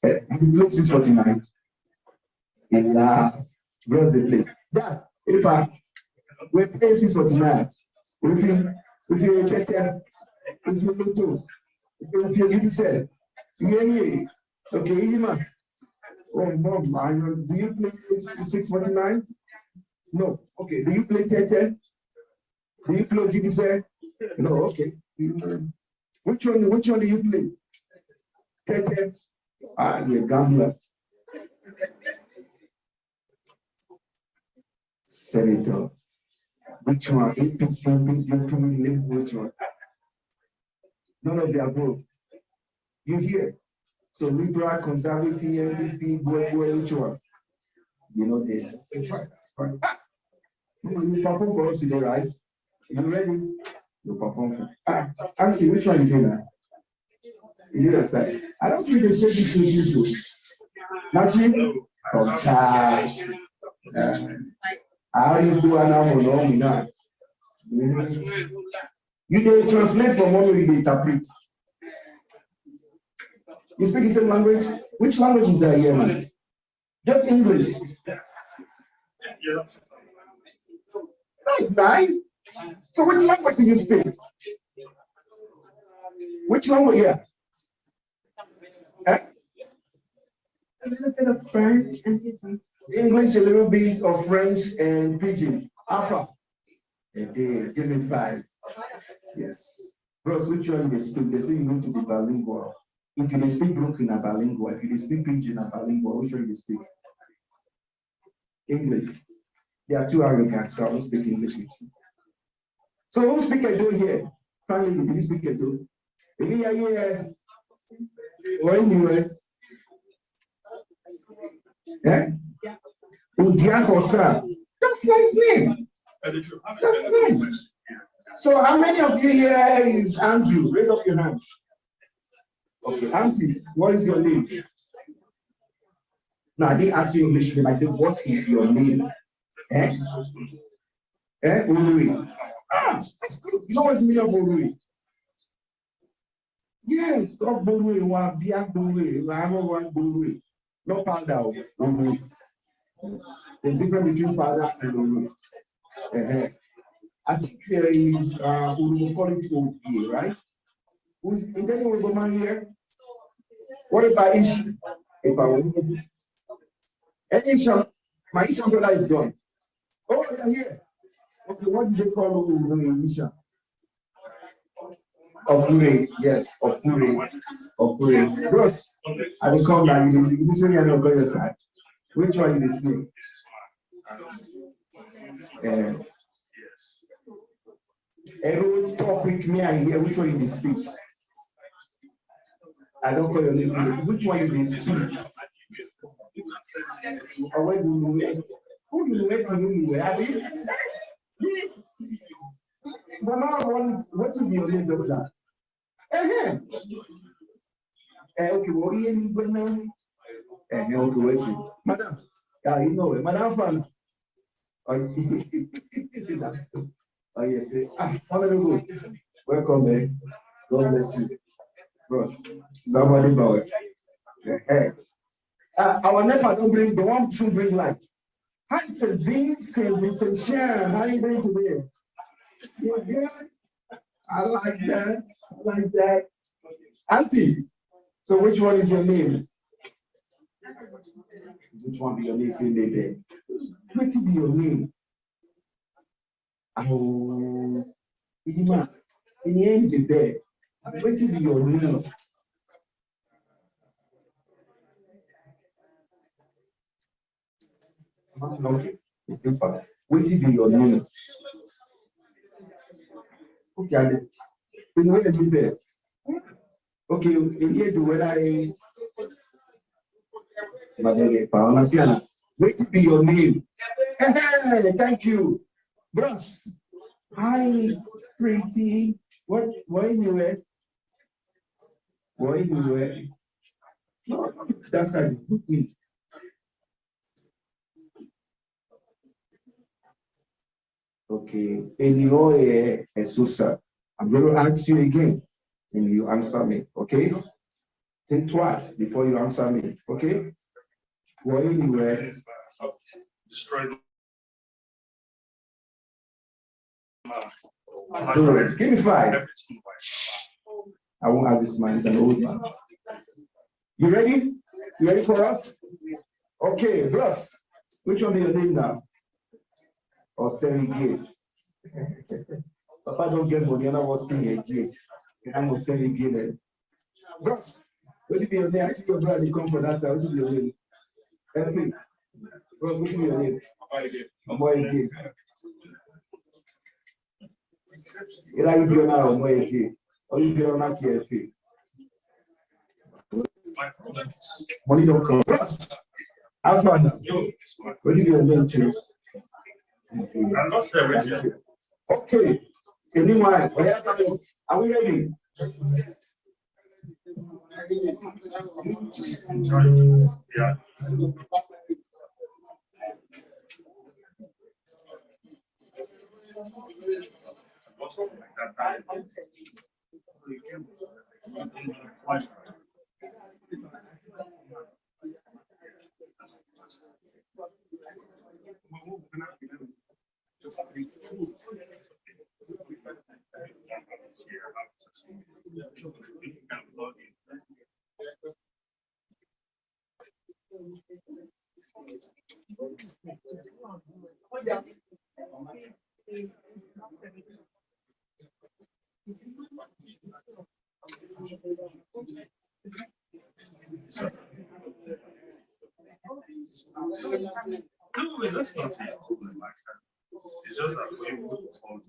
The place is 49. Yeah, bros, the place. Yeah, if we pay 649. If you get if you go to, if you get said, yeah. Okay, Ima. Oh, mom, do you play 649? No. Okay, do you play 10? Do you play Giddy said? No, okay. Which one do you play? 10? You're a gambler. Senator. Which one? APC, PDP, which one? None of the above. You hear? So liberal, conservative, NDP, which one? You know the that's fine. You perform for us today, right? You ready? You perform for Auntie, which one you doing now? You did that. I don't think they should be so useful. Nothing? Oh, gosh. How you do an hour now? You can translate from one way you interpret. You speak the same language? Which language is that here, man? Just English. That's nice. So which language do you speak? Which language, yeah? little bit of French and English, a little bit of French and Pidgin. Alpha. A day, give me 5. Yes. Bros, which one they speak? They say you need to be bilingual. If you speak Brooklyn, are bilingual. If you speak Pidgin, are bilingual. Which one you speak? English. They are too arrogant, so I won't speak English with you. So who speak Edo here? Finally, did you speak Edo? Maybe are you here? Or anywhere? Eh? Udiakosa. That's nice name. That's nice. So how many of you here is Andrew? Raise up your hand. Okay, Auntie, what is your name? Now, they ask you English name. I said, what is your name? Eh? Eh? Olui. Ah, that's good. You know what's the meaning of Olui? Yes, stop Olui. Wabia Olui. Wabia Olui. Not powder. Olui. There's difference between powder and Olui. I think there is we will call it OBA, right? Is anyone woman here? What about Ishi? If I was Isha, my Isha brother is gone. Oh, they are here. Okay, what do they call Isha? Ofure, yes, Ofure. Ofure. Bros, I will come now. You listen here on your side. Which one is this name? Everyone talk with me and hear which one you speak. I don't call your name. Which one you speak? Or when you who you wait to who you were? But now what is your name just now? Okay, what are you going now? Okay, wait. Madam, yeah, you know it. Madam Fan. Oh, yes, honorable. Welcome, man. God bless you. Bros, somebody bow it. Our NEPA don't bring, the one should bring light. Hi, sir, Vincent, Sharon, how are you doing today? You're good? I like that. I like that. Auntie, so which one is your name? Which one be your name? Say name. What be your name? Oh, Ijima, in the end, the bed. What be your name? Okay, it's different. What be your name? Okay, in where you there? Okay, in here the weather. What be your name? Hey, thank you, bros. Hi, pretty. What you wear? What you wear? No, that's how you put me. Okay, Elioe Esusa. I'm going to ask you again, and you answer me. Okay? Think twice before you answer me. Okay? What you wear? Good. Give me 5. I won't ask this man, he's an old man. You ready? You ready for us? Okay, bros. Which one is your name now? Or Serigay? Papa don't get money, and I was saying again. And I'm going to Serigay. Bros, what do you be your name? I see your brother come from that side. What do you be your name? Anything. Bros, what do you be your name? Boy again. Either you be on our boy again, or you be on that TFA. Money don't come. Bros, how far now? What do you be your name too? I'm not there with you. Okay. Anyone, are we ready? Yeah. No, that's not a problem like that. It's just that we're able to follow.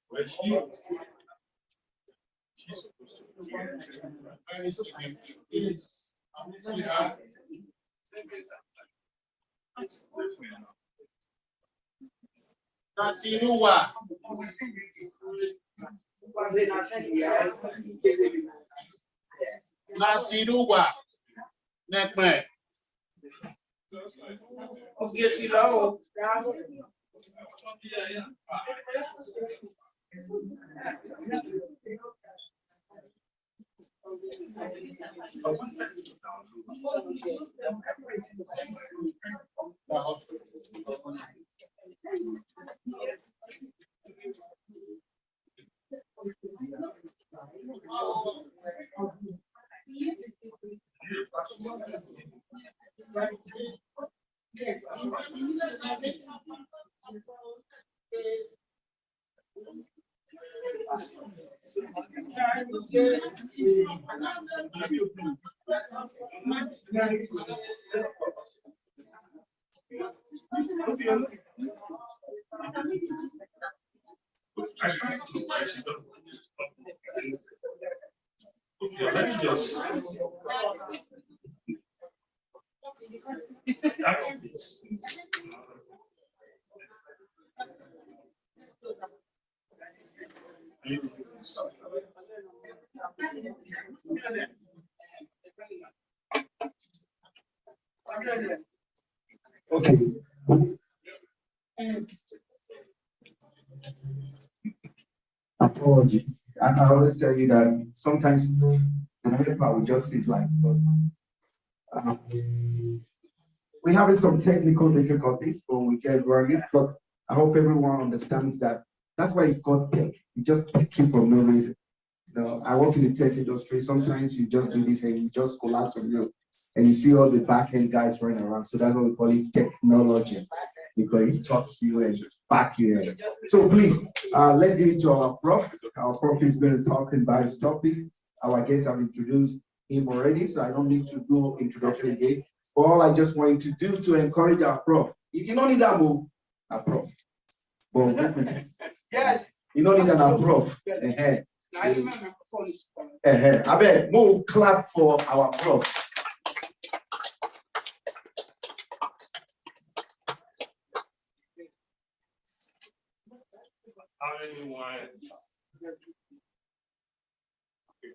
Well, she's supposed to be here. Nasiruwa. Nasiruwa. Nekme. I tried to voice it up. Okay, let me just. Okay. Apology. I always tell you that sometimes the main part we just is like, but we're having some technical difficulties, but we get running. But I hope everyone understands that that's why it's called tech. You just take it for no reason. You know, I work in the tech industry. Sometimes you just do this and you just collapse on you, and you see all the back end guys running around. So that's what we call it technology, because it talks you and back you in. So please, let's give it to our prof. Our prof is going to talk about his topic. Our guests have introduced him already, so I don't need to do introduction again. All I just want you to do to encourage our prof. If you don't need that move, our prof. Yes. You don't need an prof. I bet move, clap for our prof.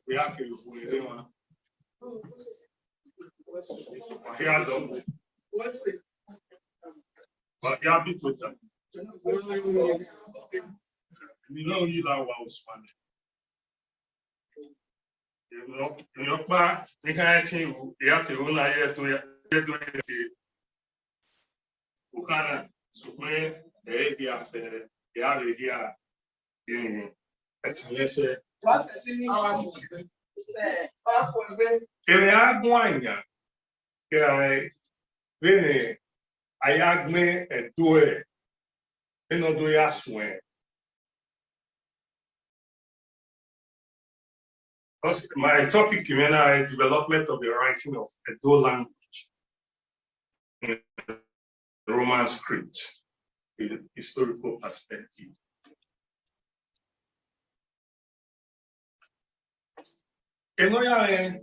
We have to but yeah, be with them. You know, you know what was funny. You know, but you can't see you have to run ahead to it. You can't, so when they have here, it's less. What's the Ele aguanha, que é vene, aí agne é doe, e não doe a sua. My topic is development of the writing of Edo language in Roman script, in historical perspective. And I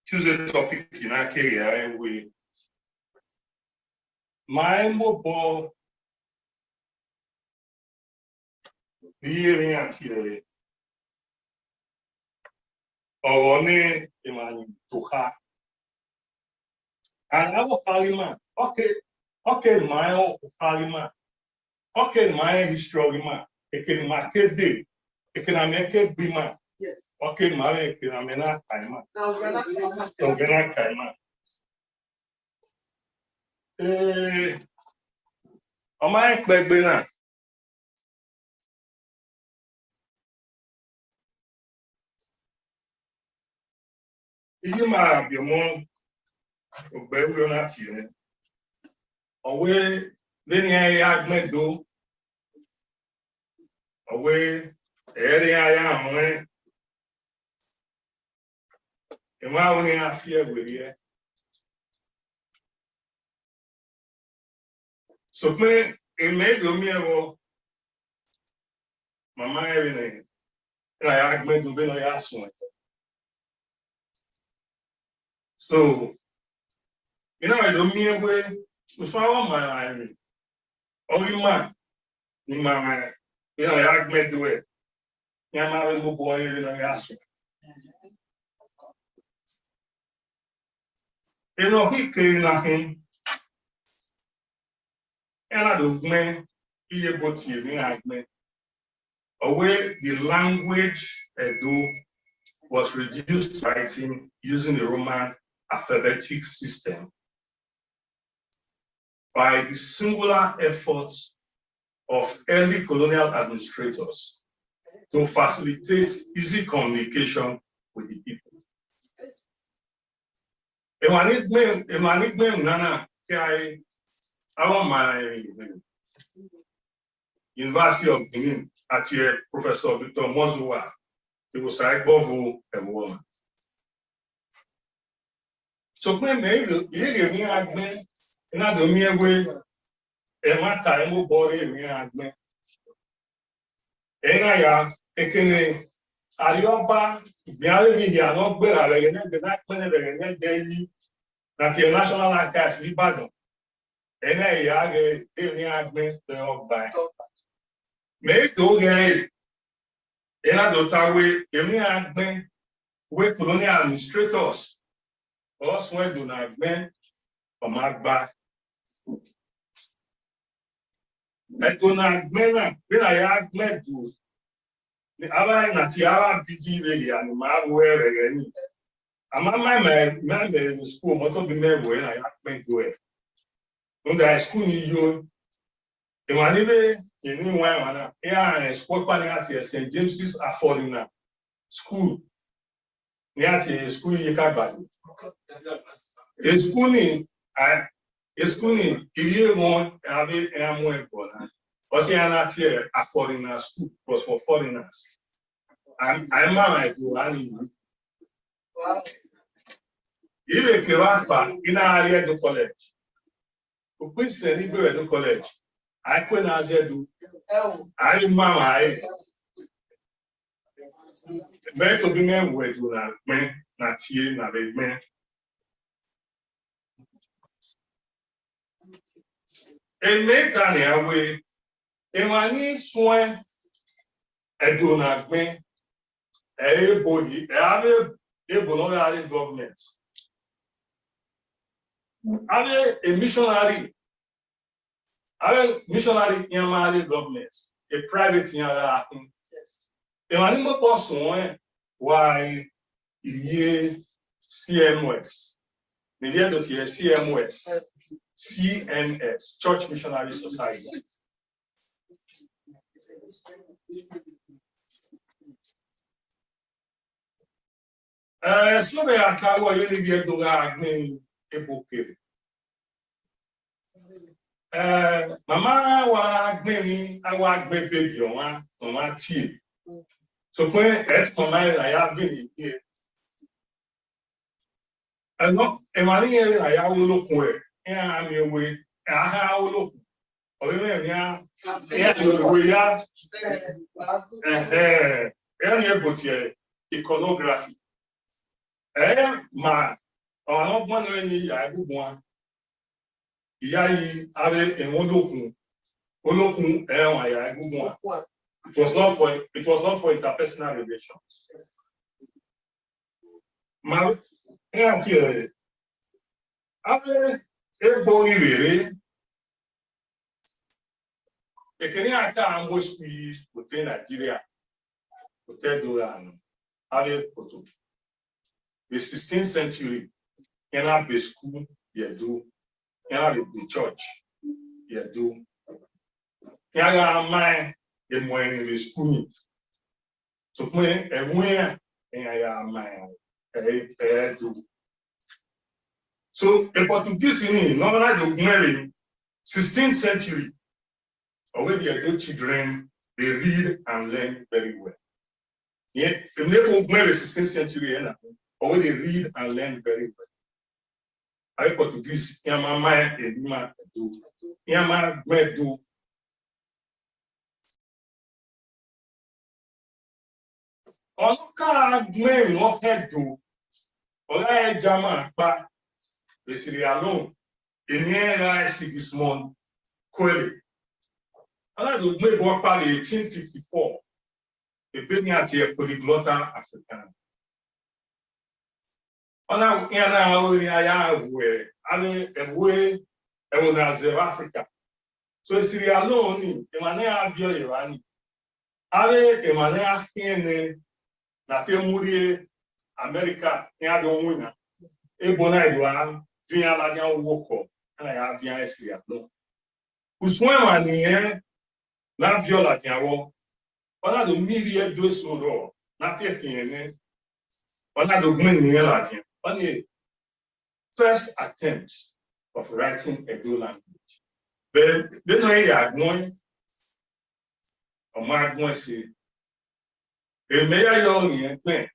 choose a topic in our career with my mobile hearing here. Or only in Tuha. And our parliament, okay, my parliament, okay, my history, it can market day, it can make it be man. Yes. Okay, Mare, Kiramena Kaima. Now, Kaima. Tongena Kaima. Ọmọ ẹgbẹgbẹ náà. Ìdí máa bì mọ́ ògbẹ́ wúlò láti rẹ̀. Ọ̀wé lẹ́ni ayé agbẹ́dó. Ọ̀wé ẹ̀rí ayé àwọn ẹ̀. Ìmọ̀ àwọn ni a fi ẹ̀wẹ̀ yẹ. So pé èmi èdòmí ẹ̀wọ̀ màmá ẹ̀rí nìyẹn. Ìlà ayé agbẹ́dó bẹ́ẹ̀ náà yà sùn ẹ̀. So, you know, I don't mean way, was our man, only man, in my mind, you know, I made the way. Yama will go boy in a yasu. You know, he came nothing, and I don't mean, he about you, me, away the language Edo was reduced to writing using the Roman alphabetic system by the singular efforts of early colonial administrators to facilitate easy communication with the people. University of Benin at Professor Victor Mozowa, he was like Bovo and woman. So when maybe you have been another mere way, and my time will body me and me. And I am taking a yoba, the other media not better than the next minute daily, that the National Archives Libado. And I have been the off by. Make do get another way, you have been with colonial administrators. Also, when do not men or mark back. I do not men, when I act men do. The other Natiara BG lady and my wear again. I'm on my man in school, motor be made when I act men do it. When I school you, the one even in one, yeah, and sport planning at St. James's are falling now. School. Yeah, school you can't buy. A schooling, you want have a more important. Oceana here, a foreigner school was for foreigners. I'm married to one. Even Kirapa in our area to college. To put Senibu to college. I couldn't as I do. I'm mamma. Very to be men were do that, men, not here, not a man. And later, away, and I need swine, I do not mean everybody, every government. Are a missionary, in government, a private in and I never person why ye CMS. The year that you CMS, CMS, Church Missionary Society. So they are carrying you need to go again a book. Mama wa gbemi awa gbe baby on tea. So when it's my mind, I have been here. And not a money I will look where I'm away. I will look. Or yeah, we are iconography. Ma, or not one any I would want. Yai have a Olokun, I would want. It was not for interpersonal relations. Ma, here, after a boy really, a Kenyan ambush within Nigeria, $10. Ale Poto. The 16th century, in a big school, you do. In a big church, you do. In a man, the morning in the school. So when a winner, in a man, do. So a Portuguese in normally the marry 16th century. Already adult children, they read and learn very well. Yeah, from the 16th century, already read and learn very well. I Portuguese, Yamama, Edima, do. Yama, do. On car, men of head do. Ola Jama, but the Syria alone. In here, I see this month, Query. I do make work by 1854. The building at here, Polyglotta African. Ona yana only aya we ale ewe ewo Africa. So Syria alone emane avio Irani. Ale emane ahiene na temurie America ya do wina. Ebona edwa via la nya woko na ya via Syria no. Uswe manie na viola tiawo. Ona do milie do soro na te hiene. Ona do gmeni la tia. On the first attempt of writing a Edo language. But then I are going, or my going say, a mayor young thing.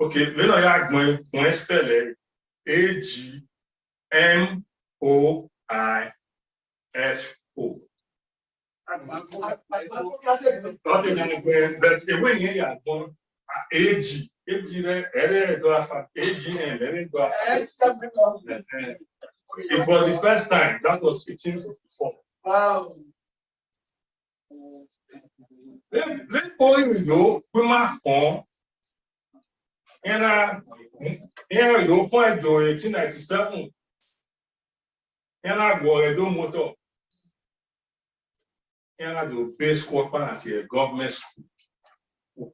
Okay, then I are going to spell it AGMOIFO. But when you are going, AG. It was the first time. That was 1854. Wow. Let's go into Puma form. And here we go point to 1897. And I go a do motor. And I do base quarter at the government school.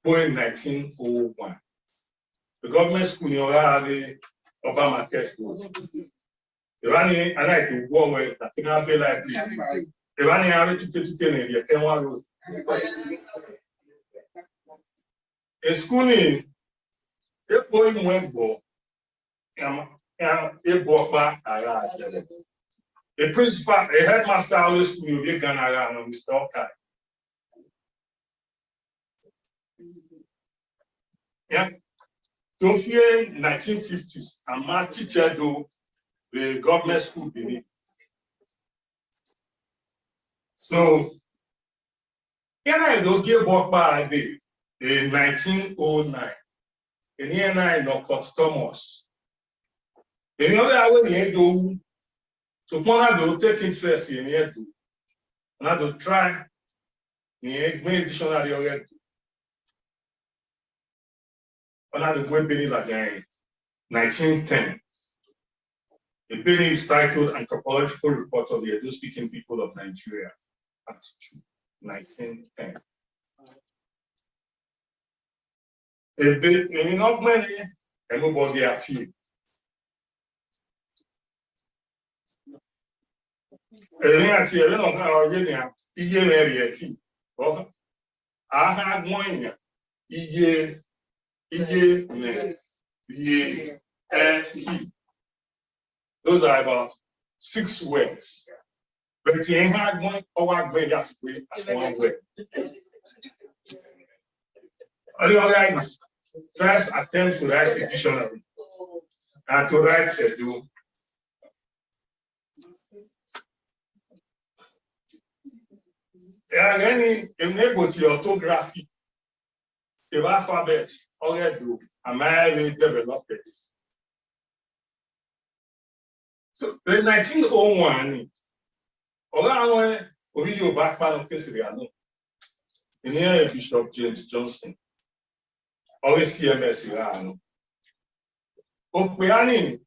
In 1901. The government school in Orale, Obama Market. Irani, I like to go away. I think I'll be like Irani, I to get to the Kenwa Road. A school in a point went go, a book back. A principal, a headmaster always school, you can around Mr. Okai. Yeah. So here 1950s, I'm a teacher do the government school beneath. So here I don't give work by day in 1909. And here I know Thomas. And the other way do so one do take interest in here do. And I do try in dictionary already. Under the web Benny Lajan, 1910. The Benny is titled Anthropological Report of the Edo-speaking People of Nigeria, Part 2, 1910. A bit, not many, everybody active. I don't know already. I had one year. Those are about 6 words. But you had one over way as one word. First attempt to write a dictionary and to write a do. Any enable to orthography, the alphabet. Already, American developed it. So, in 1901, around Ovidio background of Kesiriano, in here Bishop James Johnson, always CMS Irano. Opeani,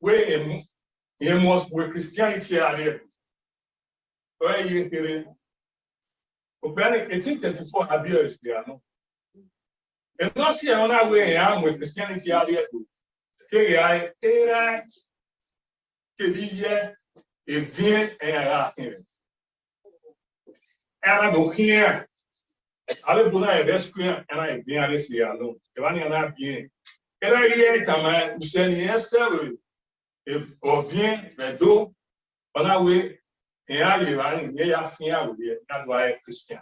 where must be Christianity. Ogbani 1834 abuse there no. And not see another way I am with Christianity earlier. KI era KBye e vient et a here. Era do here. Ale bona e besquare and I vient this year alone. Giovanni and I bien. Era here tama useni esel if or vient le do on our way et a Giovanni ne ya fia with it that why Christian.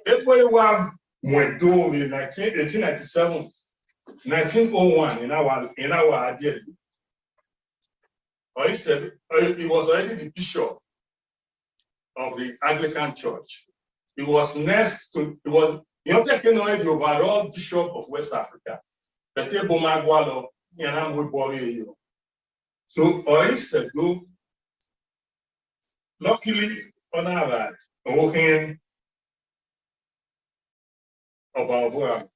It was went to in 1897, 1901 in our idea. Or he said he was already the bishop of the Anglican Church. He was next to, he was taking away the overall bishop of West Africa. So, or he said, luckily, on our walking about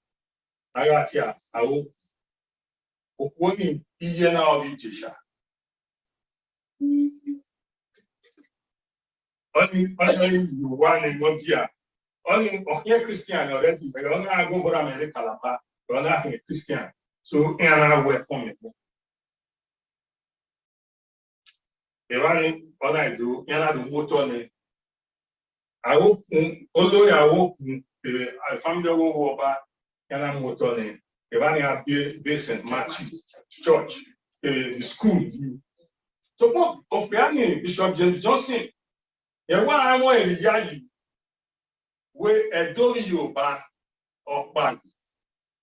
Agatia, I will iye na obi Jesha. Only you one in Montia. Only okay Christian already, but only I go for America Lapa, but only Christian. So I will come. Everyone, all I do, I do motor. I hope, although I hope the family will over. And I'm motoring. Evania based St. Matthew Church, the school. So, what Opiani Bishop James Johnson? And what I want to yali, where a do you buy or bag,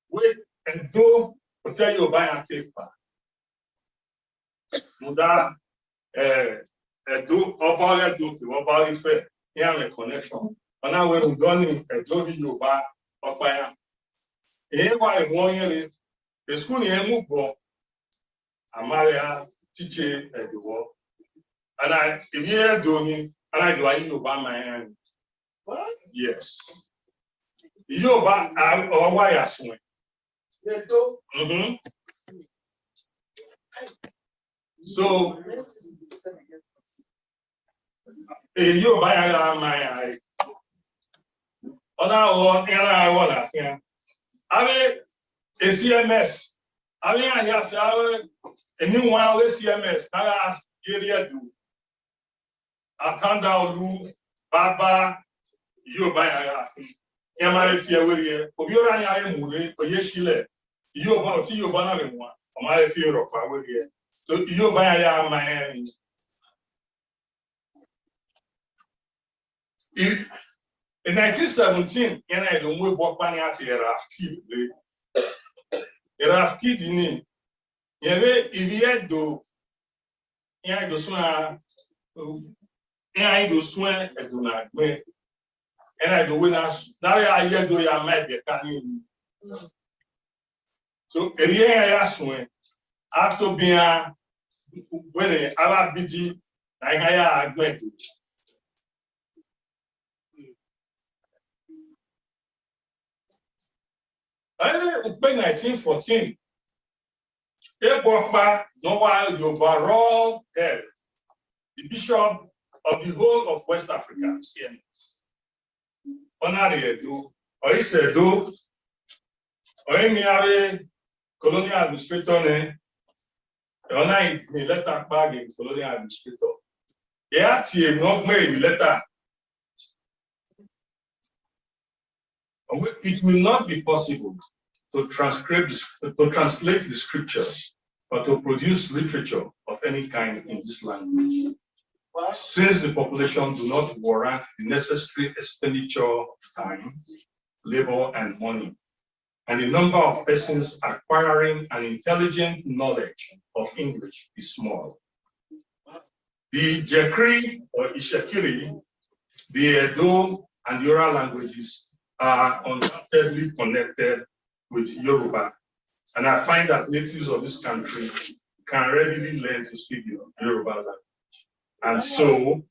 where a do tell you buy a paper. Muda, a do about a do about it, here a connection. And now we're going a do you buy or buy. Why 1 year the school in move for Amaria teaching at the war. And I here doing and I do I you by my hand. What? Yes. You by or why I swing. So you by my other one I want to I mean, a CMS. I mean, I have a new one with CMS. I ask area do. I can't down Baba, you buy a Yamari Fiaway, or you're a movie, or Yeshile. You about you banana one, or my fear of our here. So you buy a man. In 1917, I don't move what money at the Rafki. Rafki dini. Yeve iviye do. Yai do soin. Yai do soin et do na. And I do win us. Now I hear do ya might be coming. So rien I soin. After being when I BG, I hire going to. In 1914, Ebokpa Noah the overall head, the bishop of the whole of West Africa, CMS. Honorary Edo, or is Edo, or Emiare colonial administrator, honor the letter bag in colonial administrator. Yeah, not made the letter. It will not be possible to translate the scriptures or to produce literature of any kind in this language, since the population do not warrant the necessary expenditure of time, labor, and money, and the number of persons acquiring an intelligent knowledge of English is small. The Jekri or Ishekiri, the Edo and Yoruba languages are undoubtedly connected with Yoruba. And I find that natives of this country can readily learn to speak Yoruba language. And so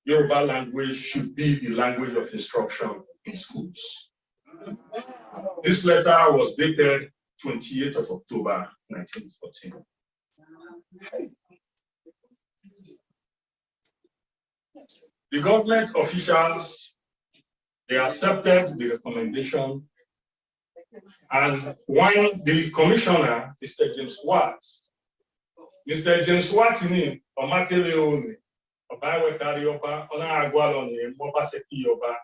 Yoruba language should be the language of instruction in schools. This letter was dated 28th of October, 1914. The government officials They accepted the recommendation. And when the commissioner, Mr. James Watt, ni Omatele Oni, Obawe Karioba, Ona Agualoni, Moba Seki Yoba,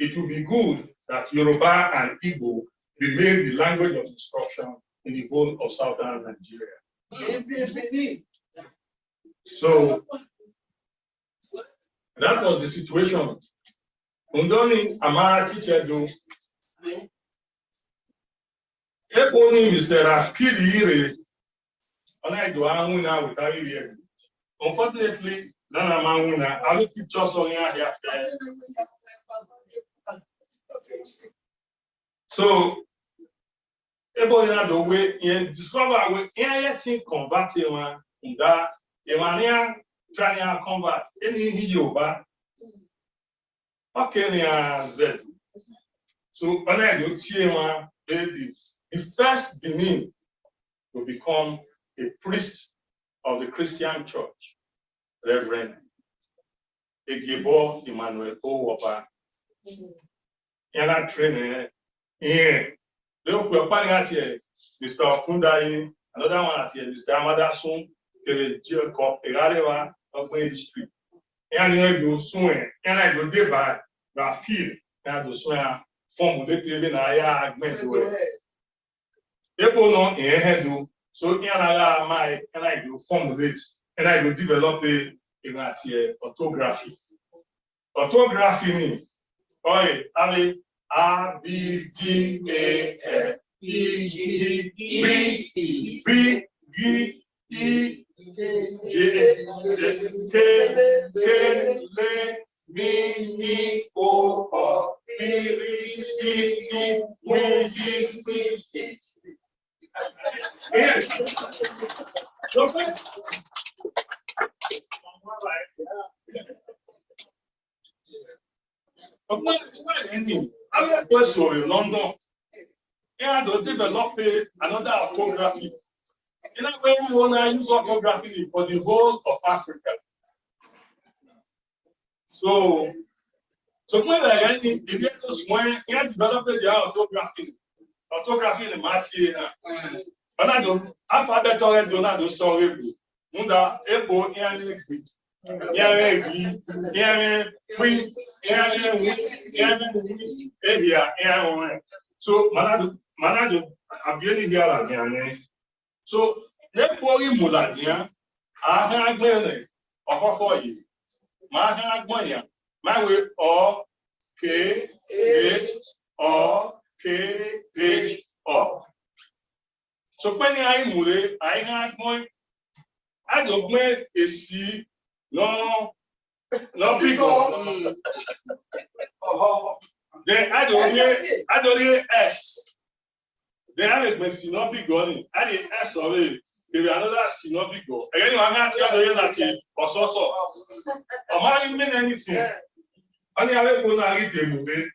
it would be good that Yoruba and Igbo remain the language of instruction in the whole of southern Nigeria. So that was the situation. Undoni Amara teacher do. Ebony Mr. Afkili Ire, I do Amuna with Ari. Unfortunately, Nana Mamuna, I will keep just on here. So, Ebony had the way in discover with anything converting one that Emania trying to convert any Yoba. Okay, Z. So, when I do Tiema, baby, the first Benin to become a priest of the Christian Church, Reverend Egebo Emmanuel Owoba. Yana training here. Mr. Okundai, another one at here, Mr. Amadasun, Jacob Egarewa of Main Street. And you do soon, and I do give by Rafil, and do swear formulated in Aya Agnes. People know in Hedu, so my and I do formulate, and I do develop a orthography. Orthography means, A, B, D, A, F, E, G, B, B, G, E, J, K, L, M, N, O, P, C, T, W, C, I was in London, and to develop another orthography. In a way, we want to use orthography for the whole of Africa. So when I if you just when you develop the orthography in the match, and I don't alphabet already do not do so. Munda ebo so manado abieni here again. So therefore you muladia aha agbere okoko yi ma aha agbonya my way or K H or K H or. So when I move, I had one. I don't make a C, no bigger. Then I don't hear S. Then I make my C not bigger. I did S already. There is another C not bigger. Again, I'm not telling you that or so. Am I even anything? Only I will go and read the movie.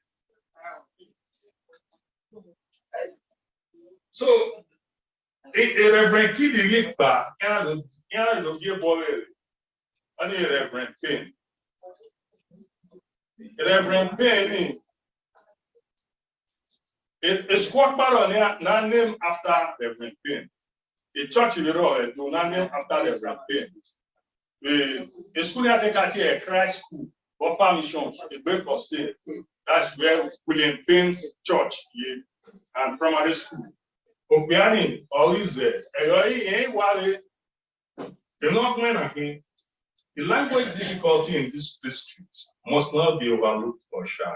So. A Reverend Kidi Ripa, and the dear boy, and a Reverend Payne. Reverend Payne is squad baron not named after Reverend Payne. A church in the road do not name after Reverend Payne. A school I take at here, a Christ school, or permission, a break or stay. That's where William Payne's church and primary school. Obiani or is there? The language difficulty in this district must not be overlooked or shy.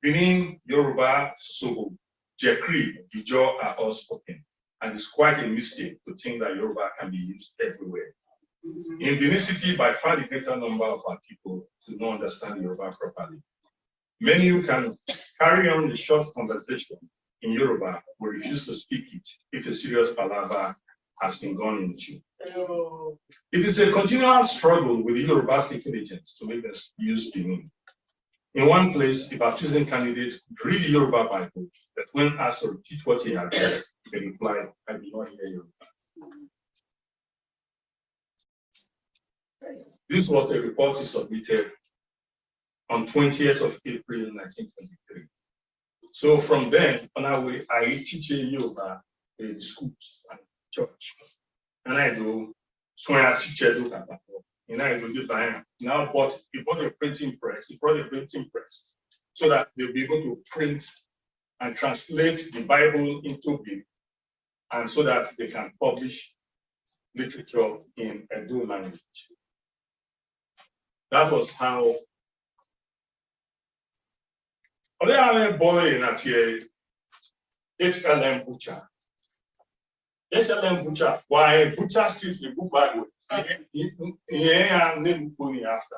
Benin, Yoruba, Sobo, Jekri, Ijo are all spoken, and it's quite a mistake to think that Yoruba can be used everywhere. In Benin City, by far the greater number of our people do not understand Yoruba properly. Many who can carry on the short conversation in Yoruba will refuse to speak it if a serious palaver has been gone into. It is a continual struggle with the Yoruba speaking agents to make them use Benin. In one place, a baptism candidate could read the Yoruba Bible, but when asked to repeat what he had read, he replied, "I do not hear Yoruba." This was a report he submitted on 20th of April 1923. So from then on our way, I teach Yoruba in schools and church. And I do, so I teach Yoruba. And I do this by now, but he brought a printing press, so that they'll be able to print and translate the Bible into Bible, and so that they can publish literature in Edo language. That was how. HLM Butcher. HLM Butcher. Why Butcher Street the book Bible? Yeah, name Pony after.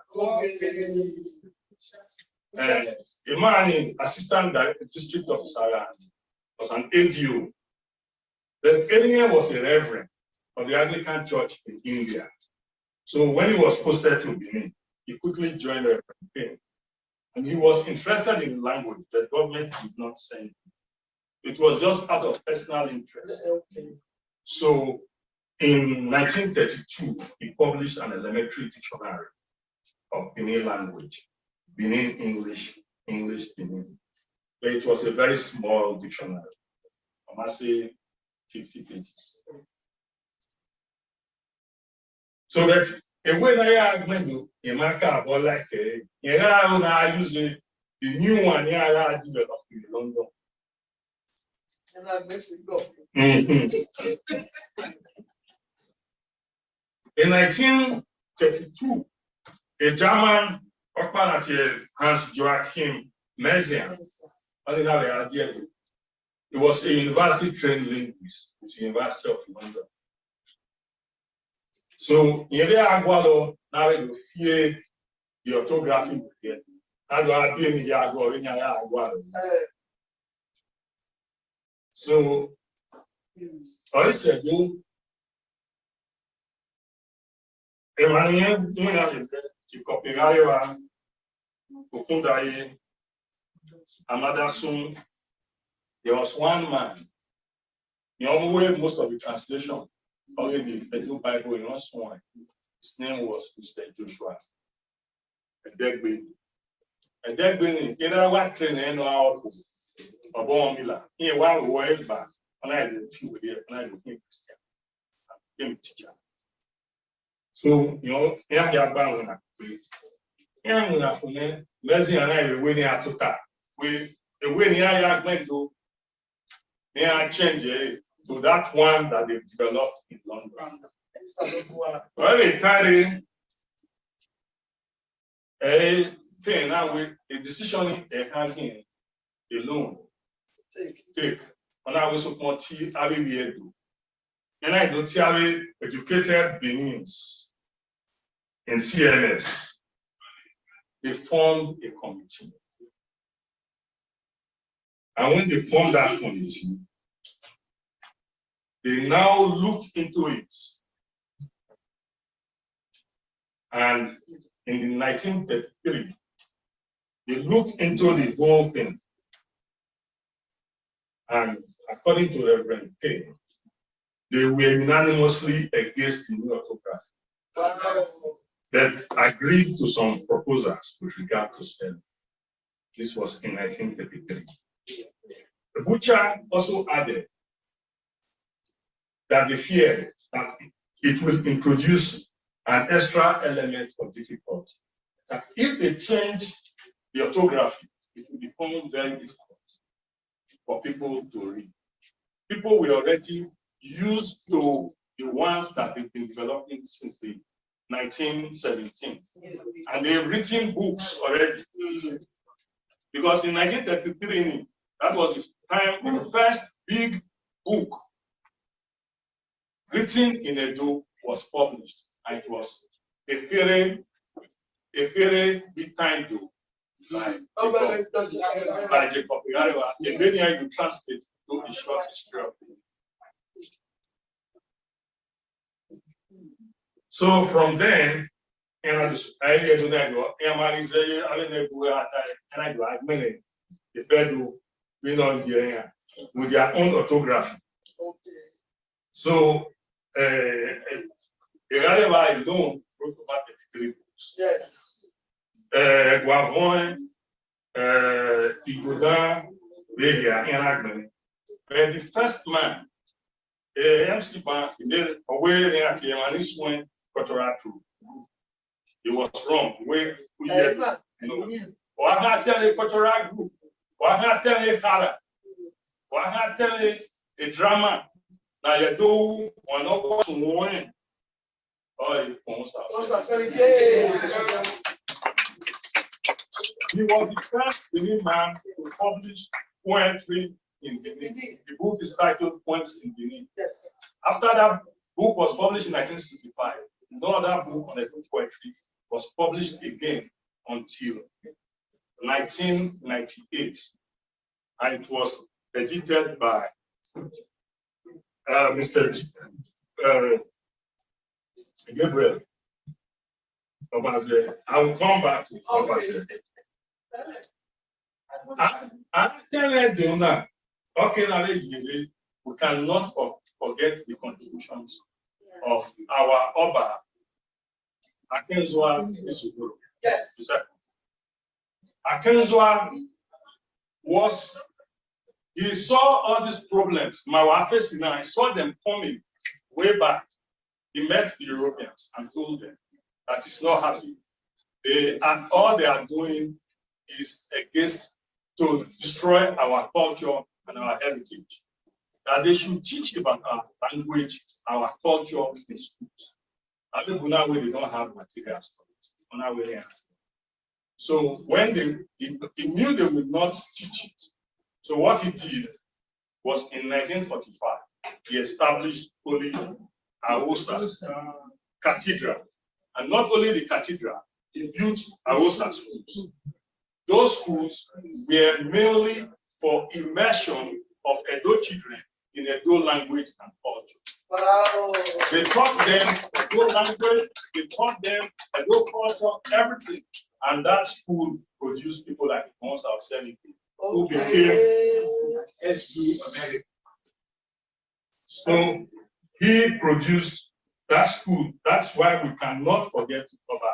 A man in assistant district officer was an ADO. The alien was a reverend of the Anglican Church in India. So when he was posted to Benin, he quickly joined the Reverend. And he was interested in language. The government did not send him. It was just out of personal interest. So in 1932, he published an elementary dictionary of Benin language, Benin English, English Benin. But it was a very small dictionary, I must say 50 pages. So that a way that I went to a marker about like I use the new one here I developed in London. In 1932, a German Hans Joachim Messiaen, he was a university trained linguist at the University of London. So, in the Agualo, now we fear the orthography. So, I said, Emmanuel, you copy Amadasun. There was one man. He always most of the translation. Already, the new Bible in one. His name was Mr. Joshua. And that being in our training, our Bob Miller. Here, while we were back, and I did a few here, and I became Christian. I became teacher. So, you know, here you are bound. Here I'm going to me, Leslie and I were winning at that. We the way I went to, they are changing to that one that they developed in London. Well, they carry a thing now with a decision they have in alone. Take. And I was more tea, I will be able. And I don't tell educated beings in CNS. They formed a committee. And when they formed that committee, they now looked into it. And in 1933, they looked into the whole thing. And according to Reverend Payne, they were unanimously against the new orthography. That agreed to some proposals with regard to spelling. This was in 1933. The Butcher also added that they feared that it will introduce an extra element of difficulty. That if they change the orthography, it will become very difficult for people to read. People were already used to the ones that they've been developing since the 1917, and they've written books already. Because in 1933, that was the time the first big book written in Edo was published, and it was a very big time book by Jacob Igarewa. And then you translate to a short history of it. So from then, with their own orthography. So Igarewa alone wrote about 33 books. schools. Yes. Guavon, Igoda, Belia, and Agnes. But the first man, MC Ban, away at the Manis went Cotorato. It was wrong. Where we no. Or I had tell a Cotorato group. Or I had tell a color. Or I had tell a drama. Now you do one of us win. Oh, he was the first Benin man to publish poetry in Benin. The book is titled Poems in Benin. Yes. After that book was published in 1965, no other book on Edo poetry was published again until 1998. And it was edited by Mr. Gabriel Obaze. I will come back to Obaze. I tell you now, okay, we cannot forget the contributions of our Oba Akenzua Isuguru. Yes. Akenzua he saw all these problems. I saw them coming way back. He met the Europeans and told them that it's not happening. All they are doing is against to destroy our culture and our heritage. That they should teach about our language, our culture in schools. I think they don't have materials for it. So when he knew they would not teach it. So what he did was in 1945, he established Holy Awosa Cathedral. And not only the cathedral, he built Awosa schools. Those schools were mainly for immersion of Edo children in Edo language and culture. Wow. They taught them Edo language, they taught them Edo culture, everything. And that school produced people like the ones I was telling you, who became SU America. So he produced that school. That's why we cannot forget Oba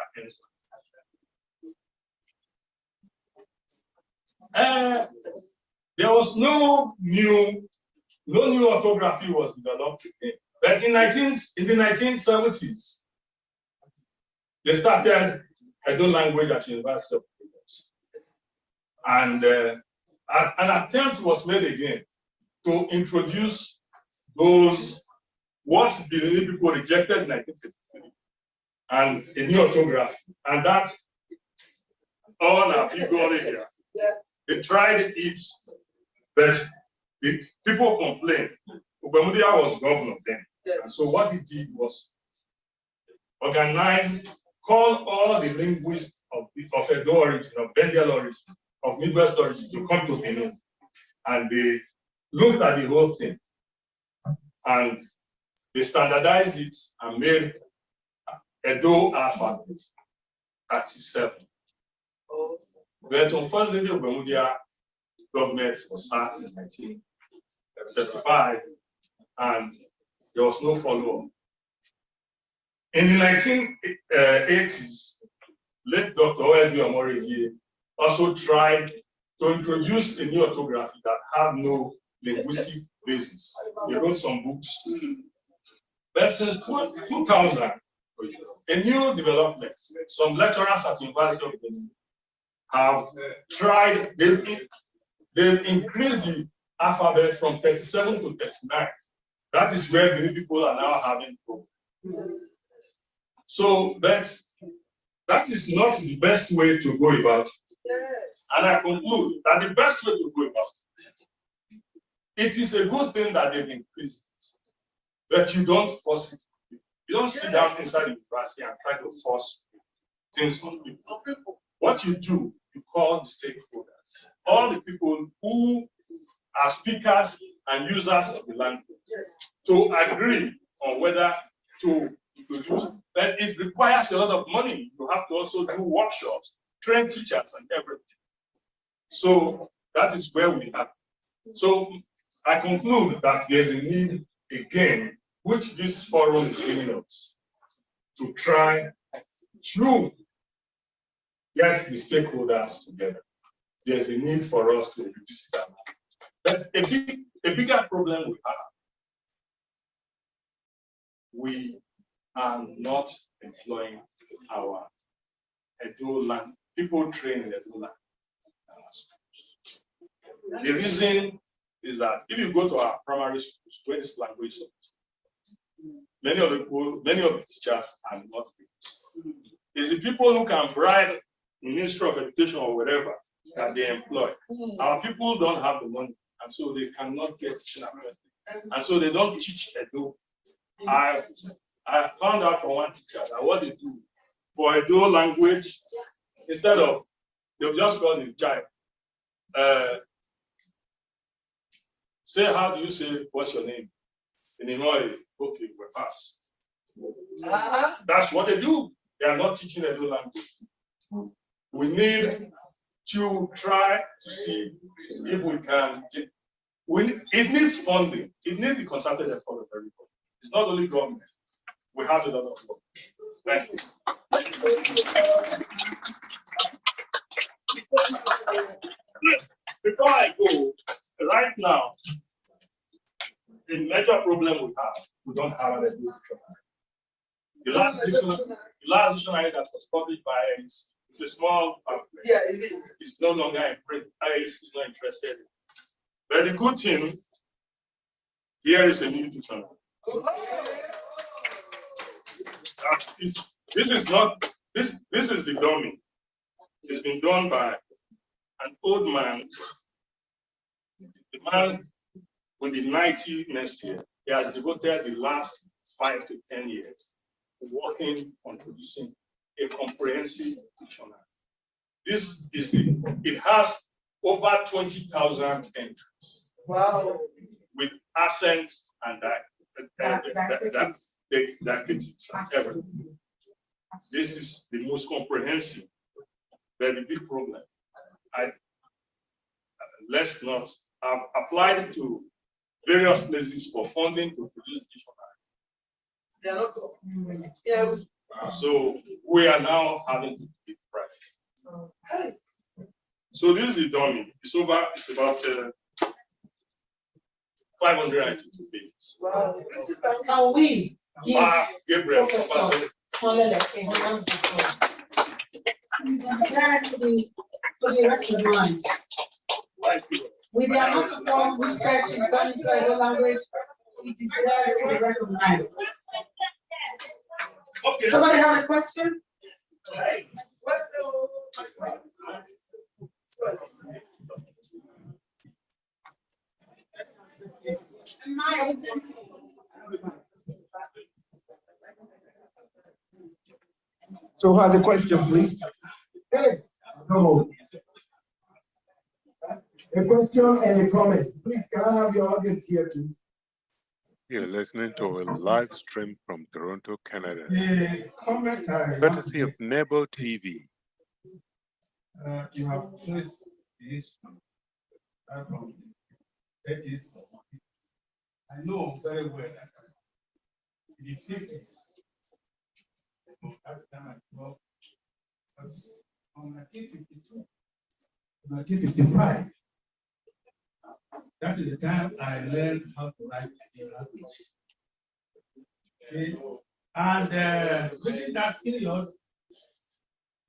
Akenzua. There was no new orthography was developed again. But in the 1970s, they started Edo language at University of Lagos. And an attempt was made again to introduce those what the people rejected in 1953 and a new orthography. And that all our people here. They tried it, but the people complained. Ubemudia was governor then. And so what he did was call all the linguists of Edo origin, of Bengal origin, of Midwest origin to come to Benin. And they looked at the whole thing. And they standardized it and made Edo alphabet 37. But unfortunately, the Bermuda government was sacked in 1975, and there was no follow-up. In the 1980s, late Dr. O.S.B. Omorigi also tried to introduce a new orthography that had no linguistic basis. He wrote some books. But since 2000, a new development, some lecturers at the University of Benin have tried, they've increased the alphabet from 37 to 39. That is where many people are now having problems. So that is not the best way to go about it. Yes. And I conclude that the best way to go about it is a good thing that they've increased it, but you don't force it. You don't sit down inside the university and try to force things on people. What you do, you call the stakeholders, all the people who are speakers and users of the language, to agree on whether to introduce. But it requires a lot of money. You have to also do workshops, train teachers and everything. So that is where we are. So I conclude that there's a need again, which this forum is giving us, to try through get the stakeholders together. There's a need for us to revisit that. But a bigger problem we have, we are not employing our Edo land, people trained in Edo land. The reason is that if you go to our primary schools, where this language is, many of the teachers are not. It's the people who can bribe the Ministry of Education or whatever that they employ. Our people don't have the money, and so they cannot get teaching appointment. And so they don't teach Edo. I found out from one teacher that what they do for Edo language, instead of, they'll just call the child. Say, how do you say, what's your name? In Illinois, okay, we pass. That's what they do. They are not teaching Edo language. We need to try to see if we can. It needs funding. It needs the concerted effort of everybody. It's not only government. We have a lot of work. Thank you. Before I go, right now, the major problem we have, we don't have an education. The last dictionary that was published by IAS, it's a small pamphlet. Yeah, it is. It's no longer in print. IAS is not interested. But the good thing, here is a new dictionary. This is the dummy. It's been done by an old man. The man will be 90 next year. He has devoted the last 5 to 10 years working on producing a comprehensive dictionary. It has over 20,000 entries. Wow. With accents and diacritics and everything. This is the most comprehensive, but the big problem. Let's not have applied to various places for funding to produce dictionary. Yeah. So we are now having to pay price. So this is the dummy. It's about 582 pages. Wow. Can we give Gabriel, Professor Solele a round of applause? To be recognized. With the amount of research is done into Edo language, it deserves to be recognized. Okay. Somebody have a question? So who has a question, please? Yes. No. A question and a comment. Please, can I have your audience here, please? You're listening to a live stream from Toronto, Canada. Comment. Courtesy of Nebo TV. You have placed this from 30s. I know very well that in the 50s, at the time I grew up, was on 1952, 1955. That is the time I learned how to write the language. Okay. And within that period,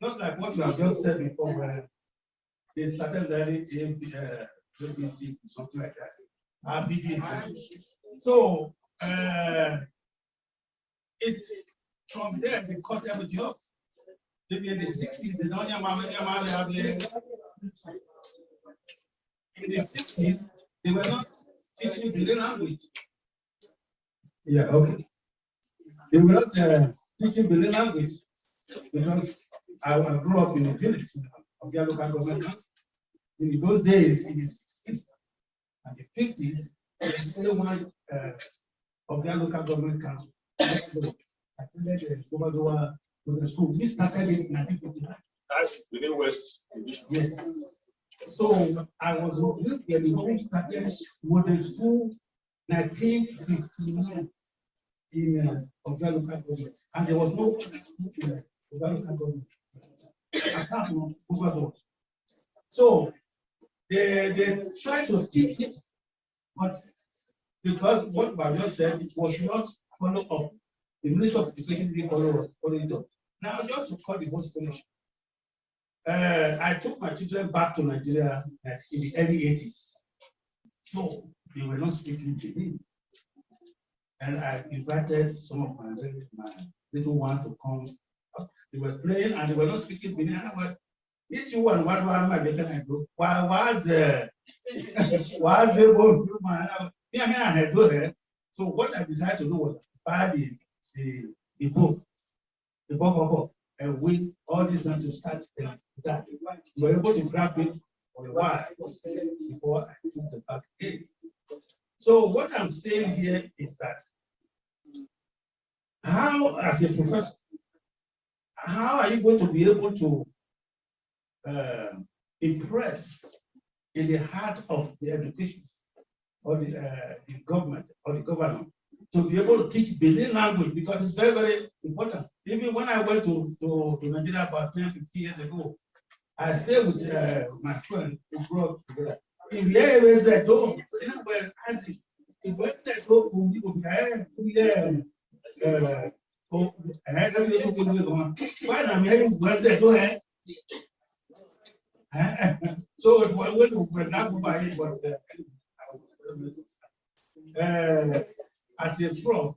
just like what you have just said before, where they started learning ABC, something like that, RBD. So it's from there they cut everything off. Maybe in the 60s, they don't in the 60s, they were not teaching the language. Yeah, okay. They were not teaching the language because I grew up in a village of their local government. In those days, in the 60s and the 50s, there was only one of their local government council. I attended the school. We started it in 1959. That's within West Division. Yes. So I was looking at the home started with the school 1959 in Oga local government, and there was no school in Oga local government. account Google. So they try to teach it, but because what I just said, it was not follow up. The Ministry of Education didn't follow it up. Now, just to cut the whole story, I took my children back to Nigeria in the early 80s. So they were not speaking Benin. And I invited some of my little ones to come. They were playing and they were not speaking Benin. I was, "Each one, what am I making? I go, why was so what I decided to do was buy the book and with all this and to start that. We were able to grab it for a while before I took the back again. So what I'm saying here is that how, as a professor, how are you going to be able to impress in the heart of the education or the government or the governor to be able to teach Benin language, because it's very, very important. Even when I went to Nigeria about 10, 15 years ago, I stayed with my friend who brought together. In the areas that don't, if I said, go, so when we not by it was as a pro,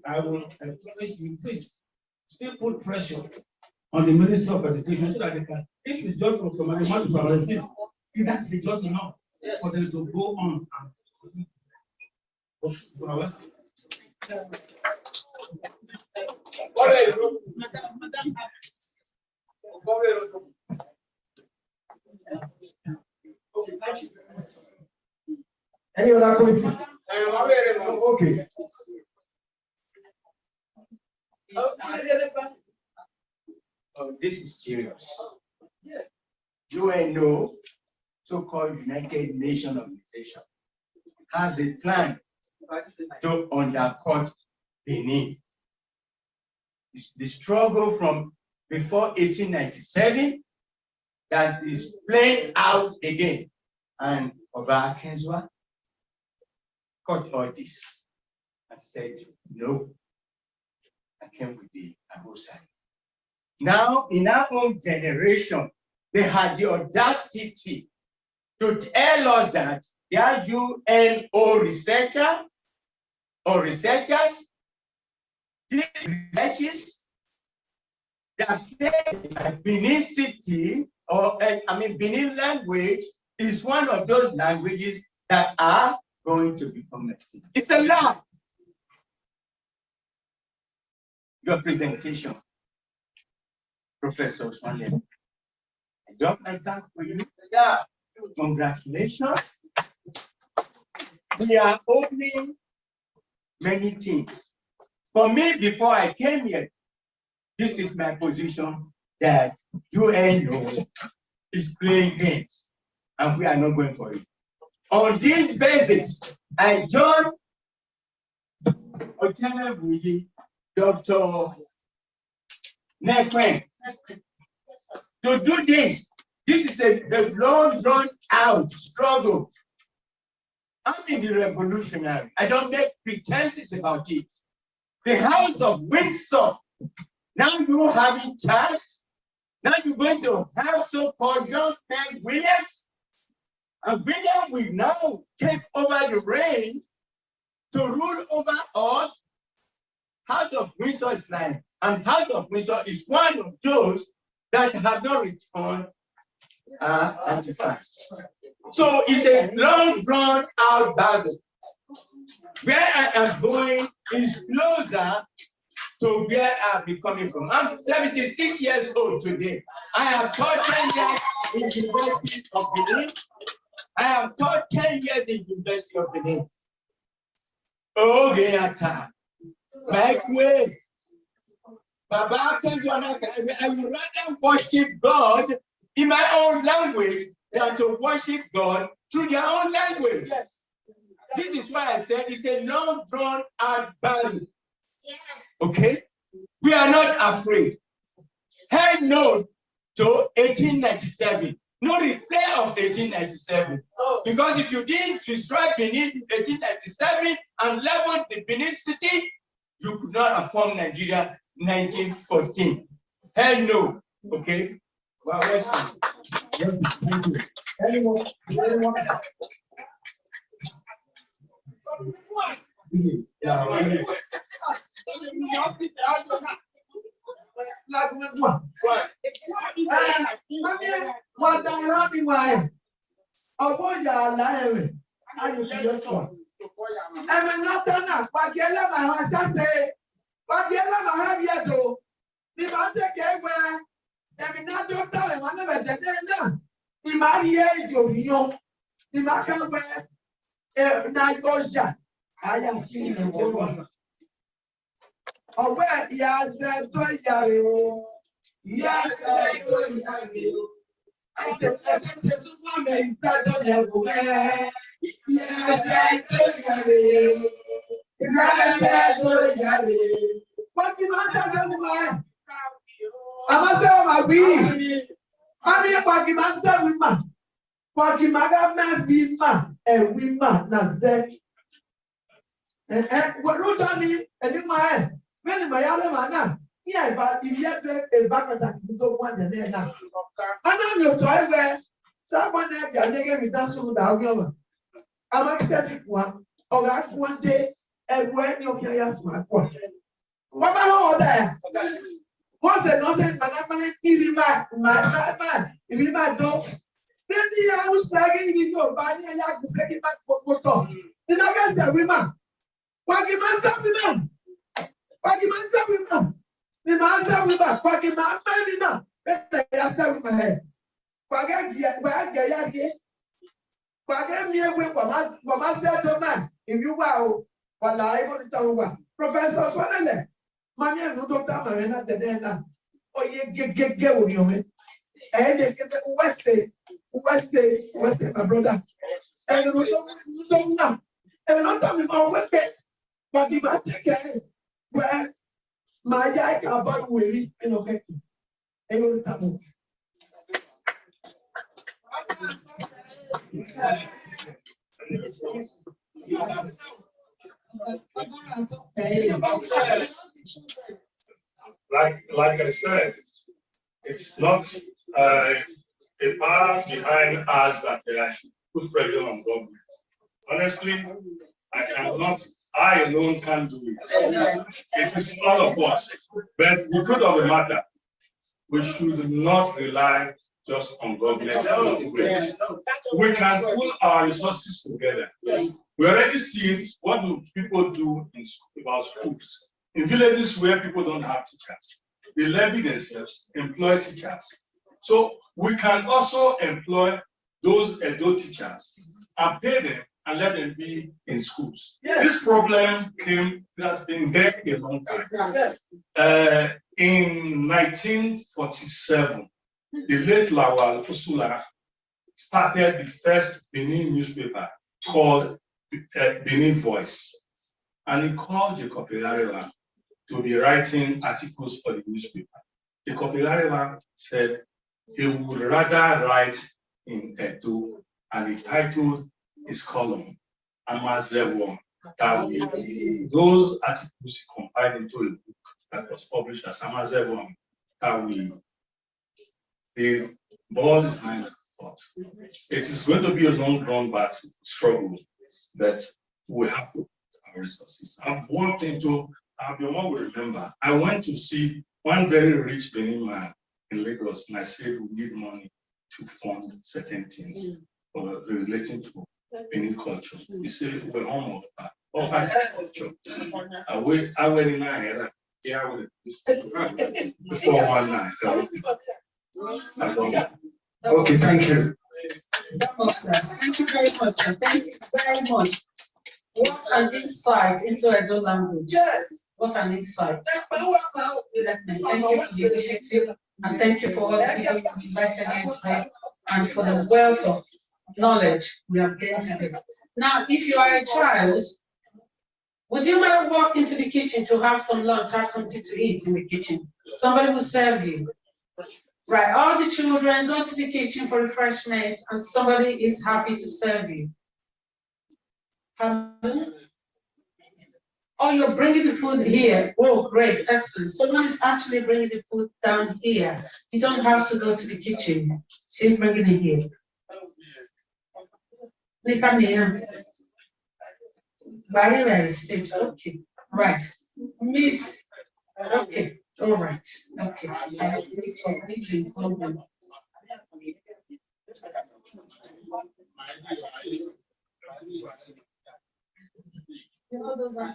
I will encourage you, please still put pressure on the Ministry of Education so that they can, if it's just from the it has to be just enough for them to go on. Any other questions? Okay. Oh, this is serious. UNO, so-called United Nations Organization, has a plan to undercut Benin. It's the struggle from before 1897 that is playing out again. And Oba Akenzua cut all this and said, no, I came with the Agosa. Now, in our own generation, they had the audacity to tell us that their UNO researcher or researchers did researches that say that Benin city, or Benin language is one of those languages that are going to become extinct. It's a lie. Your presentation, Professor Osman, I don't like that for you. Yeah. Congratulations. We are opening many things. For me, before I came here, this is my position that UNO is playing games and we are not going for it. On this basis, I joined Dr. Nekwen to do this. This is a long drawn out struggle. I'm in the revolutionary. I don't make pretenses about it. The House of Windsor, now you have in charge. Now you're going to have so-called young man Williams. And William will now take over the reign to rule over us. House of Windsor is lying. And House of Windsor is one of those that have not returned artifacts. So it's a long drawn out battle. Where I am going is closer to where I've been coming from. I'm 76 years old today. I have taught 10 years in the University of Benin. I have taught 10 years in the University of Benin. Oh, Geata. My way. Baba, I would rather worship God in my own language than to worship God through their own language. Yes. This is why I said it's a long drawn out battle. Yes. Okay? We are not afraid. Hell no to 1897. No replay of 1897. Because if you didn't destroy Benin in 1897 and leveled the Benin city, you could not have formed Nigeria 1914. Hell no. Okay? Well, let's see. Yes, thank you. Anyone? Ọwẹ́ ìyá ṣe tó yàrá o, ìyá ṣe tó yàrá o, àìsèṣe tó súnmọ́ mi ìṣẹ́jọ́ yẹn kò fẹ́. Ìyá ṣe tó yàrá o, ìyá ṣe tó yàrá o. Wọ́n ti máa ń ṣẹ́jọ́ ní wa. Àmọ́ ṣé wọ́n máa wí? Fámi pàkì máa ń ṣẹ́wìn mà. Pàkì máa dá mẹ́bí mà, ẹ̀wí mà nà zẹ́. Wọ́n tó ní ẹni máa ẹ̀. Many my other man, yeah, but if you have a back attack, you don't want the name now. And I'm your toy where someone have your nigga with that soon down your. I'm ecstatic one, or that one day, and when you can ask my point. What about all that? What's the nothing, but I'm going to give you my man, if you might don't. Then the house sagging you go, but I have to say it back for motor. Then I guess that women. What give myself women? Pagi mansa wima, ni mansa wima. Pagi mama wima, bete yasa wima he. Pagi gaya ye. Pagi miye we kwa masa doma. If you wow, wala ibo ni tawa. Professor Swanele, mami enu doctor marina tedena. Oye ge uriome. De West, my brother. And you don't know. And not tell me more with it. But the man take care. Well, my guy about Willie in okay. Every time. Like I said, it's not a power behind us that put pressure on government. Honestly, I alone can't do it. It is all of us. But the truth of the matter, we should not rely just on government. We can pull our resources together. We already see it. What do people do about schools? In villages where people don't have teachers, they levy themselves, employ teachers. So we can also employ those Edo teachers and pay them and let them be in schools. Yes. This problem has been there a long time. Yes. In 1947, the late Lawal Fusula started the first Benin newspaper called Benin Voice. And he called Jacob Ilarewa to be writing articles for the newspaper. Jacob Ilarewa said he would rather write in Edo, and he titled his column Amazewo. Those articles he compiled into a book that was published as Amazewo. The ball is mine and forth. It is going to be a long run back struggle that we have to put our resources. One thing to Abioma will remember, I went to see one very rich Benin man in Lagos, and I said we need money to fund certain things relating to Benin culture. He said we're home of culture. I went in there. Yeah, before 19. Okay, thank you. Thank you very much, sir. Thank you very much. What an insight into Edo language. Yes. What an insight. Thank you for the initiative, and thank you for all the people you invited here today, and for the wealth of knowledge we have gained today. Now, if you are a child, would you mind walk into the kitchen to have some lunch, have something to eat in the kitchen? Somebody will serve you. Right, all the children go to the kitchen for refreshments and somebody is happy to serve you. Pardon? Oh, you're bringing the food here. Oh, great, excellent. Someone is actually bringing the food down here. You don't have to go to the kitchen. She's bringing it here. Very, very safe. Okay, right. Miss, okay, all right, okay. I need to inform them. You know those are.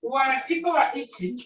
While people are eating,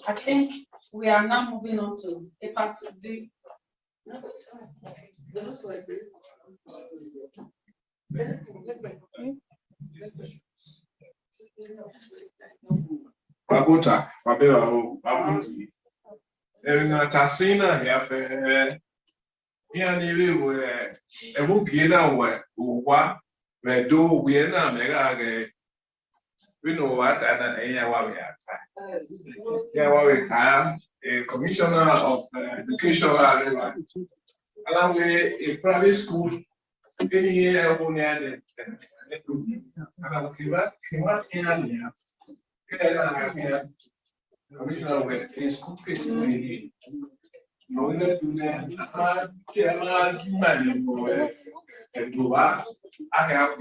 I think we are now moving on to a part of the. Babota, Babero, Babuki. Erina Tassina, Yafe, Yanili, where a Mugina, where Uwa, where do we are now, Megage. We know what and we are. Yeah, we have a commissioner of education, along with a private school. Any year, only added. Commissioner with his cookies. No, let you know. I have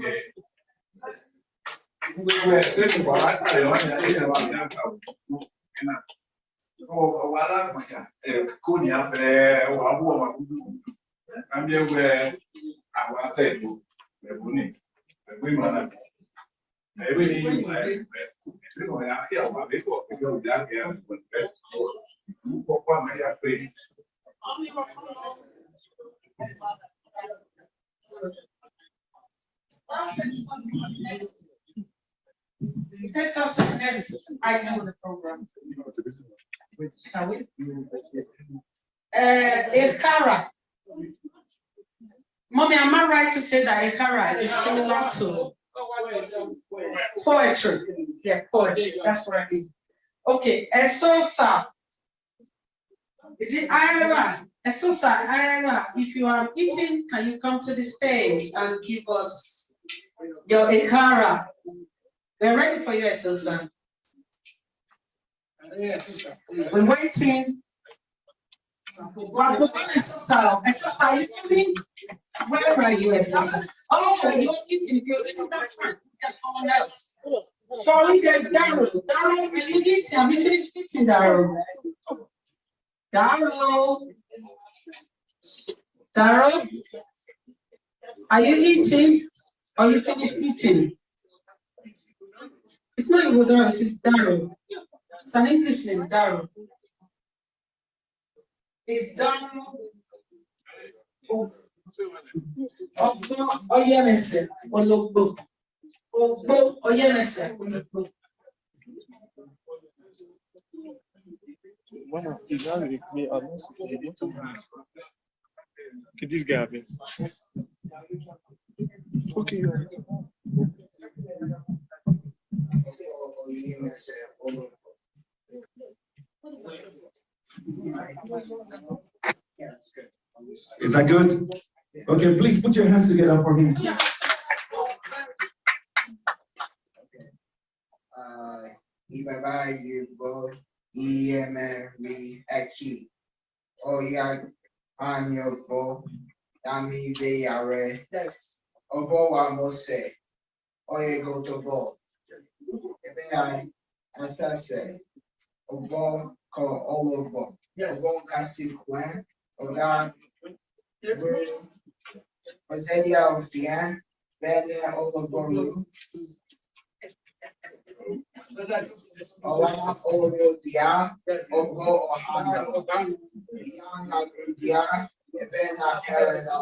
It takes us to the next item of the program. Shall we? Ekara. Mommy, am I right to say that Ekara is similar to poetry? Yeah, poetry. That's what I mean. Okay, Esosa. Is it Ira? Esosa, Ira, if you are eating, can you come to the stage and give us your Ekara? We're ready for you, Esosa. We're waiting. Esosa, are you coming? Where are you, Esosa? Oh, you're eating. If you're eating, that's fine. Get someone else. Sorry, there's Daryl. Daryl, are you eating? Have you finished eating, Daryl? Daryl. Daryl, are you eating? Or you finished eating? It's not even Daryl, it's Daryl. It's an English name, Daryl. It's Daryl. Oyemese, Ologbo. Ogbo, Oyemese, Ologbo. One of the guys with me, I'm not speaking to him. Okay, this guy. Okay. Is that good? Okay, please put your hands together for him. Ibaba yubo EMRE aki. Oya anyobo dami be yare. Yes. Obo wa mose. Oye go to bo. Ebe I asase. Obo ko olobo. Yes. Obo kasi kwen. Oga. Ozelia ofia. Bene olobo. Owa olo dia. Ogo ohana. Yana dia. Ebe na perena.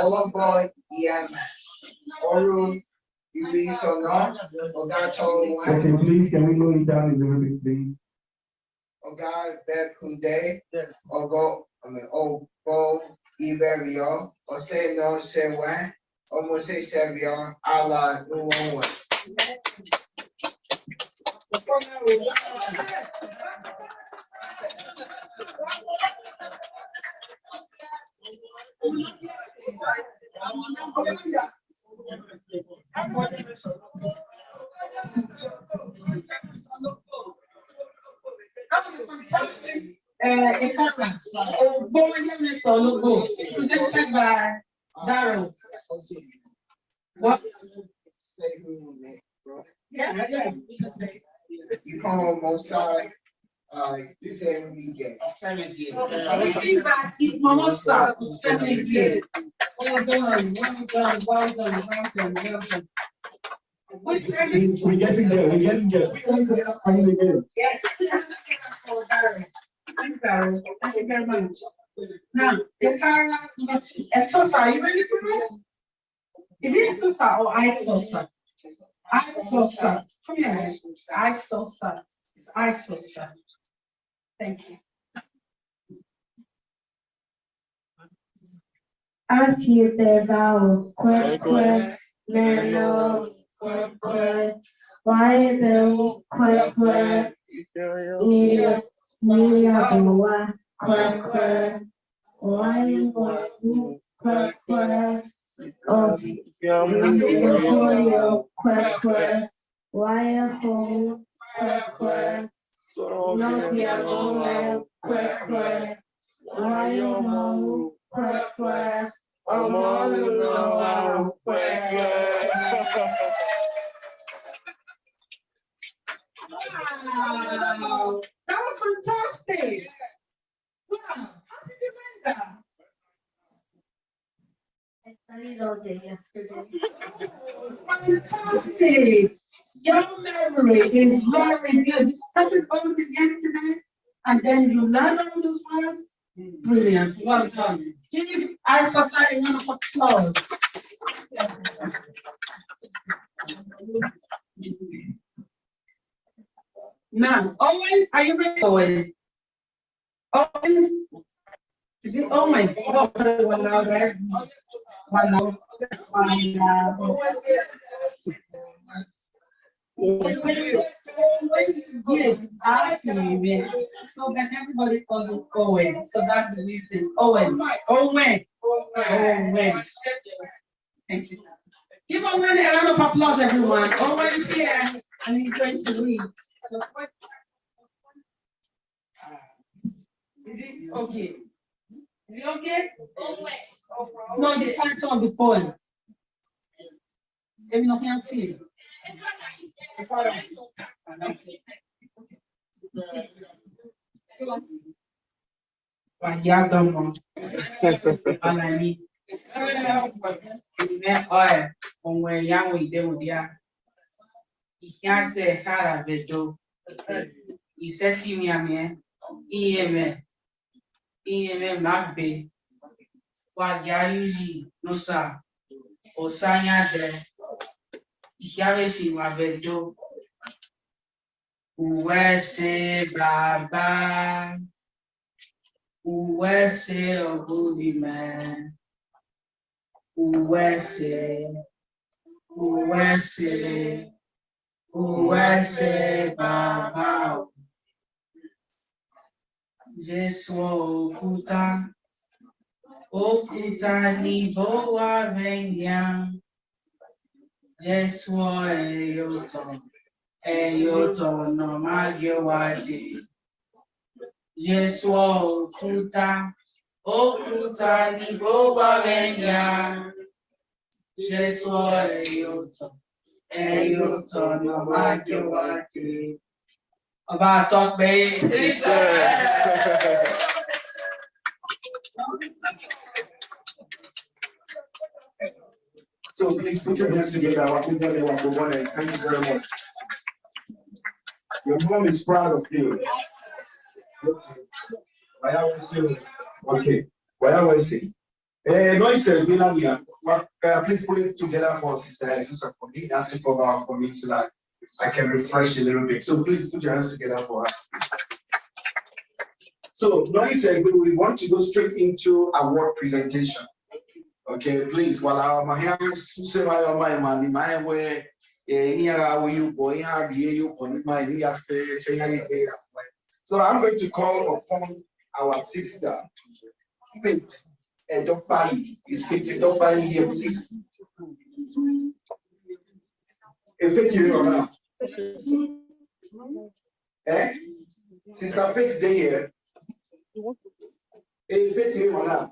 Olobo EM. Oru. Release or not? Okay, please, can we go it down a little bit, please? Oga Bekunde, yes. Ogo, Obo Iberio, or say no, say when, almost say Sevio, Allah, no one. That was a fantastic presented by Daryl. What? Yeah. You almost started the same weekend. We see that in Momosa, 7 years. Well done. We're getting there. Yes. Thanks, Darren. Thank you very much. Now, Ekara number 2. Esosa, are you ready for this? Is it Esosa or Isosa? Isosa. Come here. Isosa. It's Isosa. Thank you. Afi bevao kwe meno kwe waibe kwe niya boa kwe waibe kwe of Yoyo kwe waiho kwe novia boa kwe waiho kwe Wow, that was fantastic. Wow, how did you make that? I studied all day yesterday. Fantastic. Your memory is very good. You started all the yesterday and then you learned all those words. Brilliant. Well done. Give our society a round of applause. Now, Owen, are you ready, Owen? Owen? Is it Owen? Oh, one now, right? One now. One now. Yes, actually, so that everybody calls it Owen. So that's the reason. Owen. Owen. Owen. Thank you. Give Owen a round of applause, everyone. Owen is here and he's going to read. Is it okay? Is it okay? No, the title of the poem. Let me know here too. Uwese Baba, Uwese Obudime, Uwese, Uwese, Uwese Baba, Jesu Okuta, Okuta Nibo Avenya, Jesu Eyoton. Eyoto no magyo wadi. Jesu okuta ni boba venya. Jesu eyoto no magyo wadi. About talk, babe. So please put your hands together. Thank you very much. Your mom is proud of you. Okay. Please put it together for Sister for me. Ask me for me so that I can refresh a little bit. So please put your hands together for us. So said we want to go straight into award presentation. Okay, please. While our hands say my way. So I'm going to call upon our sister, Faith Edokpali. Is Faith Edokpali here, please? Faith here. Sister Faith stay here. Faith here.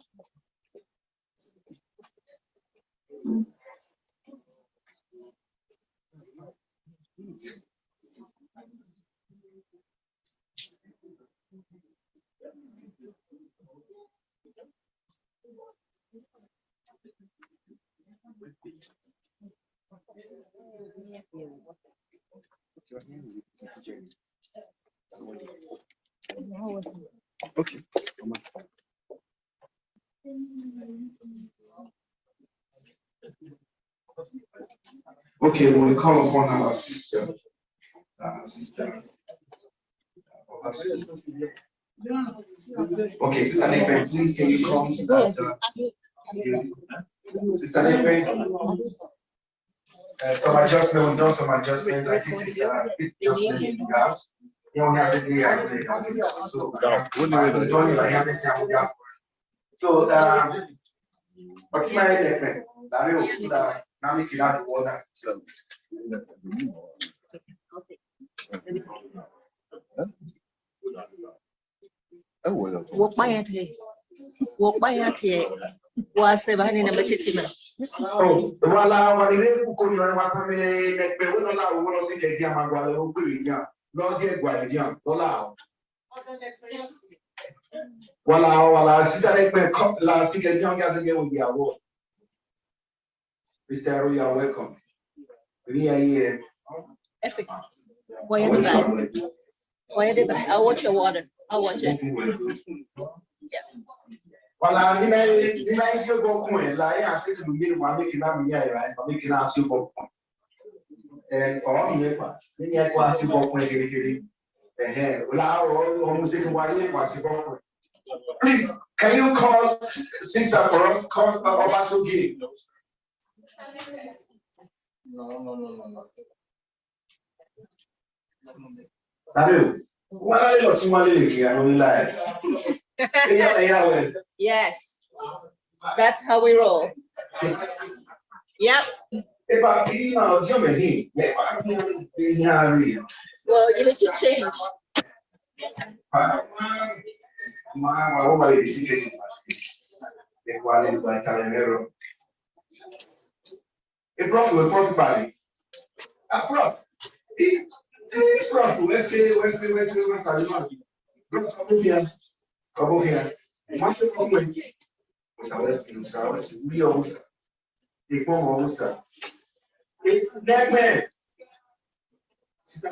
Okay. Okay, we'll call upon our sister. Okay, Sister Nepe, please can you come to that? Sister Nepe. Some adjustment, we've done some adjustment. I think Sister adjustment in the house. You only have to do so so what's my name? Now make it out the water. Walk by it here. Was a van in a petition. Oh, well, I want to go to your family. We don't allow us to get here. Lord, dear Guardian, Wala, sister, la secret young guys again with the award. Mr. Arrow, you are welcome. We are here. Why are they back? I'll watch your water. I'll watch it. Yeah. Wala, ni may siyo go kung la ya say to begin one making na me right, making us you go. And for me pa, ni ya kwa siyo go kung kiri. Wala o music wa ye kwa siyo go. Please, can you call sister for us? Call Obasogie. No. Yes, that's how we roll. Yep. Well, you need to change. Prof body. Prof. Prof, let's say what come here. Master comment. We almost the form almost. Sister,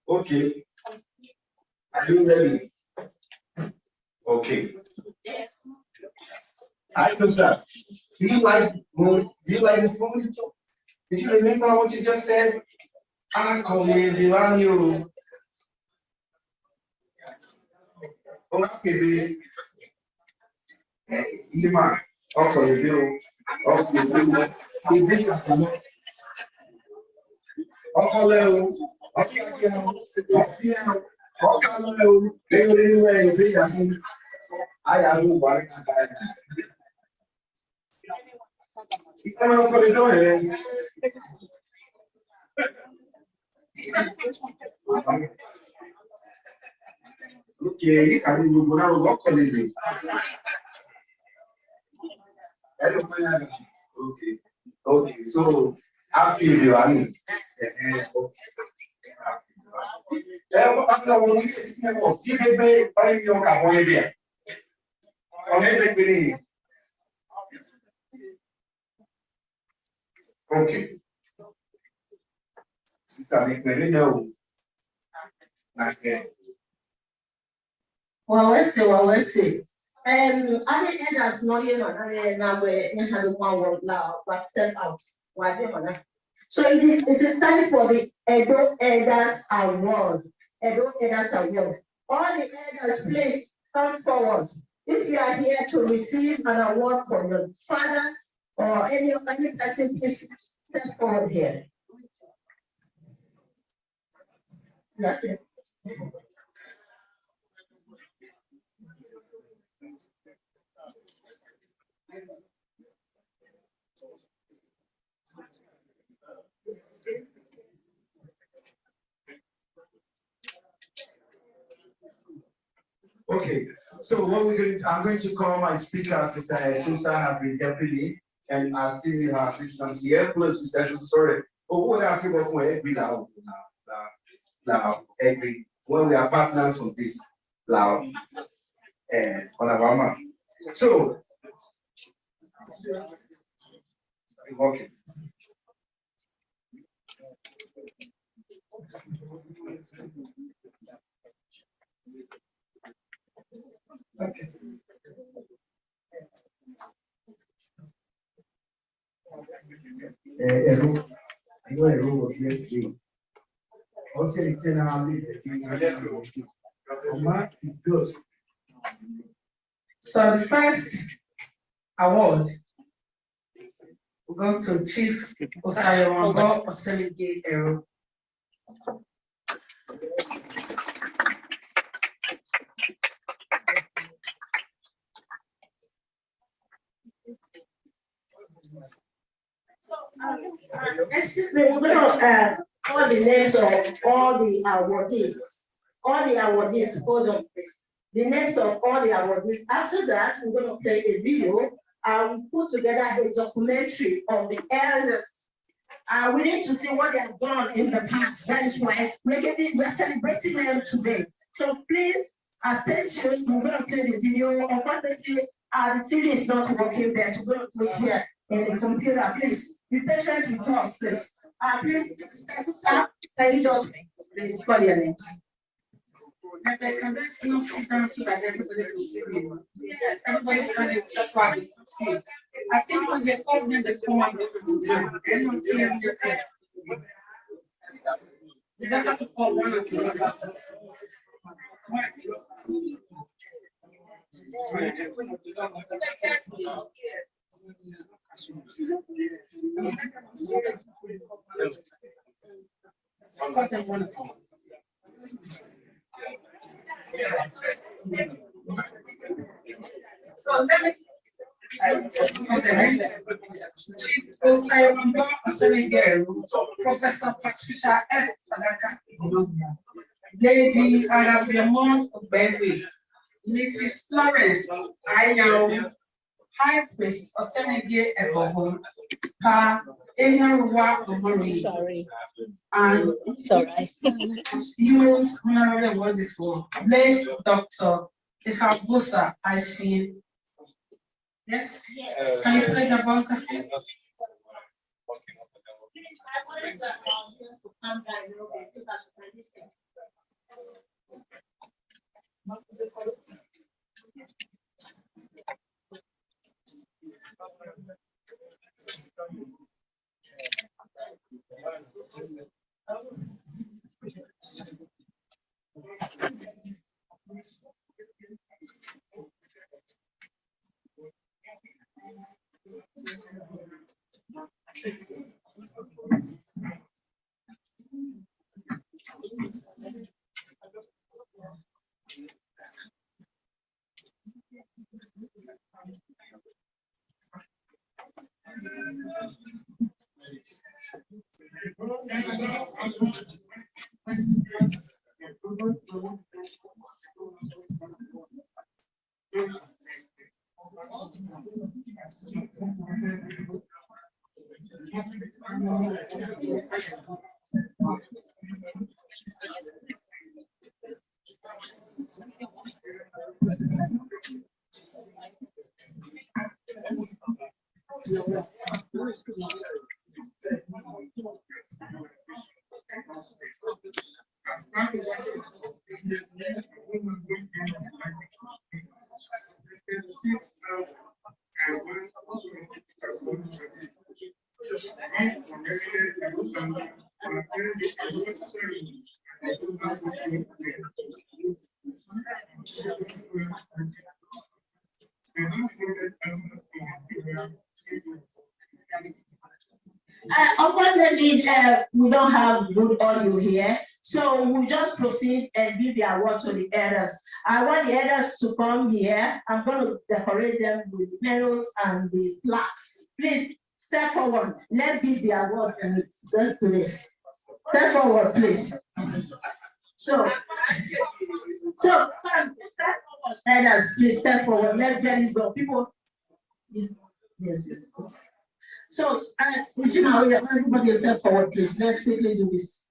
okay. Are you ready? Okay. I know, sir. Do you like food? Do you like the food? Did you remember what you just said? Okay, Zima, okay, Bill. Okay, I mean, we're going to work on it. Okay, so I feel you. I mean, okay. Sister, make me know. Well, let's see. I think that's not even now we have one word now, but step out. So it is time for the Edo Elders Award. Edo Elders Award. All the elders, please come forward. If you are here to receive an award from your father or any person, please step forward here. That's it. Okay, so what I'm going to call my speaker, Sister Susan has been deputy, and I see her assistant here. Please, Sister, sorry. Oh, what else you work with? Now, every when we are partners on this, now, and on our so, okay. Okay. So the first award will go to Chief Osayowango Oselige Ero. Excuse me, we're going to call the names of all the awardees. All the awardees, hold on please. The names of all the awardees. After that, we're going to play a video and put together a documentary on the elders We need to see what they have done in the past. That is why we're celebrating them today. So please, stay tuned. We're going to play the video. Unfortunately, the TV is not working there. So we're going to put here in the computer. Please be patient with us, please. Please, sir, can you just please call your name? Can they still sit down so that everybody can see me? Yes, everybody's standing except why they can see it. I think when they call me, they come up with the they're not seeing your thing. Is that how to call one or two? So let me Professor Patricia F. Sadaka, Lady Arabiamon Obewe, Mrs. Florence Ayaw, High Priest Osenege Eboho, Pa Enarwa Omori. Sorry. And it's all right. Use honorary award this for late Dr. Ikabusa, I see. Yes? Can you play the bunker? Unfortunately, we don't have good audio here, so we'll just proceed and give the award to the elders. I want the elders to come here. I'm going to decorate them with medals and the plaques. Please step forward. Let's give the award to this. Step forward, please. So step forward, elders, please step forward. Let's get this going. People, yes. So, Regina, everybody step forward, please. Let's quickly do this.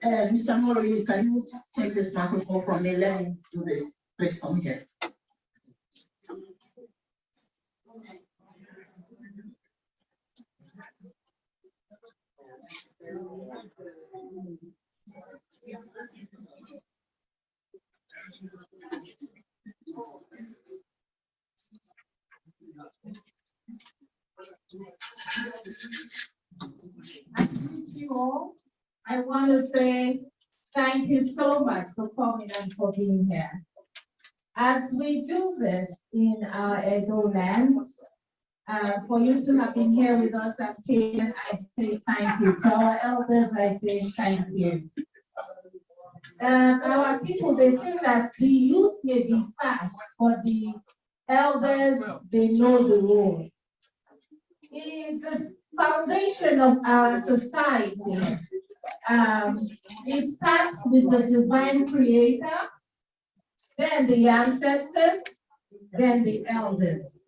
Mr. Mori, can you take this microphone from me? Let me do this. Please come here. I greet you all. I want to say thank you so much for coming and for being here. As we do this in our Edo land, for you to have been here with us at Kenya, I say thank you. To our elders, I say thank you. Our people, they say that the youth may be fast, but the elders, they know the rule. Is the foundation of our society. It starts with the divine creator, then the ancestors, than the elders.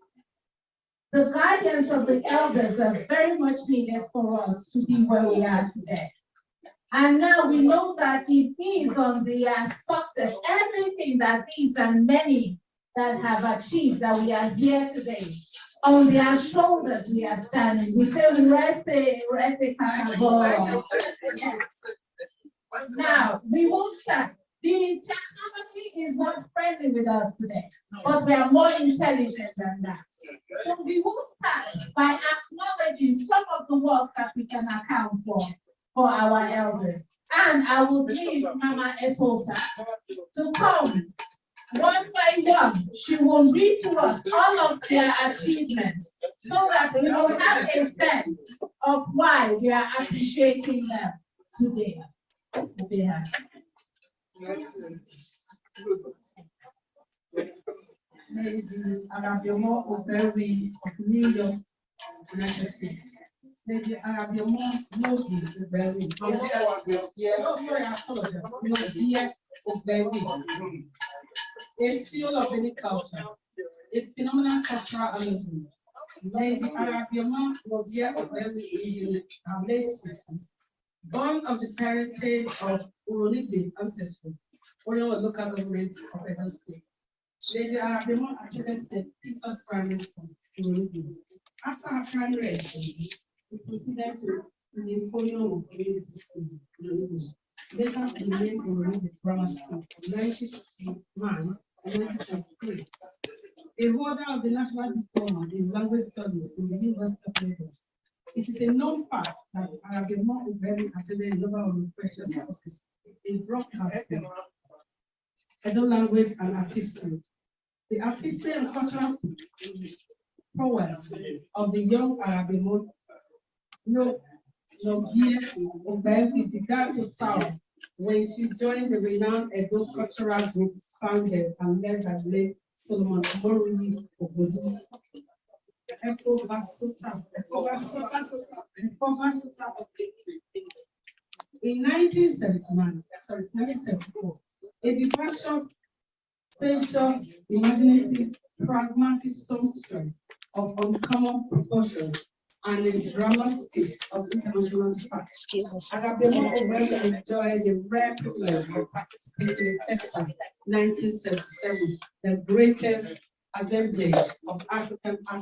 The guidance of the elders are very much needed for us to be where we are today. And now we know that it is on their success, everything that these and many that have achieved, that we are here today. On their shoulders we are standing. We say, Rese Kanabo. Now, we will start. The technology is not friendly with us today, but we are more intelligent than that. So we will start by acknowledging some of the work that we can account for our elders. And I will leave Mama Esosa to come one by one. She will read to us all of their achievements so that we will have a sense of why we are appreciating them today. Lady Arabiamo Oberwi of New York, United States. Lady Arabiamo Logi Oberwi. Yes, Oberwi. A seal of any culture, a phenomenal cultural amazement. Lady Arabiamo Logi Oberwi is our late sister, born of the parentage of Uronigbe ancestry, Oriol local government of Edo State. Lady Arabiamo attended St. Peter's Primary School in Uronigbe. After her primary education, she proceeded to the Napoleon Community School in Uronigbe. Later, she remained in Uronigbe Grammar School from 1969 and 1973. A holder of the National Diploma in Language Studies in the University of Lagos. It is a known fact that Arabiamo Oberwi attended a number of precious courses in broadcasting, Edo language, and artistry. The artistry and cultural prowess of the young Arabiamo Oberwi began to soar when she joined the renowned Edo cultural group founded and led by the late Solomon Mori Obodu. In 1974, a vivacious, sensuous, imaginative, pragmatic songstress of uncommon proportions and a dramatic taste of international spark. Arabiamo Oberwi enjoyed the rare privilege of participating in FESTA 1977, the greatest assemblage of African